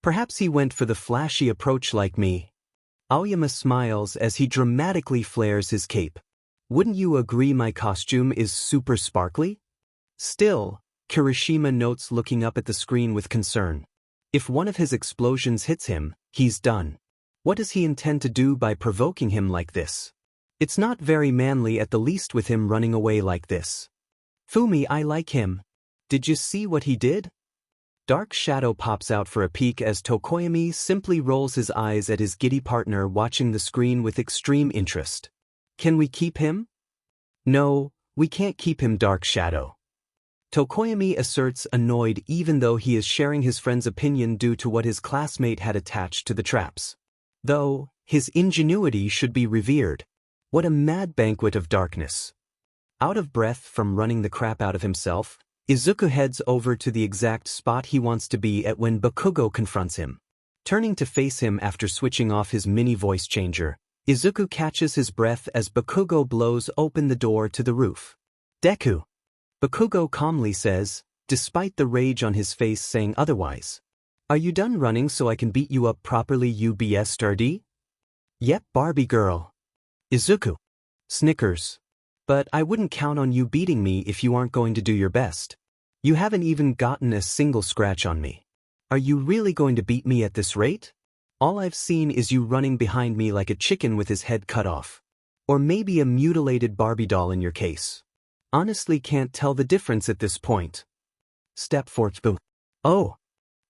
Perhaps he went for the flashy approach like me. Aoyama smiles as he dramatically flares his cape. Wouldn't you agree my costume is super sparkly? Still, Kirishima notes looking up at the screen with concern. If one of his explosions hits him, he's done. What does he intend to do by provoking him like this? It's not very manly at the least with him running away like this. Fumi, I like him. Did you see what he did? Dark Shadow pops out for a peek as Tokoyami simply rolls his eyes at his giddy partner watching the screen with extreme interest. Can we keep him? No, we can't keep him, Dark Shadow. Tokoyami asserts, annoyed even though he is sharing his friend's opinion due to what his classmate had attached to the traps. Though, his ingenuity should be revered. What a mad banquet of darkness. Out of breath from running the crap out of himself, Izuku heads over to the exact spot he wants to be at when Bakugo confronts him. Turning to face him after switching off his mini voice changer, Izuku catches his breath as Bakugo blows open the door to the roof. Deku. Bakugo calmly says, despite the rage on his face saying otherwise. Are you done running so I can beat you up properly, you bastard? Yep, Barbie girl. Izuku. Snickers. But I wouldn't count on you beating me if you aren't going to do your best. You haven't even gotten a single scratch on me. Are you really going to beat me at this rate? All I've seen is you running behind me like a chicken with his head cut off. Or maybe a mutilated Barbie doll in your case. Honestly can't tell the difference at this point. Step 4. Oh.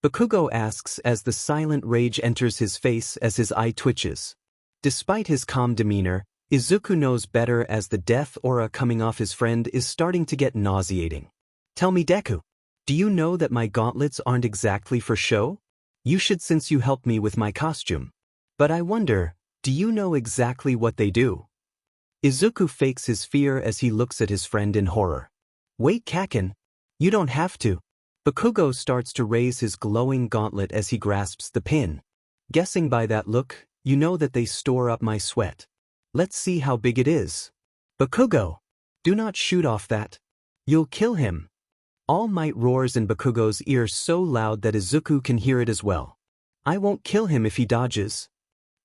Bakugo asks as the silent rage enters his face as his eye twitches. Despite his calm demeanor, Izuku knows better as the death aura coming off his friend is starting to get nauseating. Tell me, Deku, do you know that my gauntlets aren't exactly for show? You should, since you helped me with my costume. But I wonder, do you know exactly what they do? Izuku fakes his fear as he looks at his friend in horror. Wait, Kaken. You don't have to. Bakugo starts to raise his glowing gauntlet as he grasps the pin. Guessing by that look, you know that they store up my sweat. Let's see how big it is. Bakugo! Do not shoot off that. You'll kill him. All Might roars in Bakugo's ear so loud that Izuku can hear it as well. I won't kill him if he dodges.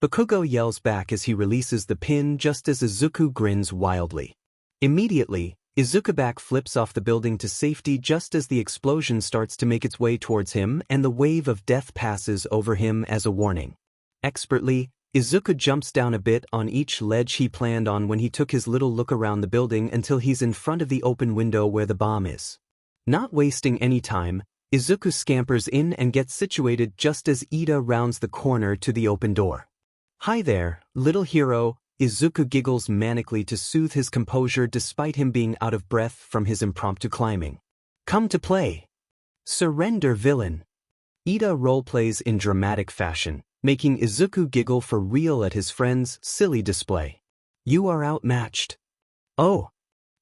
Bakugo yells back as he releases the pin just as Izuku grins wildly. Immediately, Izuku back flips off the building to safety just as the explosion starts to make its way towards him and the wave of death passes over him as a warning. Expertly, Izuku jumps down a bit on each ledge he planned on when he took his little look around the building until he's in front of the open window where the bomb is. Not wasting any time, Izuku scampers in and gets situated just as Ida rounds the corner to the open door. Hi there, little hero, Izuku giggles manically to soothe his composure despite him being out of breath from his impromptu climbing. Come to play. Surrender, villain. Ida roleplays in dramatic fashion, making Izuku giggle for real at his friend's silly display. You are outmatched. Oh.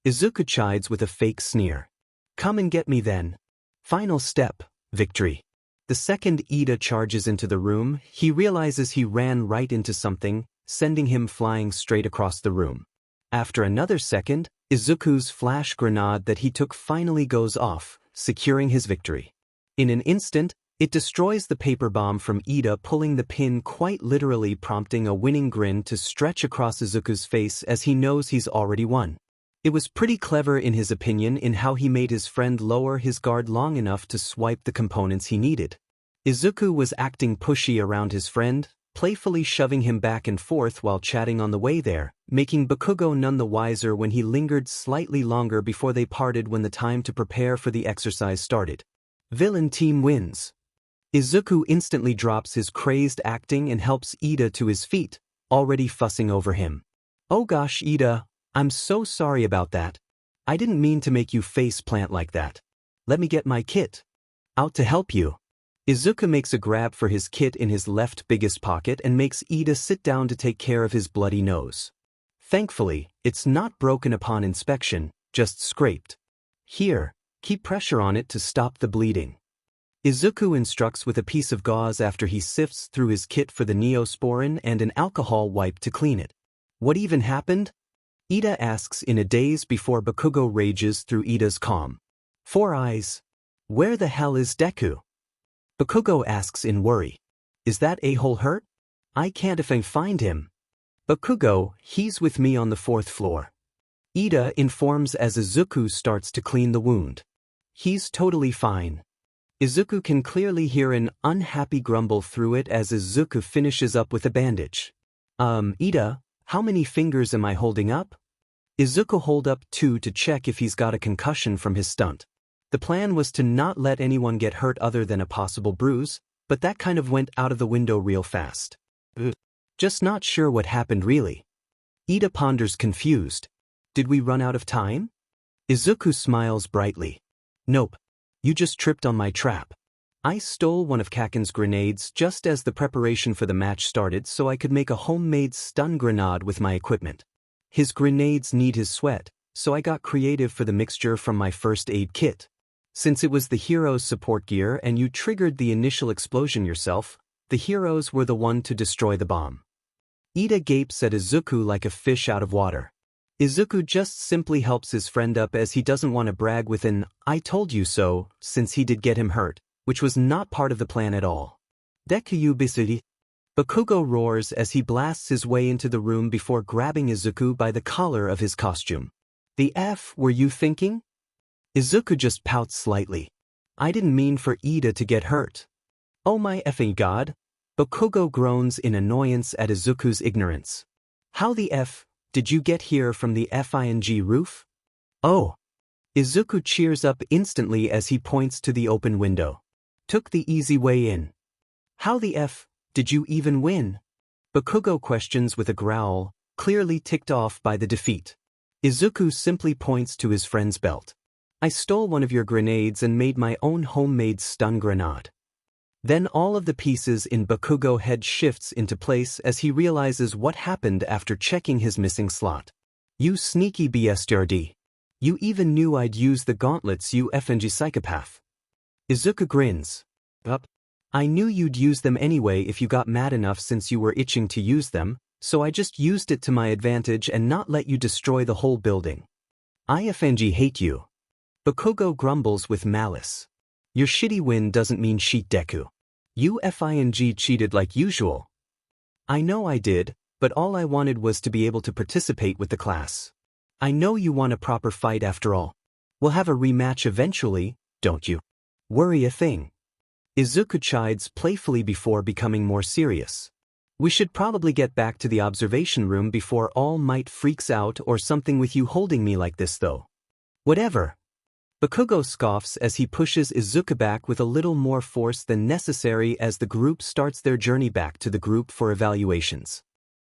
Izuku chides with a fake sneer. Come and get me then. Final step, victory. The second Ida charges into the room, he realizes he ran right into something, sending him flying straight across the room. After another second, Izuku's flash grenade that he took finally goes off, securing his victory. In an instant, it destroys the paper bomb from Ida, pulling the pin quite literally, prompting a winning grin to stretch across Izuku's face as he knows he's already won. It was pretty clever in his opinion in how he made his friend lower his guard long enough to swipe the components he needed. Izuku was acting pushy around his friend, playfully shoving him back and forth while chatting on the way there, making Bakugo none the wiser when he lingered slightly longer before they parted when the time to prepare for the exercise started. Villain team wins. Izuku instantly drops his crazed acting and helps Ida to his feet, already fussing over him. Oh gosh, Ida, I'm so sorry about that. I didn't mean to make you face plant like that. Let me get my kit. Out to help you. Izuku makes a grab for his kit in his left biggest pocket and makes Ida sit down to take care of his bloody nose. Thankfully, it's not broken upon inspection, just scraped. Here, keep pressure on it to stop the bleeding. Izuku instructs with a piece of gauze after he sifts through his kit for the neosporin and an alcohol wipe to clean it. What even happened? Ida asks in a daze before Bakugo rages through Ida's calm. Four eyes. Where the hell is Deku? Bakugo asks in worry. Is that a-hole hurt? I can't find him. Bakugo, he's with me on the 4th floor. Ida informs as Izuku starts to clean the wound. He's totally fine. Izuku can clearly hear an unhappy grumble through it as Izuku finishes up with a bandage. Ida, how many fingers am I holding up? Izuku hold up 2 to check if he's got a concussion from his stunt. The plan was to not let anyone get hurt other than a possible bruise, but that kind of went out of the window real fast. Just not sure what happened really. Ida ponders confused. Did we run out of time? Izuku smiles brightly. Nope. You just tripped on my trap. I stole one of Kaken's grenades just as the preparation for the match started so I could make a homemade stun grenade with my equipment. His grenades need his sweat, so I got creative for the mixture from my first aid kit. Since it was the hero's support gear and you triggered the initial explosion yourself, the heroes were the one to destroy the bomb. Ida gapes at Izuku like a fish out of water. Izuku just simply helps his friend up as he doesn't want to brag with an "I told you so," since he did get him hurt, which was not part of the plan at all. Deku bisuri. Bakugo roars as he blasts his way into the room before grabbing Izuku by the collar of his costume. The F were you thinking? Izuku just pouts slightly. I didn't mean for Ida to get hurt. Oh my effing god. Bakugo groans in annoyance at Izuku's ignorance. How the F did you get here from the FING roof? Oh. Izuku cheers up instantly as he points to the open window. Took the easy way in. How the F did you even win? Bakugo questions with a growl, clearly ticked off by the defeat. Izuku simply points to his friend's belt. I stole one of your grenades and made my own homemade stun grenade. Then all of the pieces in Bakugo's head shifts into place as he realizes what happened after checking his missing slot. You sneaky bastard. You even knew I'd use the gauntlets, you FNG psychopath. Izuku grins. Up. I knew you'd use them anyway if you got mad enough since you were itching to use them, so I just used it to my advantage and not let you destroy the whole building. I FNG hate you. Bakugo grumbles with malice. Your shitty win doesn't mean shit, Deku. You FING cheated like usual. I know I did, but all I wanted was to be able to participate with the class. I know you want a proper fight after all. We'll have a rematch eventually, don't you? Worry a thing. Izuku chides playfully before becoming more serious. We should probably get back to the observation room before All Might freaks out or something with you holding me like this though. Whatever. Bakugo scoffs as he pushes Izuku back with a little more force than necessary as the group starts their journey back to the group for evaluations.